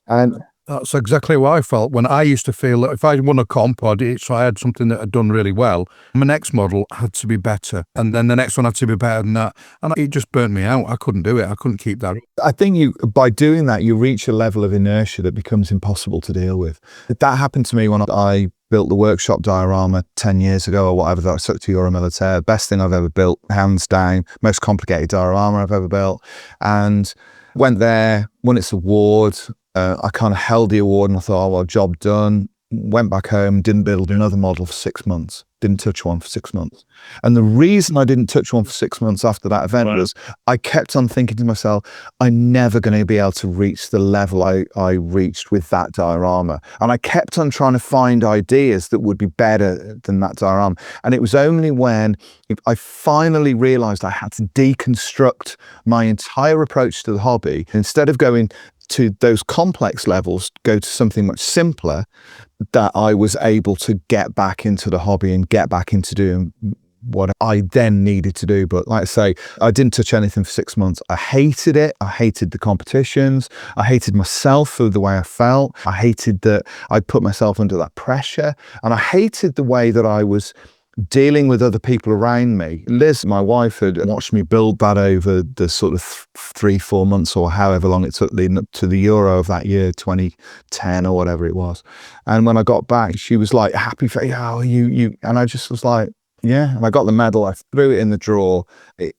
And that's exactly what I felt when I used to feel that if I won a comp or so I had something that had done really well, my next model had to be better. And then the next one had to be better than that. And it just burnt me out. I couldn't do it. I couldn't keep that. I think by doing that, you reach a level of inertia that becomes impossible to deal with. That happened to me when I built the workshop diorama 10 years ago or whatever that I took to Euro Militaire. Best thing I've ever built, hands down. Most complicated diorama I've ever built. And went there, won its award. I kind of held the award and I thought, oh, well, job done. Went back home, didn't build another model for 6 months. Didn't touch one for 6 months. And the reason I didn't touch one for 6 months after that event was I kept on thinking to myself, I'm never going to be able to reach the level I reached with that diorama. And I kept on trying to find ideas that would be better than that diorama. And it was only when I finally realized I had to deconstruct my entire approach to the hobby. Instead of going to those complex levels, go to something much simpler, that I was able to get back into the hobby and get back into doing what I then needed to do. But like I say, I didn't touch anything for 6 months. I hated it. I hated the competitions. I hated myself for the way I felt. I hated that I'd put myself under that pressure. And I hated the way that I was dealing with other people around me. Liz, my wife, had watched me build that over the sort of 3-4 months or however long it took leading up to the Euro of that year, 2010 or whatever it was. And when I got back, she was like, happy for you. And I just was like, yeah. And I got the medal. I threw it in the drawer. I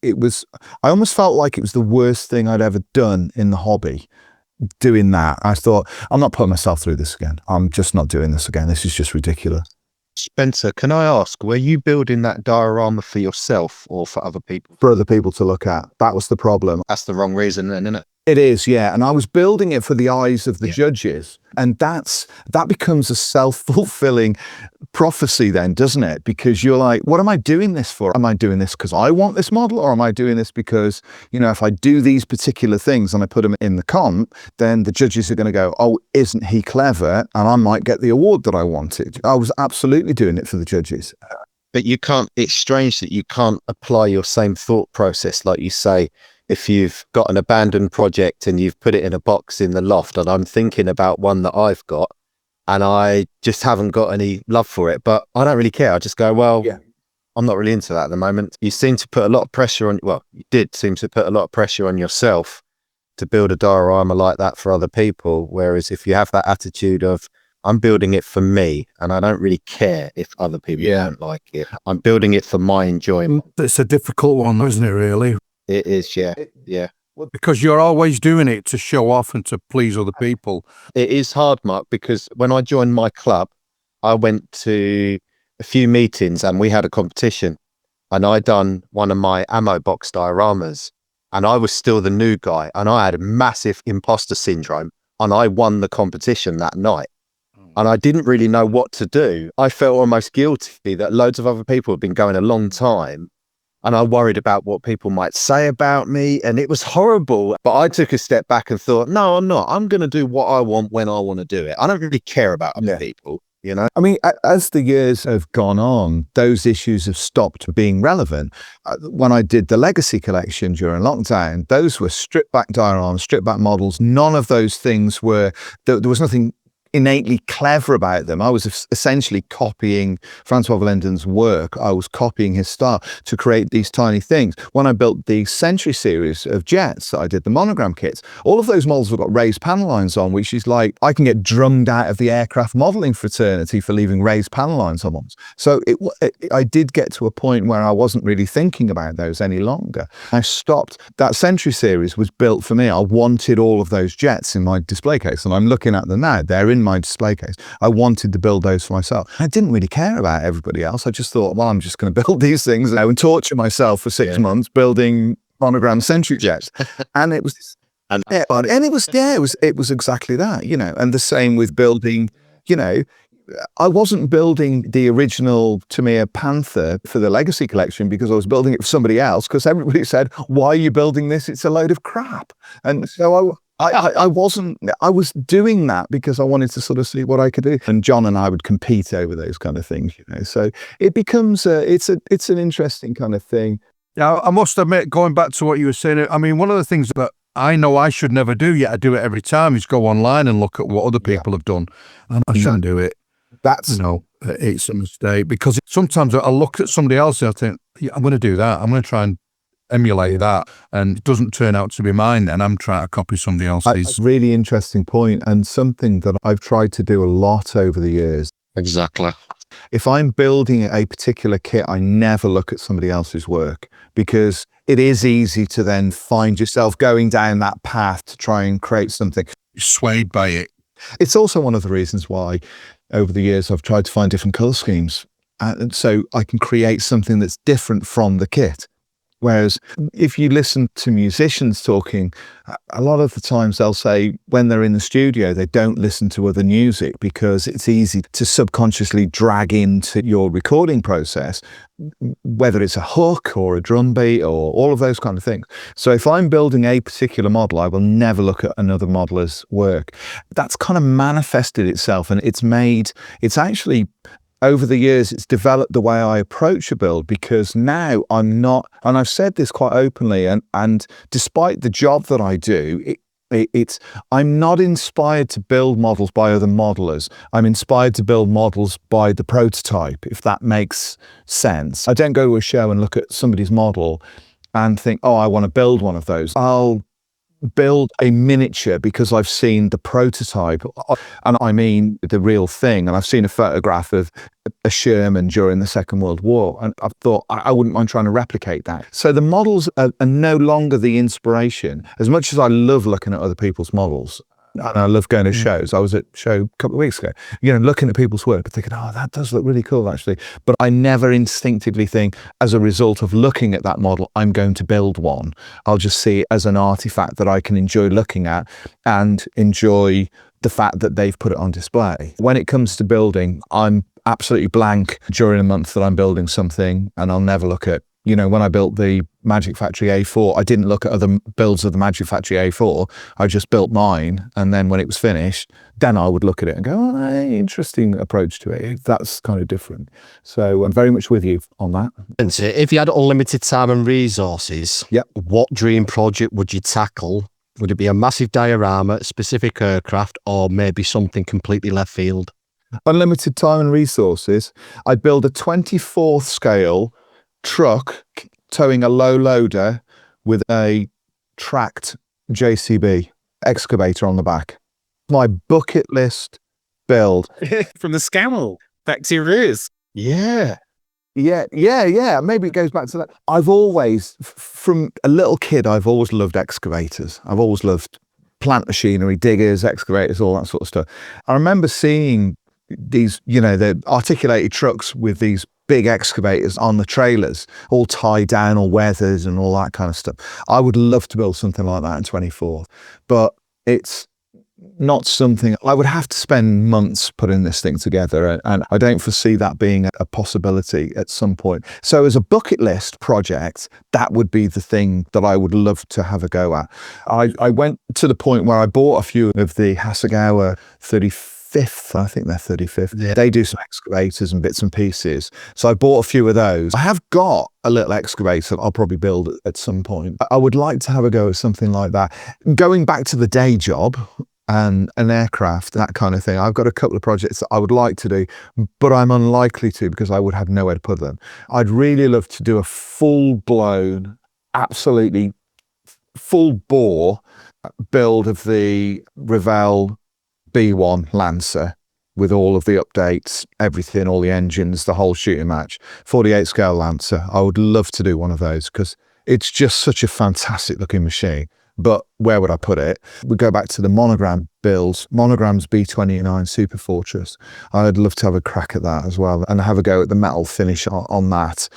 almost felt like it was the worst thing I'd ever done in the hobby. Doing that, I thought, I'm not putting myself through this again. I'm just not doing this again. This is just ridiculous. Spencer, can I ask, were you building that diorama for yourself or for other people? For other people to look at. That was the problem. That's the wrong reason then, isn't it? It is, yeah. And I was building it for the eyes of the judges. And that becomes a self-fulfilling prophecy then, doesn't it? Because you're like, what am I doing this for? Am I doing this because I want this model? Or am I doing this because, if I do these particular things and I put them in the comp, then the judges are going to go, oh, isn't he clever? And I might get the award that I wanted. I was absolutely doing it for the judges. But it's strange that you can't apply your same thought process, like you say, if you've got an abandoned project and you've put it in a box in the loft, and I'm thinking about one that I've got and I just haven't got any love for it, but I don't really care. I just go, well, I'm not really into that at the moment. You seem to put a lot of pressure on, you did seem to put a lot of pressure on yourself to build a diorama like that for other people. Whereas if you have that attitude of, I'm building it for me and I don't really care if other people don't like it. I'm building it for my enjoyment. It's a difficult one, isn't it, really? It is, yeah. Because you're always doing it to show off and to please other people. It is hard, Mark, because when I joined my club, I went to a few meetings and we had a competition and I done one of my ammo box dioramas and I was still the new guy and I had a massive imposter syndrome and I won the competition that night. And I didn't really know what to do. I felt almost guilty that loads of other people had been going a long time. And I worried about what people might say about me. And it was horrible. But I took a step back and thought, no, I'm not. I'm going to do what I want when I want to do it. I don't really care about other people, I mean, as the years have gone on, those issues have stopped being relevant. When I did the Legacy collection during lockdown, those were stripped back dioramas, stripped back models. None of those things there was nothing innately clever about them. I was essentially copying Francois Valentin's work. I was copying his style to create these tiny things. When I built the Century series of jets, I did the monogram kits, all of those models have got raised panel lines on, which is like, I can get drummed out of the aircraft modeling fraternity for leaving raised panel lines on ones. So I did get to a point where I wasn't really thinking about those any longer. I stopped. That Century series was built for me. I wanted all of those jets in my display case, and I'm looking at them now. They're in my display case. I wanted to build those for myself. I didn't really care about everybody else. I just thought, well, I'm just going to build these things now and torture myself for 6 months building monogram Century jets. And it was, it was exactly that, And the same with building, I wasn't building the original Tamiya Panther for the Legacy collection because I was building it for somebody else, because everybody said, why are you building this? It's a load of crap. And so I was doing that because I wanted to sort of see what I could do. And John and I would compete over those kind of things, you know. So it becomes, it's an interesting kind of thing. Now, I must admit, going back to what you were saying, I mean, one of the things that I know I should never do, yet I do it every time, is go online and look at what other people have done. And I shouldn't do it. That's, it's a mistake, because sometimes I look at somebody else and I think, yeah, I'm going to do that. I'm going to try and emulate that, and it doesn't turn out to be mine, then I'm trying to copy somebody else's. A really interesting point, and something that I've tried to do a lot over the years. Exactly. If I'm building a particular kit, I never look at somebody else's work, because it is easy to then find yourself going down that path to try and create something. You're swayed by it. It's also one of the reasons why over the years I've tried to find different colour schemes, and so I can create something that's different from the kit. Whereas if you listen to musicians talking, a lot of the times they'll say when they're in the studio, they don't listen to other music because it's easy to subconsciously drag into your recording process, whether it's a hook or a drum beat or all of those kind of things. So if I'm building a particular model, I will never look at another modeler's work. That's kind of manifested itself, and it's actually, over the years, it's developed the way I approach a build, because now I'm not, and I've said this quite openly, and despite the job that I do, I'm not inspired to build models by other modelers. I'm inspired to build models by the prototype, if that makes sense. I don't go to a show and look at somebody's model and think, oh, I want to build one of those. I'll build a miniature because I've seen the prototype, and I mean the real thing, and I've seen a photograph of a Sherman during the Second World War, and I've thought I wouldn't mind trying to replicate that. So the models are no longer the inspiration. As much as I love looking at other people's models, and I love going to shows. I was at a show a couple of weeks ago, looking at people's work and thinking, oh, that does look really cool, actually. But I never instinctively think, as a result of looking at that model, I'm going to build one. I'll just see it as an artifact that I can enjoy looking at and enjoy the fact that they've put it on display. When it comes to building, I'm absolutely blank during a month that I'm building something, and I'll never look at, when I built the Magic Factory A4, I didn't look at other builds of the Magic Factory A4. I just built mine, and then when it was finished, then I would look at it and go, oh, hey, interesting approach to it. That's kind of different. So I'm very much with you on that. And so if you had unlimited time and resources, what dream project would you tackle? Would it be a massive diorama, specific aircraft, or maybe something completely left field? Unlimited time and resources, I'd build a 24th scale truck towing a low loader with a tracked JCB excavator on the back. My bucket list build. From the Scammell back to your roots. Yeah. Maybe it goes back to that. I've always, from a little kid, I've always loved excavators. I've always loved plant machinery, diggers, excavators, all that sort of stuff. I remember seeing these, the articulated trucks with these big excavators on the trailers, all tied down, all weathered and all that kind of stuff. I would love to build something like that in 24, but it's not something I would have to spend months putting this thing together, and I don't foresee that being a possibility at some point. So as a bucket list project, that would be the thing that I would love to have a go at. I went to the point where I bought a few of the Hasegawa 35th, I think they're 35th. Yeah. They do some excavators and bits and pieces. So I bought a few of those. I have got a little excavator I'll probably build at some point. I would like to have a go at something like that. Going back to the day job and an aircraft, that kind of thing, I've got a couple of projects that I would like to do, but I'm unlikely to because I would have nowhere to put them. I'd really love to do a full-blown, absolutely full-bore build of the Revell B1 Lancer with all of the updates, everything, all the engines, the whole shooting match. 48 scale Lancer. I would love to do one of those because it's just such a fantastic looking machine. But where would I put it? We go back to the monogram builds. Monogram's B29 Super Fortress. I'd love to have a crack at that as well and have a go at the metal finish on that.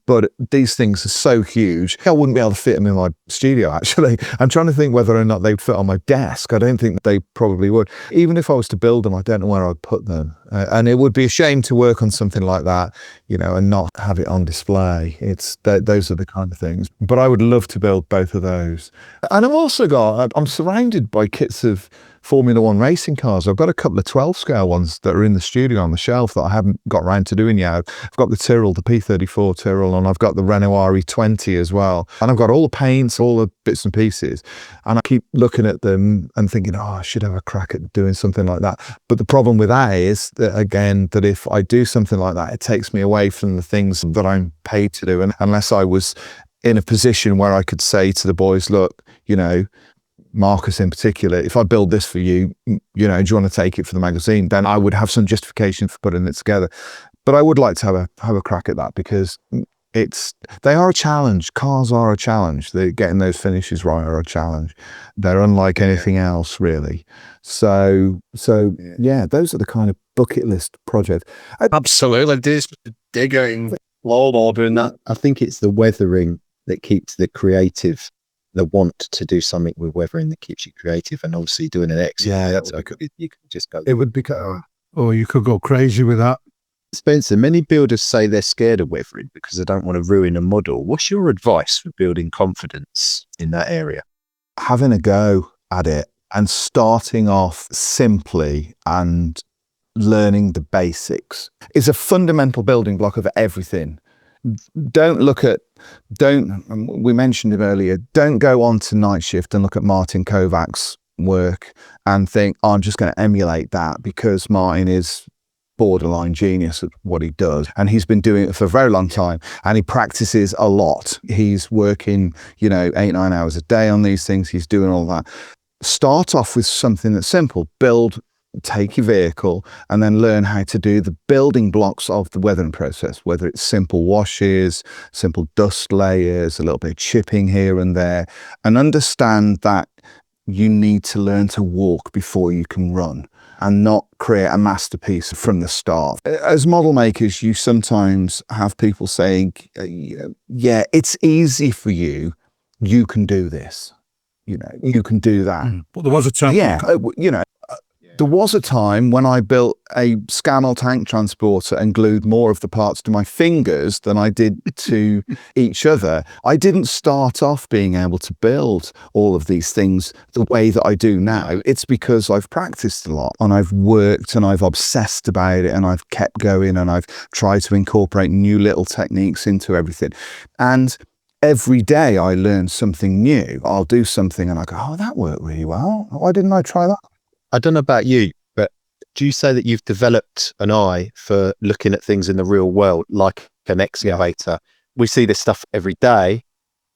But these things are so huge, I wouldn't be able to fit them in my studio, actually. I'm trying to think whether or not they'd fit on my desk. I don't think they probably would. Even if I was to build them, I don't know where I'd put them. And it would be a shame to work on something like that, you know, and not have it on display. Those are the kind of things. But I would love to build both of those. And I'm surrounded by kits of Formula One racing cars. I've got a couple of 12 scale ones that are in the studio on the shelf that I haven't got around to doing yet. I've got the Tyrrell, the P34 Tyrrell, and I've got the Renault RE20 as well. And I've got all the paints, all the bits and pieces. And I keep looking at them and thinking, I should have a crack at doing something like that. But the problem with that is that, again, that if I do something like that, it takes me away from the things that I'm paid to do. And unless I was in a position where I could say to the boys, look, you know, Marcus in particular, if I build this for you, you know, do you want to take it for the magazine? Then I would have some justification for putting it together. But I would like to have a crack at that because they are a challenge. Cars are a challenge. Getting those finishes right are a challenge. They're unlike anything else, really. So yeah, those are the kind of bucket list projects. Absolutely, they're going low doing that. I think it's the weathering that keeps the creative. The want to do something with weathering that keeps you creative, and obviously doing an X. Yeah, you could just go. It would be, or you could go crazy with that. Spencer, many builders say they're scared of weathering because they don't want to ruin a model. What's your advice for building confidence in that area? Having a go at it and starting off simply and learning the basics is a fundamental building block of everything. We mentioned him earlier, don't go on to Night Shift and look at Martin Kovac's work and think, I'm just going to emulate that because Martin is borderline genius at what he does. And he's been doing it for a very long time and he practices a lot. He's working, 8-9 hours a day on these things. He's doing all that. Start off with something that's simple. Take your vehicle and then learn how to do the building blocks of the weathering process, whether it's simple washes, simple dust layers, a little bit of chipping here and there, and understand that you need to learn to walk before you can run and not create a masterpiece from the start. As model makers, you sometimes have people saying, yeah, it's easy for you. You can do this. You can do that. Well, there was a time. Yeah, there was a time when I built a Scammell tank transporter and glued more of the parts to my fingers than I did to each other. I didn't start off being able to build all of these things the way that I do now. It's because I've practiced a lot and I've worked and I've obsessed about it and I've kept going and I've tried to incorporate new little techniques into everything. And every day I learn something new. I'll do something and I go, oh, that worked really well. Why didn't I try that? I don't know about you, but do you say that you've developed an eye for looking at things in the real world, like an excavator? Yeah. We see this stuff every day,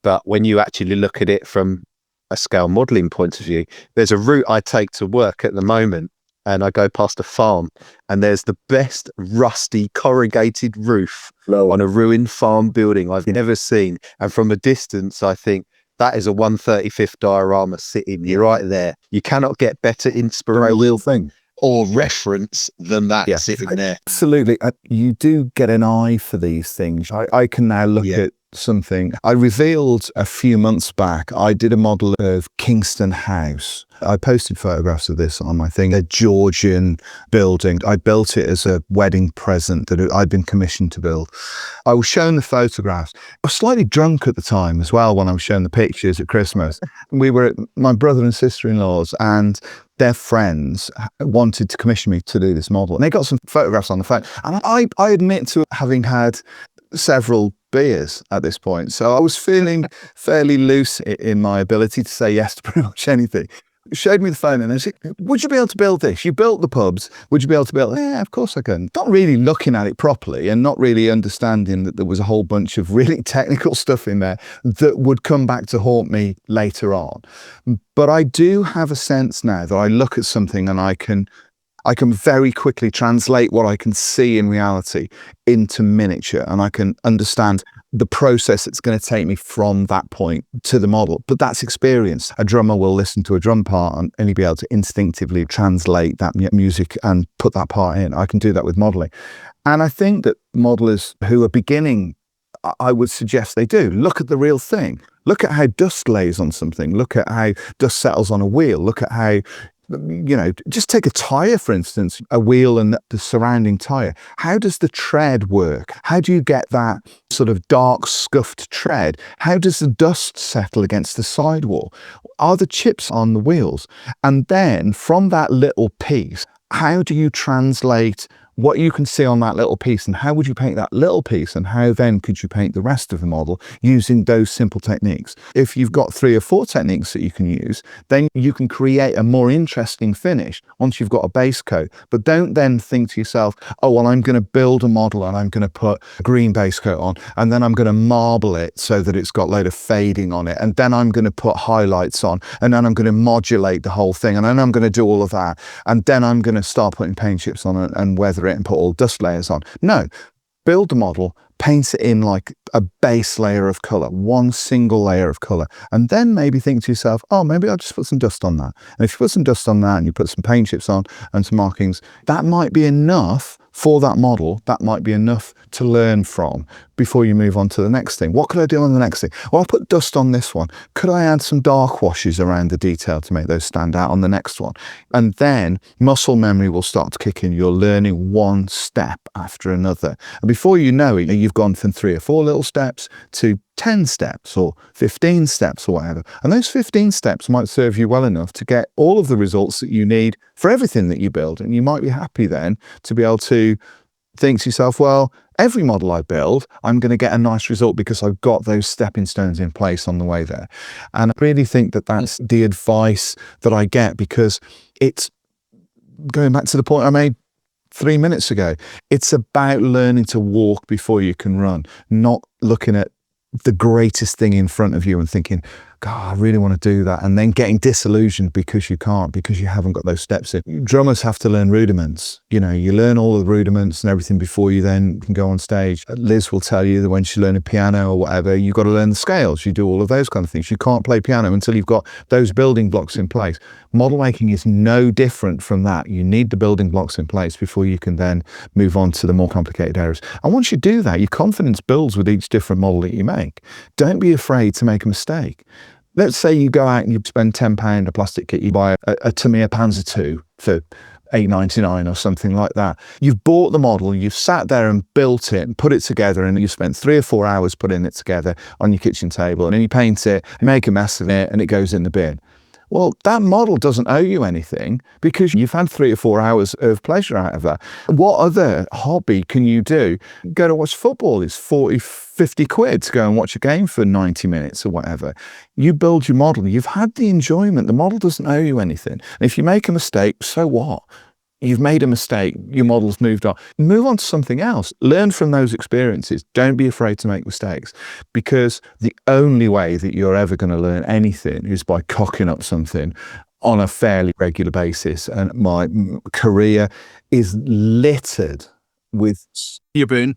but when you actually look at it from a scale modelling point of view, there's a route I take to work at the moment, and I go past a farm, and there's the best rusty corrugated roof on a ruined farm building I've never seen. And from a distance, I think, that is a 1/35th diorama sitting right there. You cannot get better inspiration real thing or reference than that sitting there. Absolutely. You do get an eye for these things. I can now look at something. I revealed a few months back, I did a model of Kingston House. I posted photographs of this on my thing, a Georgian building. I built it as a wedding present that I'd been commissioned to build. I was shown the photographs. I was slightly drunk at the time as well when I was shown the pictures at Christmas. We were at my brother and sister-in-law's and their friends wanted to commission me to do this model. And they got some photographs on the phone. And I admit to having had several beers at this point. So I was feeling fairly loose in my ability to say yes to pretty much anything. Showed me the phone and they said, would you be able to build this? You built the pubs. Would you be able to build it? Yeah, of course I can. Not really looking at it properly and not really understanding that there was a whole bunch of really technical stuff in there that would come back to haunt me later on. But I do have a sense now that I look at something and I can I can very quickly translate what I can see in reality into miniature, and I can understand the process it's going to take me from that point to the model. But that's experience. A drummer will listen to a drum part and he'll be able to instinctively translate that music and put that part in. I can do that with modeling. And I think that modelers who are beginning, I would suggest they do. Look at the real thing. Look at how dust lays on something. Look at how dust settles on a wheel. Look at how, just take a tyre, for instance, a wheel and the surrounding tyre. How does the tread work? How do you get that sort of dark, scuffed tread? How does the dust settle against the sidewall? Are the chips on the wheels? And then from that little piece, how do you translate what you can see on that little piece, and how would you paint that little piece, and how then could you paint the rest of the model using those simple techniques? If you've got 3 or 4 techniques that you can use, then you can create a more interesting finish once you've got a base coat. But don't then think to yourself, oh, well, I'm going to build a model and I'm going to put a green base coat on, and then I'm going to marble it so that it's got a load of fading on it, and then I'm going to put highlights on, and then I'm going to modulate the whole thing, and then I'm going to do all of that, and then I'm going to start putting paint chips on it and weather it and put all dust layers on. No, build the model, paint it in like a base layer of color, one single layer of color, and then maybe think to yourself, oh, maybe I'll just put some dust on that. And if you put some dust on that and you put some paint chips on and some markings, that might be enough for that model. That might be enough to learn from before you move on to the next thing. What could I do on the next thing? Well, I'll put dust on this one. Could I add some dark washes around the detail to make those stand out on the next one? And then muscle memory will start to kick in. You're learning one step after another. And before you know it, you've gone from 3 or 4 little steps to 10 steps or 15 steps or whatever. And those 15 steps might serve you well enough to get all of the results that you need for everything that you build. And you might be happy then to be able to think to yourself, well, every model I build, I'm going to get a nice result because I've got those stepping stones in place on the way there. And I really think that that's the advice that I get, because it's going back to the point I made 3 minutes ago. It's about learning to walk before you can run, not looking at the greatest thing in front of you and thinking, God, I really want to do that, and then getting disillusioned because you can't, because you haven't got those steps in. Drummers have to learn rudiments. You learn all the rudiments and everything before you then can go on stage. Liz will tell you that when she's learning piano or whatever, you've got to learn the scales. You do all of those kind of things. You can't play piano until you've got those building blocks in place. Model making is no different from that. You need the building blocks in place before you can then move on to the more complicated areas. And once you do that, your confidence builds with each different model that you make. Don't be afraid to make a mistake. Let's say you go out and you spend £10 a plastic kit, you buy a Tamiya Panzer II for $8.99 or something like that. You've bought the model, you've sat there and built it and put it together, and you've spent 3 or 4 hours putting it together on your kitchen table, and then you paint it, you make a mess of it, and it goes in the bin. Well, that model doesn't owe you anything because you've had 3 or 4 hours of pleasure out of that. What other hobby can you do? Go to watch football is 40, 50 quid to go and watch a game for 90 minutes or whatever. You build your model, you've had the enjoyment. The model doesn't owe you anything. And if you make a mistake, so what? You've made a mistake, your model's moved on. Move on to something else. Learn from those experiences. Don't be afraid to make mistakes, because the only way that you're ever going to learn anything is by cocking up something on a fairly regular basis. And my career is littered with your bin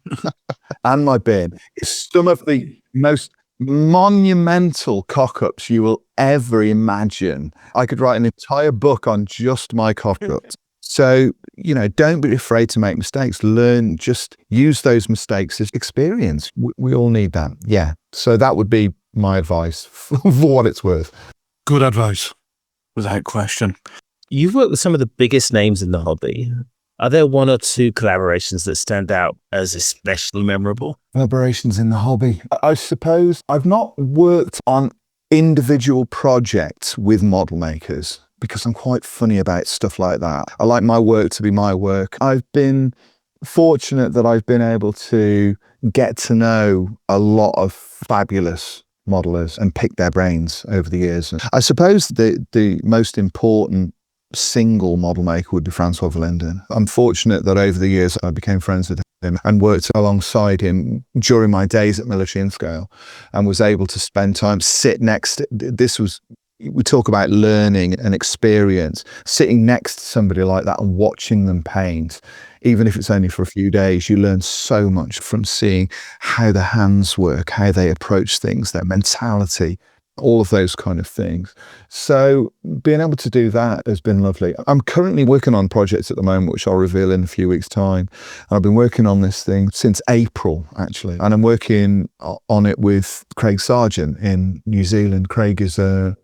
and my bin. It's some of the most monumental cock-ups you will ever imagine. I could write an entire book on just my cock-ups. So, don't be afraid to make mistakes. Learn, just use those mistakes as experience. We all need that. Yeah. So that would be my advice for what it's worth. Good advice, without question. You've worked with some of the biggest names in the hobby. Are there 1 or 2 collaborations that stand out as especially memorable? Collaborations in the hobby. I suppose I've not worked on individual projects with model makers, because I'm quite funny about stuff like that. I like my work to be my work. I've been fortunate that I've been able to get to know a lot of fabulous modelers and pick their brains over the years. I suppose the most important single model maker would be Francois Verlinden. I'm fortunate that over the years I became friends with him and worked alongside him during my days at Military in Scale, and was able to spend time, sit next to, this was we talk about learning and experience. Sitting next to somebody like that and watching them paint, even if it's only for a few days, you learn so much from seeing how the hands work, how they approach things, their mentality, all of those kind of things. So being able to do that has been lovely. I'm currently working on projects at the moment, which I'll reveal in a few weeks' time. And I've been working on this thing since April, actually. And I'm working on it with Craig Sargent in New Zealand. Craig is a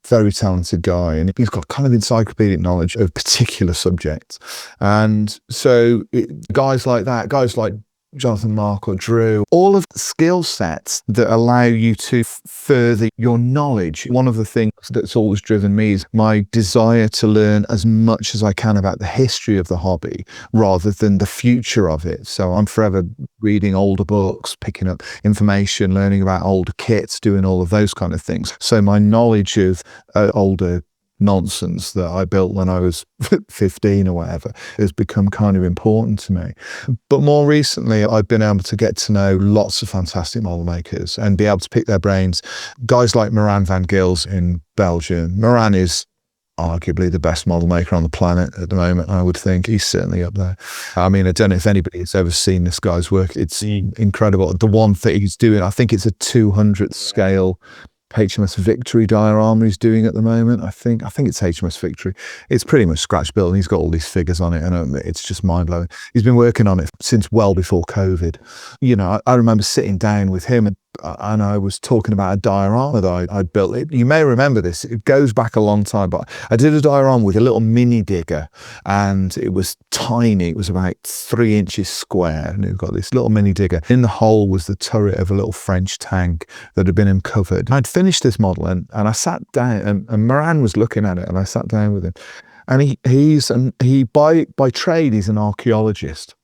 very talented guy, and he's got kind of encyclopedic knowledge of particular subjects. And so guys like that, guys like Jonathan, Mark or Drew, all of the skill sets that allow you to further your knowledge. One of the things that's always driven me is my desire to learn as much as I can about the history of the hobby rather than the future of it. So I'm forever reading older books, picking up information, learning about older kits, doing all of those kind of things. So my knowledge of older nonsense that I built when I was 15 or whatever has become kind of important to me. But more recently, I've been able to get to know lots of fantastic model makers and be able to pick their brains. Guys like Moran van Gils in Belgium. Moran is arguably the best model maker on the planet at the moment, I would think. He's certainly up there. I mean, I don't know if anybody has ever seen this guy's work. It's incredible. The one thing he's doing, I think it's a 200th scale HMS Victory diorama he's doing at the moment. I think it's HMS Victory. It's pretty much scratch built, and he's got all these figures on it, and it's just mind blowing. He's been working on it since well before COVID. You know, I remember sitting down with him and I was talking about a diorama that I'd built. You may remember this. It goes back a long time, but I did a diorama with a little mini digger, and it was tiny. It was about 3 inches square, and it got this little mini digger. In the hole was the turret of a little French tank that had been uncovered. I'd finished this model, and I sat down, and Moran was looking at it, and I sat down with him. And he by trade, he's an archaeologist.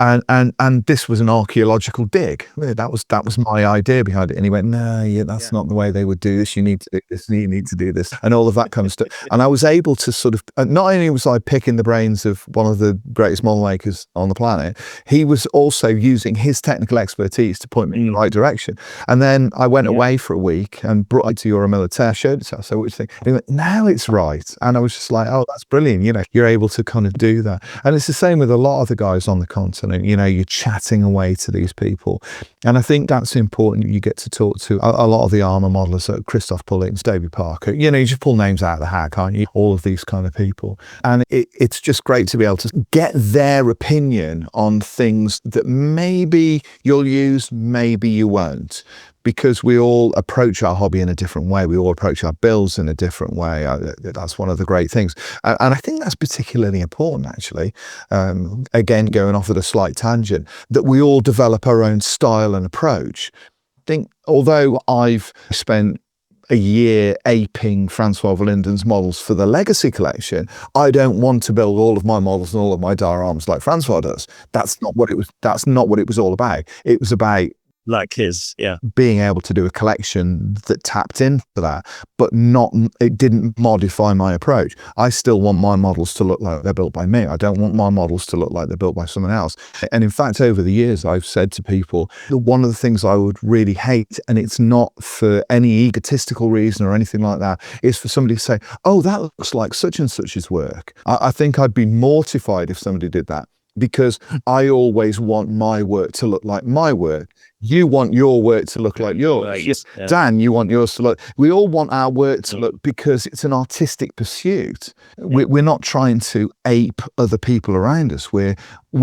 And this was an archaeological dig. That was my idea behind it. And he went, no, that's not the way they would do this. You need to do this. You need to do this. And all of that kind of stuff. And I was able to sort of, not only was I picking the brains of one of the greatest model makers on the planet, he was also using his technical expertise to point me in the right direction. And then I went away for a week and brought it to Euro Militaire, showed it to us. So what do you think? And he went, now it's right. And I was just like, oh, that's brilliant. You know, you're able to kind of do that. And it's the same with a lot of the guys on the continent. You know, you're chatting away to these people. And I think that's important. You get to talk to a lot of the armour modelers, like Christoph Pullins, David Parker. You know, you just pull names out of the hat, can't you? All of these kind of people. And it's just great to be able to get their opinion on things that maybe you'll use, maybe you won't. Because we all approach our hobby in a different way. We all approach our builds in a different way. That's one of the great things. And I think that's particularly important, actually. Again, going off at a slight tangent, that we all develop our own style and approach. I think, although I've spent a year aping Francois Verlinden's models for the Legacy collection, I don't want to build all of my models and all of my dioramas like Francois does. That's not what it was all about. It was about like his, being able to do a collection that tapped into that, but it didn't modify my approach. I still want my models to look like they're built by me. I don't want my models to look like they're built by someone else. And in fact, over the years, I've said to people that one of the things I would really hate, and it's not for any egotistical reason or anything like that, is for somebody to say, oh, that looks like such and such's work. I think I'd be mortified if somebody did that, because I always want my work to look like my work. You want your work to look like yours. Dan, you want yours to look. We all want our work to look, because it's an artistic pursuit. We're not trying to ape other people around us. We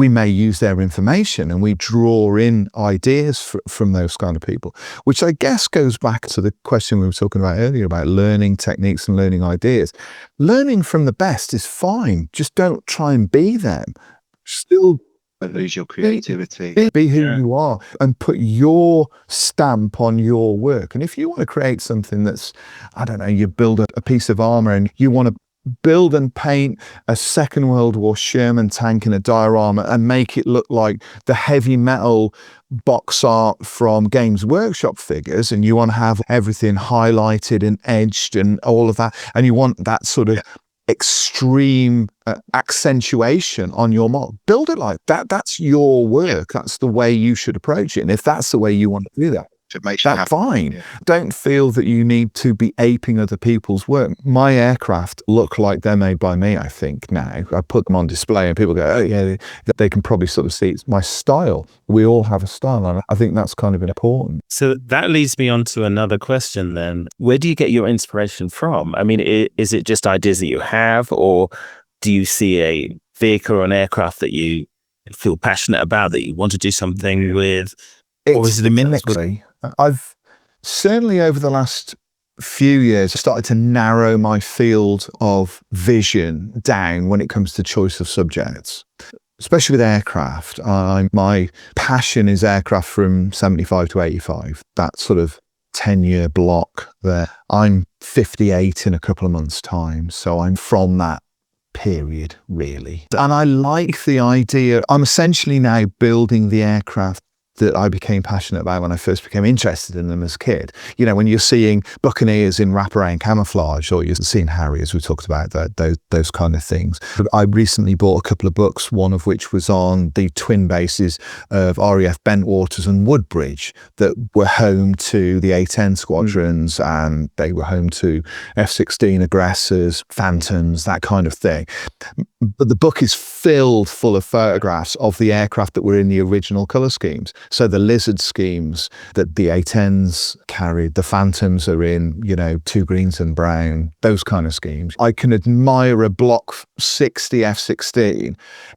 may use their information, and we draw in ideas from those kind of people, which I guess goes back to the question we were talking about earlier about learning techniques and learning ideas. Learning from the best is fine. Just don't try and be them. Still lose your creativity. Be who you are and put your stamp on your work. And if you want to create something that's, I don't know, you build a piece of armor and you want to build and paint a Second World War Sherman tank in a diorama and make it look like the heavy metal box art from Games Workshop figures, and you want to have everything highlighted and edged and all of that, and you want that sort of extreme accentuation on your model, build it like that. That's your work. That's the way you should approach it. And if that's the way you want to do that, It makes you That's happy. fine. Yeah. Don't feel that you need to be aping other people's work. My aircraft look like they're made by me, I think, now. I put them on display and people go, oh, yeah, they can probably sort of see it's my style. We all have a style, and I think that's kind of important. So that leads me on to another question then. Where do you get your inspiration from? I mean, is it just ideas that you have, or do you see a vehicle or an aircraft that you feel passionate about, that you want to do something with? Or is it a mix? I've certainly over the last few years started to narrow my field of vision down when it comes to choice of subjects, especially with aircraft. My passion is aircraft from 75 to 85, that sort of 10-year block there. I'm 58 in a couple of months' time, so I'm from that period, really. And I like the idea. I'm essentially now building the aircraft that I became passionate about when I first became interested in them as a kid. You know, when you're seeing Buccaneers in wraparound camouflage, or you're seeing Harriers, we talked about those kind of things. I recently bought a couple of books, one of which was on the twin bases of RAF Bentwaters and Woodbridge that were home to the A-10 squadrons, and they were home to F-16 aggressors, Phantoms, that kind of thing. But the book is filled full of photographs of the aircraft that were in the original colour schemes. So the Lizard schemes that the A-10s carried, the Phantoms are in, you know, 2 greens and brown, those kind of schemes. I can admire a Block 60 F-16.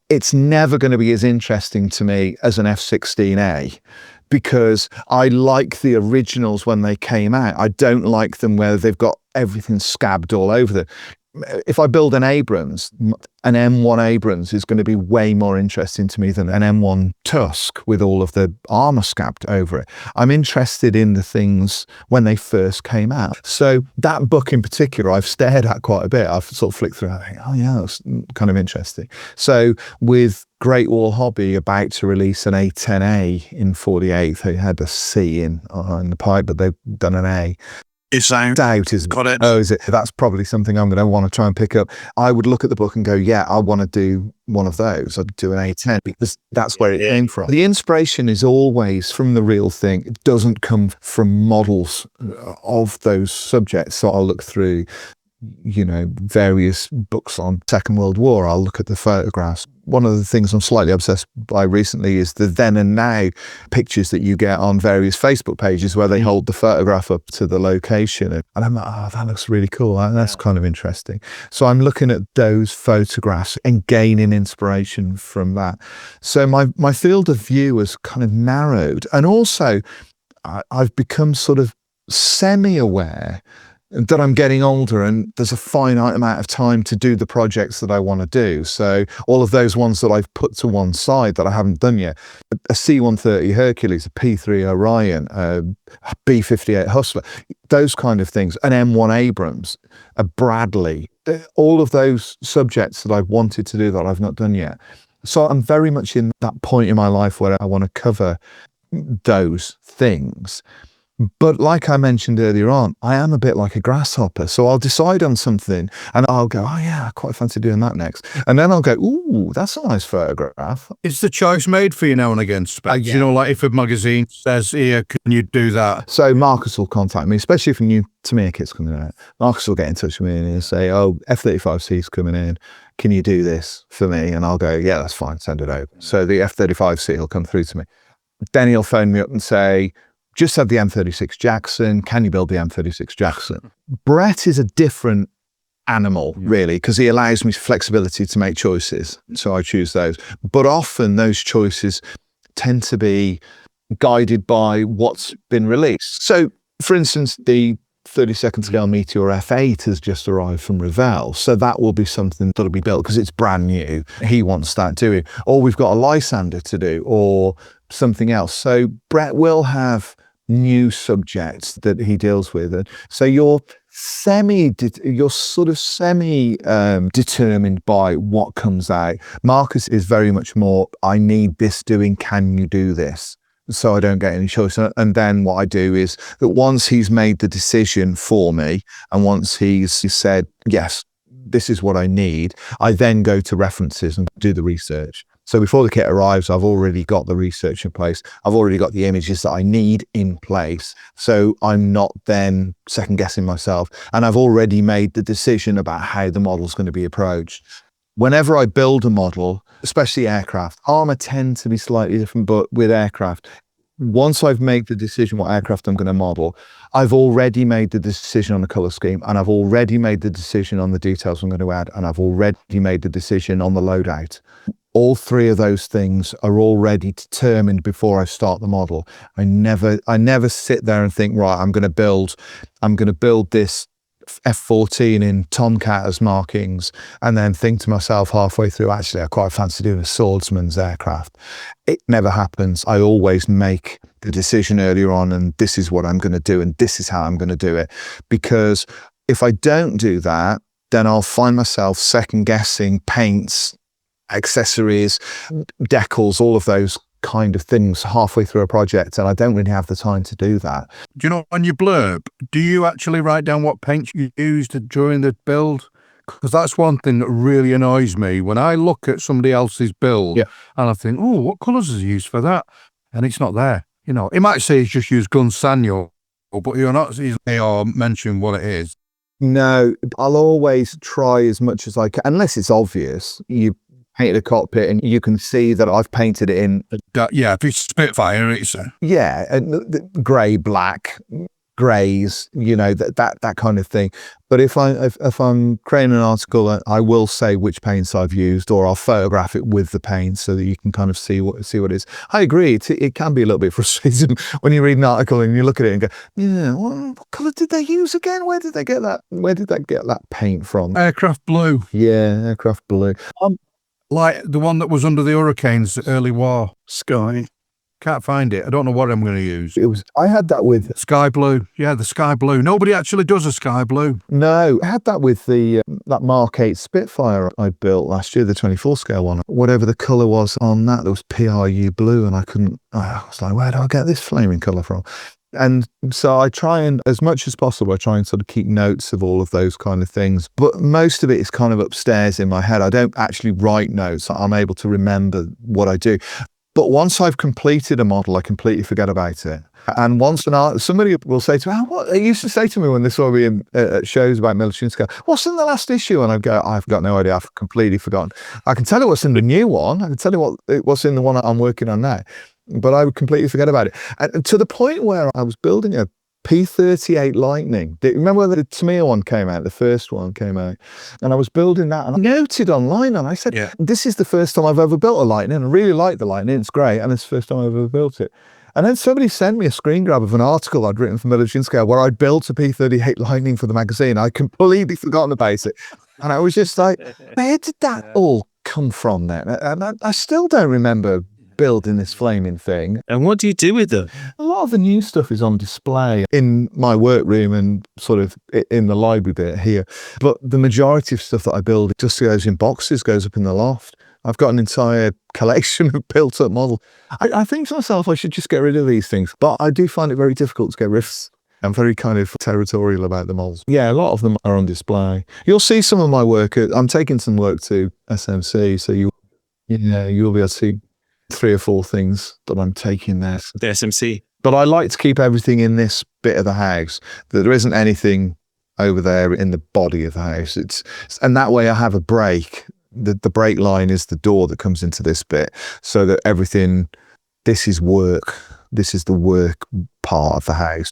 It's never going to be as interesting to me as an F-16A, because I like the originals when they came out. I don't like them where they've got everything scabbed all over them. If I build an Abrams, an M1 Abrams is going to be way more interesting to me than an M1 Tusk with all of the armour scabbed over it. I'm interested in the things when they first came out. So that book in particular, I've stared at quite a bit. I've sort of flicked through and I think, oh yeah, that's kind of interesting. So with Great Wall Hobby about to release an A10A in 48, they had a C in the pipe, but they've done an A. It's out. Got it. Oh, is it? That's probably something I'm going to want to try and pick up. I would look at the book and go, yeah, I want to do one of those. I'd do an A10 because that's where it came from. The inspiration is always from the real thing. It doesn't come from models of those subjects. So I'll look through, you know, various books on Second World War. I'll look at the photographs. One of the things I'm slightly obsessed by recently is the then and now pictures that you get on various Facebook pages where they hold the photograph up to the location. And I'm like, oh, that looks really cool. That's kind of interesting. So I'm looking at those photographs and gaining inspiration from that. So my field of view has kind of narrowed. And also I've become sort of semi-aware that I'm getting older and there's a finite amount of time to do the projects that I want to do. So all of those ones that I've put to one side that I haven't done yet, a C-130 Hercules, a P-3 Orion, a B-58 Hustler, those kind of things, an M1 Abrams, a Bradley, all of those subjects that I've wanted to do that I've not done yet. So I'm very much in that point in my life where I want to cover those things. But like I mentioned earlier on, I am a bit like a grasshopper. So I'll decide on something and I'll go, oh yeah, I quite fancy doing that next. And then I'll go, ooh, that's a nice photograph. Is the choice made for you now and again, Specs? Yeah. You know, like if a magazine says, here, can you do that? So Marcus will contact me, especially if a new Tamiya kit's coming out. Marcus will get in touch with me and he'll say, oh, F-35C's coming in. Can you do this for me? And I'll go, yeah, that's fine. Send it over. So the F-35C will come through to me. Then he'll phone me up and say, just had the M36 Jackson. Can you build the M36 Jackson? Brett is a different animal, really, because he allows me flexibility to make choices. So I choose those. But often those choices tend to be guided by what's been released. So, for instance, the 32nd scale Meteor F8 has just arrived from Revell. So that will be something that'll be built because it's brand new. He wants that doing. Or we've got a Lysander to do or something else. So Brett will have new subjects that he deals with. And so you're sort of semi determined by what comes out. Marcus is very much more, I need this doing, can you do this? So I don't get any choice. And then what I do is that once he's made the decision for me and once he's said, yes, this is what I need, I then go to references and do the research. So before the kit arrives, I've already got the research in place. I've already got the images that I need in place. So I'm not then second guessing myself. And I've already made the decision about how the model's going to be approached. Whenever I build a model, especially aircraft, armour tend to be slightly different, but with aircraft, once I've made the decision what aircraft I'm going to model, I've already made the decision on the colour scheme, and I've already made the decision on the details I'm going to add, and I've already made the decision on the loadout. All three of those things are already determined before I start the model. I never sit there and think, right, I'm going to build this F-14 in Tomcat as markings, and then think to myself halfway through, actually, I quite fancy doing a swordsman's aircraft. It never happens. I always make the decision earlier on, and this is what I'm going to do, and this is how I'm going to do it. Because if I don't do that, then I'll find myself second guessing paints, accessories, decals, all of those kind of things halfway through a project, and I don't really have the time to do that. Do you know, on your blurb, do you actually write down what paints you used during the build? Because that's one thing that really annoys me when I look at somebody else's build, and I think, oh, what colours is he used for that? And it's not there. You know, he might say he's just used Gunsanyo, but you're not or mention what it is. No, I'll always try as much as I can, unless it's obvious. You painted a cockpit and you can see that I've painted it in. Yeah, if it's Spitfire, it's grey, black, greys, you know, that kind of thing. But if I'm creating an article, I will say which paints I've used, or I'll photograph it with the paint so that you can kind of see what it is. I agree, it can be a little bit frustrating when you read an article and you look at it and go, yeah, what colour did they use again? Where did they get that paint from? Aircraft blue. Yeah, aircraft blue. Like the one that was under the Hurricanes, early war. Sky. Can't find it. I don't know what I'm going to use. I had that with sky blue. Yeah, the sky blue. Nobody actually does a sky blue. No, I had that with the that Mark 8 Spitfire I built last year, the 24 scale one. Whatever the colour was on that, there was PRU blue, and I was like, where do I get this flaming colour from? And so I try and, as much as possible, I try and sort of keep notes of all of those kind of things. But most of it is kind of upstairs in my head. I don't actually write notes. I'm able to remember what I do. But once I've completed a model, I completely forget about it. And once somebody will say to me, what they used to say to me when they saw me in shows about military scale, what's in the last issue? And I'd go, I've got no idea. I've completely forgotten. I can tell you what's in the new one. I can tell you what's in the one I'm working on now. But I would completely forget about it. And to the point where I was building a P-38 Lightning. Remember when the Tamir one came out, the first one came out? And I was building that, and I noted online, and I said, this is the first time I've ever built a Lightning. I really like the Lightning, it's great, and it's the first time I've ever built it. And then somebody sent me a screen grab of an article I'd written for Military Scale where I'd built a P-38 Lightning for the magazine. I'd completely forgotten about it. And I was just like, where did that all come from then? And I still don't remember building this flaming thing. And what do you do with them? A lot of the new stuff is on display in my workroom and sort of in the library bit here. But the majority of stuff that I build just goes in boxes, goes up in the loft. I've got an entire collection of built-up models. I think to myself, I should just get rid of these things. But I do find it very difficult to get rid of. I'm very kind of territorial about the models. Yeah, a lot of them are on display. You'll see some of my work. I'm taking some work to SMC, so you'll be able to see 3 or 4 things that I'm taking there. The SMC. But I like to keep everything in this bit of the house, that there isn't anything over there in the body of the house. And that way I have a break. The break line is the door that comes into this bit, so that everything, this is work. This is the work part of the house.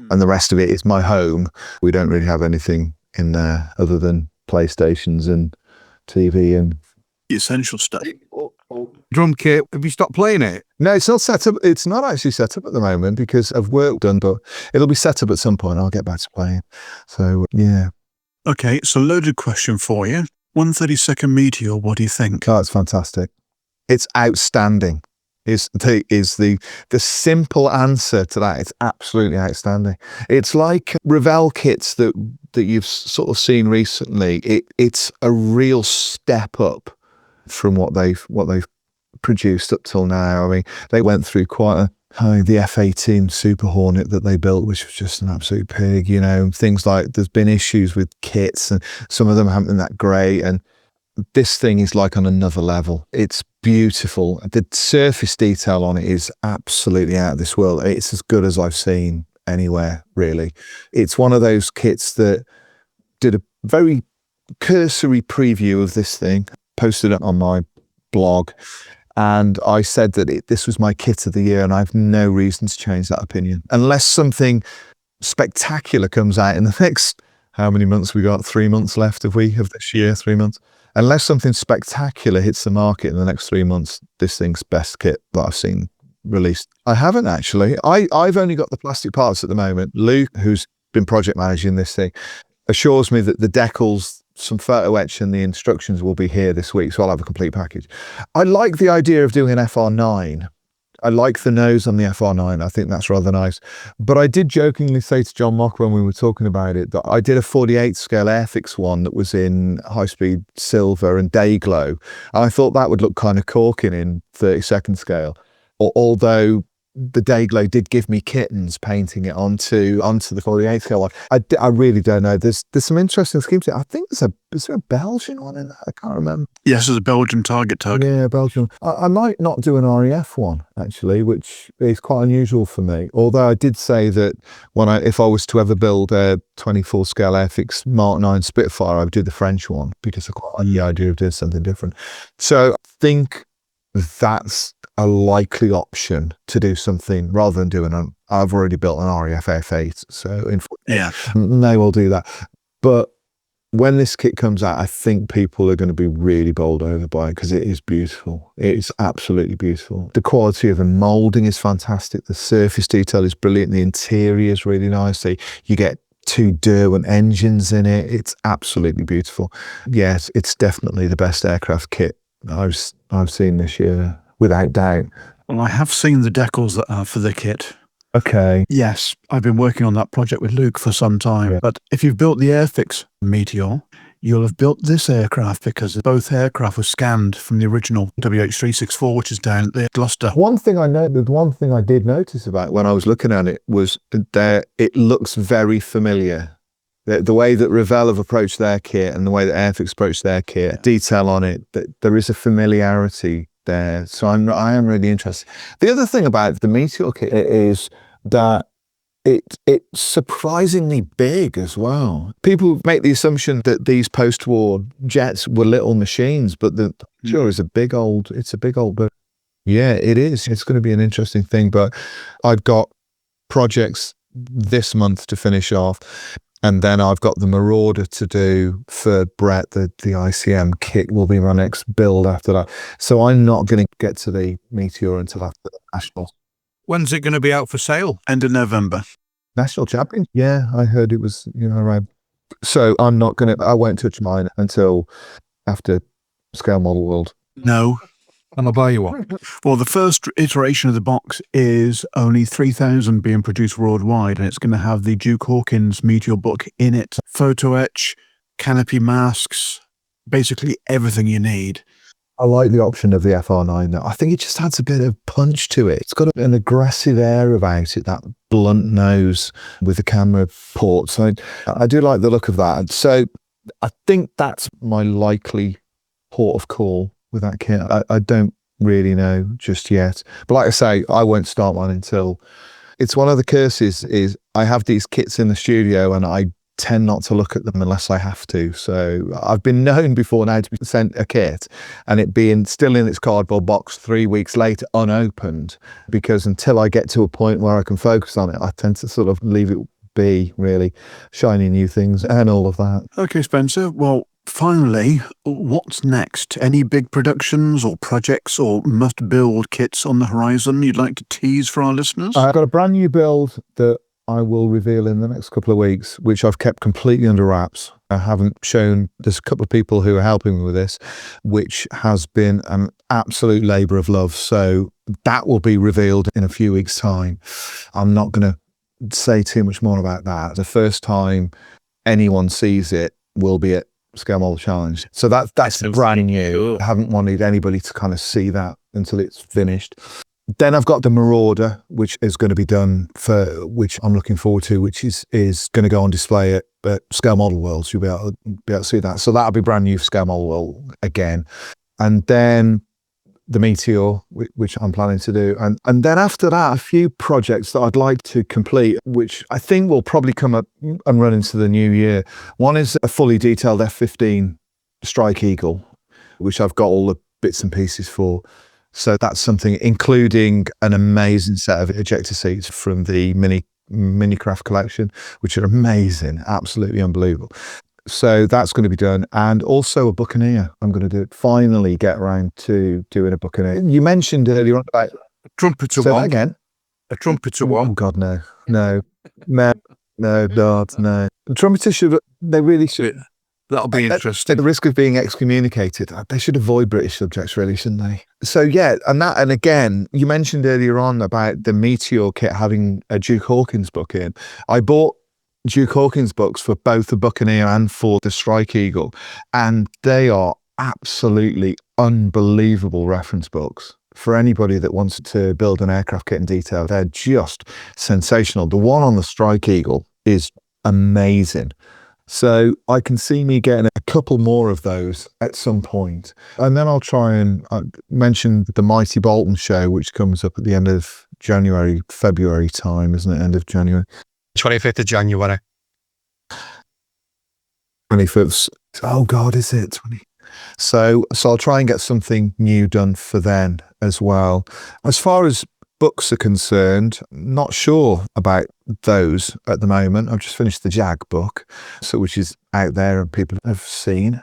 And the rest of it is my home. We don't really have anything in there other than PlayStations and TV and the essential stuff. Drum kit, have you stopped playing it? No, it's not set up. It's not actually set up at the moment because of work done, but it'll be set up at some point. I'll get back to playing. So, yeah. Okay, so loaded question for you. 132nd Meteor, what do you think? Oh, it's fantastic. It's outstanding. Is the simple answer to that. It's absolutely outstanding. It's like Revell kits that you've sort of seen recently. It's a real step up from what they've produced up till now. I mean, they went through quite the F-18 Super Hornet that they built, which was just an absolute pig, you know, things like there's been issues with kits and some of them haven't been that great. And this thing is like on another level. It's beautiful. The surface detail on it is absolutely out of this world. It's as good as I've seen anywhere, really. It's one of those kits that did a very cursory preview of this thing, posted it on my blog, and I said that this was my kit of the year, and I have no reason to change that opinion. Unless something spectacular comes out in the next, how many months we got? 3 months left of this year, 3 months. Unless something spectacular hits the market in the next 3 months, this thing's best kit that I've seen released. I haven't actually. I've only got the plastic parts at the moment. Luke, who's been project managing this thing, assures me that the decals, some photo etch and the instructions will be here this week, so I'll have a complete package. I like the idea of doing an FR9. I like the nose on the FR9. I think that's rather nice. But I did jokingly say to John Mock when we were talking about it that I did a 48 scale Airfix one that was in high-speed silver and day glow. And I thought that would look kind of corking in 32nd scale. Although the day glow did give me kittens painting it onto the 48 scale one. I really don't know. There's some interesting schemes here. I think is there a Belgian one in that? I can't remember. Yes, there's a Belgian target tug. Yeah, Belgian. I might not do an REF one actually, which is quite unusual for me. Although I did say that if I was to ever build a 24 scale Airfix Mark 9 Spitfire, I would do the French one because I quite like the idea of doing something different. So I think that's a likely option to do something rather than doing I've already built an REF F8, so may well do that. But when this kit comes out, I think people are going to be really bowled over by it because it is beautiful. It is absolutely beautiful. The quality of the moulding is fantastic. The surface detail is brilliant. The interior is really nice. You get 2 Derwent engines in it. It's absolutely beautiful. Yes, it's definitely the best aircraft kit I've seen this year, without doubt. Well, I have seen the decals that are for the kit. Okay. Yes, I've been working on that project with Luke for some time. Yeah. But if you've built the Airfix Meteor, you'll have built this aircraft because both aircraft were scanned from the original WH364, which is down at the Gloucester. One thing I did notice about when I was looking at it was that it looks very familiar. The way that Revell have approached their kit and the way that Airfix approached their kit, detail on it, that there is a familiarity there. So I am really interested. The other thing about the Meteor kit is that it's surprisingly big as well. People make the assumption that these post-war jets were little machines, but it's a big old boat. Yeah, it is. It's going to be an interesting thing, but I've got projects this month to finish off. And then I've got the Marauder to do for Brett. The ICM kit will be my next build after that. So I'm not going to get to the Meteor until after the National. When's it going to be out for sale? End of November. National Champion? Yeah, I heard it was, around. So I won't touch mine until after Scale Model World. No. And I'll buy you one. Well, the first iteration of the box is only 3,000 being produced worldwide, and it's going to have the Duke Hawkins Meteor book in it. Photo etch, canopy masks, basically everything you need. I like the option of the FR9 though. I think it just adds a bit of punch to it. It's got an aggressive air about it, that blunt nose with the camera port. So I do like the look of that. So I think that's my likely port of call with that kit. I don't really know just yet. But like I say, I won't start one until... It's one of the curses is I have these kits in the studio and I tend not to look at them unless I have to. So I've been known before now to be sent a kit and it being still in its cardboard box 3 weeks later unopened, because until I get to a point where I can focus on it, I tend to sort of leave it be, really, shiny new things and all of that. Okay, Spencer. Well, finally, what's next? Any big productions or projects or must-build kits on the horizon you'd like to tease for our listeners? I've got a brand new build that I will reveal in the next couple of weeks, which I've kept completely under wraps. I haven't shown, there's a couple of people who are helping me with this, which has been an absolute labour of love. So that will be revealed in a few weeks' time. I'm not going to say too much more about that. The first time anyone sees it will be at Scale Model Challenge. So that's brand new. Cool. I haven't wanted anybody to kind of see that until it's finished. Then I've got the Marauder, which is going to be done which I'm looking forward to, which is going to go on display at Scale Model World. So you'll be able to see that. So that'll be brand new for Scale Model World again. And then the Meteor, which I'm planning to do. And then after that, a few projects that I'd like to complete, which I think will probably come up and run into the new year. One is a fully detailed F-15 Strike Eagle, which I've got all the bits and pieces for. So that's something, including an amazing set of ejector seats from the Minicraft collection, which are amazing, absolutely unbelievable. So that's going to be done. And also a Buccaneer. I'm going to finally get around to doing a Buccaneer. You mentioned earlier on about A trumpeter say one. that again. A trumpeter Oh one. God, no. The trumpeters they really should. That'll be At interesting. the risk of being excommunicated, they should avoid British subjects, really, shouldn't they? So yeah, and again, you mentioned earlier on about the Meteor kit having a Duke Hawkins book in. I bought Duke Hawkins books for both the Buccaneer and for the Strike Eagle, and they are absolutely unbelievable reference books. For anybody that wants to build an aircraft kit in detail, they're just sensational. The one on the Strike Eagle is amazing. So I can see me getting a couple more of those at some point. And then I'll try and mention the Mighty Bolton show, which comes up at the end of January, February time, isn't it? End of January. 25th of January. 25th. Oh God, is it 20? So I'll try and get something new done for then as well. As far as books are concerned, not sure about those at the moment. I've just finished the Jag book, which is out there and people have seen.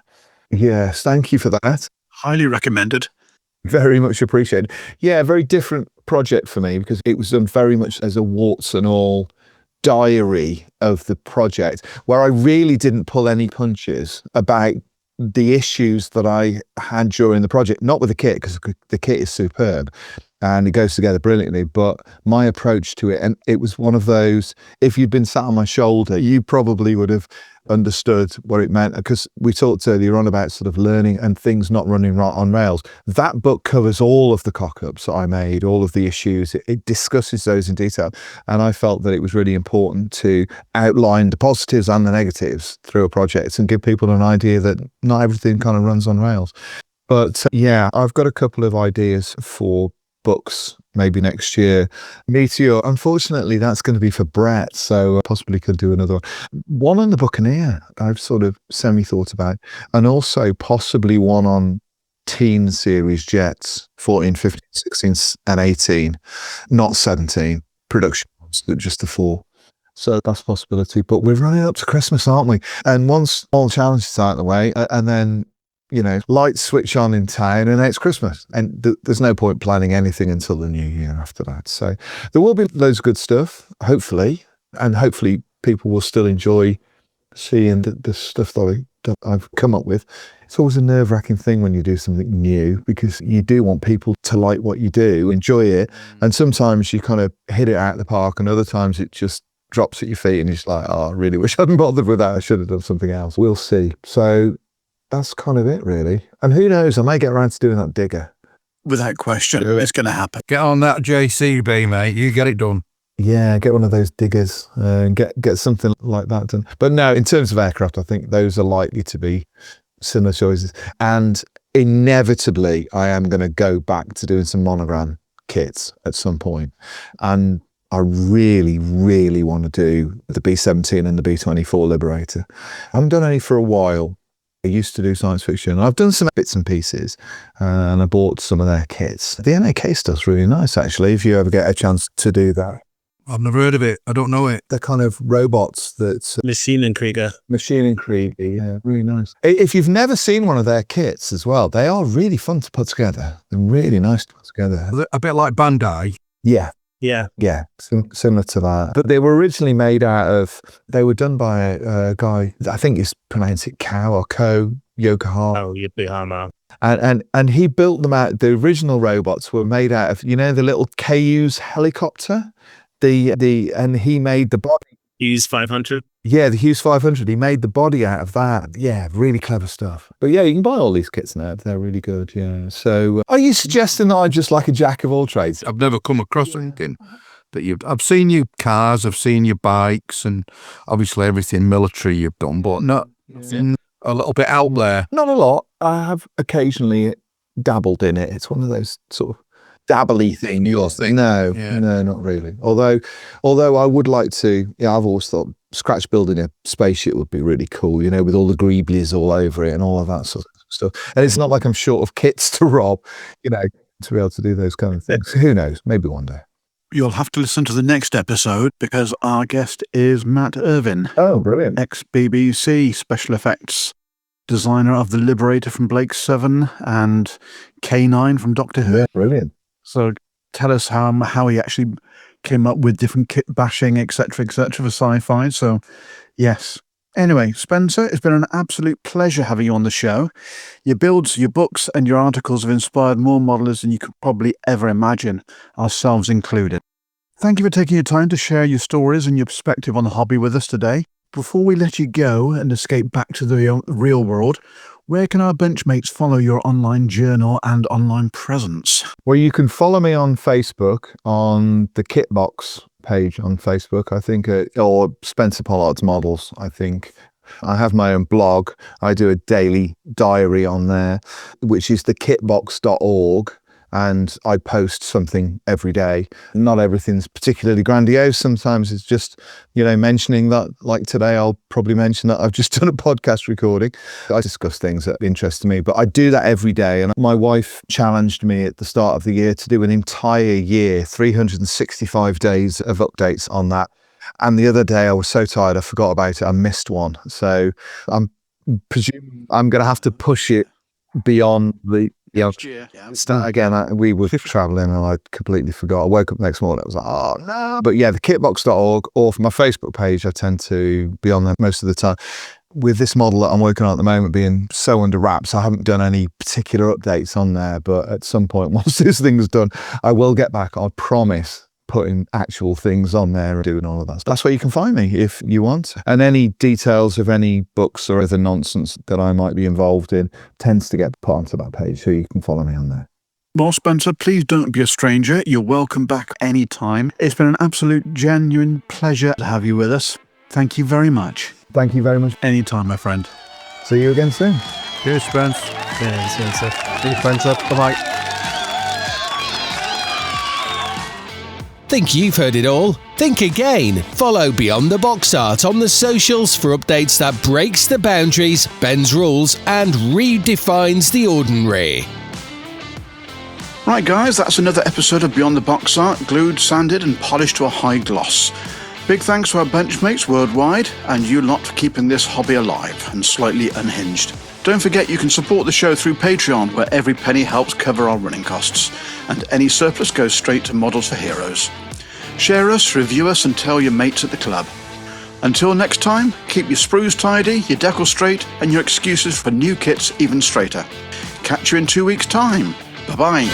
Yes, thank you for that. Highly recommended. Very much appreciated. Yeah, very different project for me because it was done very much as a warts and all diary of the project, where I really didn't pull any punches about the issues that I had during the project, not with the kit, because the kit is superb and it goes together brilliantly, but my approach to it, and it was one of those, if you'd been sat on my shoulder, you probably would have understood what it meant, because we talked earlier on about sort of learning and things not running right on rails. That book covers all of the cock-ups that I made, all of the issues. It discusses those in detail, and I felt that it was really important to outline the positives and the negatives through a project and give people an idea that not everything kind of runs on rails. But yeah, I've got a couple of ideas for books maybe next year. Meteor, unfortunately, that's going to be for Brett, so I possibly could do another one on the Buccaneer. I've sort of semi-thought about, and also possibly one on teen series jets, 14, 15, 16 and 18, not 17, production ones, just the 4. So that's a possibility. But we're running up to Christmas, aren't we? And once all challenges are out of the way, and then lights switch on in town and it's Christmas. And there's no point planning anything until the new year after that. So there will be loads of good stuff, hopefully. And hopefully people will still enjoy seeing the stuff that I've come up with. It's always a nerve-wracking thing when you do something new, because you do want people to like what you do, enjoy it. And sometimes you kind of hit it out of the park, and other times it just drops at your feet and you're just like, oh, I really wish I hadn't bothered with that. I should have done something else. We'll see. So that's kind of it, really. And who knows, I may get around to doing that digger. Without question, it's going to happen. Get on that JCB, mate. You get it done. Yeah, get one of those diggers and get something like that done. But no, in terms of aircraft, I think those are likely to be similar choices. And inevitably, I am going to go back to doing some monogram kits at some point. And I really, really want to do the B-17 and the B-24 Liberator. I haven't done any for a while. I used to do science fiction. I've done some bits and pieces, and I bought some of their kits. The NAK stuff's really nice, actually, if you ever get a chance to do that. I've never heard of it. I don't know it. They're kind of robots that... Maschinenkrieger. Maschinenkrieger, yeah, really nice. If you've never seen one of their kits as well, they are really fun to put together. They're really nice to put together. A bit like Bandai. Yeah. Yeah. Similar to that. But they were originally made out of, they were done by a guy, I think you pronounce it Cow or Co, Yokohama. Oh, Yokohama. And he built them out. The original robots were made out of, the little Ku-use helicopter? And he made the body. Hughes 500? Yeah, the Hughes 500. He made the body out of that. Yeah, really clever stuff. But yeah, you can buy all these kits now. They're really good, yeah. So are you suggesting that I'm just like a jack of all trades? I've never come across anything that I've seen your cars, I've seen your bikes, and obviously everything military you've done, but not a little bit out there. Not a lot. I have occasionally dabbled in it. It's one of those sort of dabbly things. Your thing? No, not really. Although I would like to. Yeah, I've always thought scratch building a spaceship would be really cool. You know, with all the greeblies all over it and all of that sort of stuff. And it's not like I'm short of kits to rob. You know, to be able to do those kind of things. Who knows? Maybe one day. You'll have to listen to the next episode because our guest is Matt Irvin. Oh, brilliant. Ex-BBC special effects designer of the Liberator from Blake 7 and K9 from Doctor Who. Yeah, brilliant. So tell us how he actually came up with different kit bashing, etc., for sci-fi. So, yes. Anyway, Spencer, it's been an absolute pleasure having you on the show. Your builds, your books, and your articles have inspired more modelers than you could probably ever imagine, ourselves included. Thank you for taking your time to share your stories and your perspective on the hobby with us today. Before we let you go and escape back to the real world, where can our benchmates follow your online journal and online presence? Well, you can follow me on Facebook, on the Kitbox page on Facebook, I think, or Spencer Pollard's Models, I think. I have my own blog. I do a daily diary on there, which is thekitbox.org. And I post something every day. Not everything's particularly grandiose. Sometimes it's just, mentioning that, like today, I'll probably mention that I've just done a podcast recording. I discuss things that interest me, but I do that every day. And my wife challenged me at the start of the year to do an entire year, 365 days of updates on that. And the other day I was so tired, I forgot about it. I missed one. So I'm presuming I'm going to have to push it beyond the start again. We were traveling and I completely forgot. I woke up next morning, I was like, oh no. But yeah, thekitbox.org, or for my Facebook page, I tend to be on there most of the time. With this model that I'm working on at the moment being so under wraps, I haven't done any particular updates on there, but at some point, once this thing's done, I will get back, I promise, putting actual things on there and doing all of that. That's where you can find me if you want. And any details of any books or other nonsense that I might be involved in tends to get put onto that page, so you can follow me on there. Well, Spencer, please don't be a stranger. You're welcome back anytime. It's been an absolute, genuine pleasure to have you with us. Thank you very much. Thank you very much. Anytime, my friend. See you again soon. Cheers, Spence. Cheers, Spencer. See you, Spencer. Bye-bye. Think you've heard it all? Think again. Follow Beyond the Box Art on the socials for updates that breaks the boundaries, bends rules, and redefines the ordinary. Right, guys, that's another episode of Beyond the Box Art, glued, sanded, and polished to a high gloss. Big thanks to our benchmates worldwide, and you lot for keeping this hobby alive and slightly unhinged. Don't forget you can support the show through Patreon, where every penny helps cover our running costs, and any surplus goes straight to Models for Heroes. Share us, review us, and tell your mates at the club. Until next time, keep your sprues tidy, your decal straight, and your excuses for new kits even straighter. Catch you in 2 weeks' time. Bye-bye.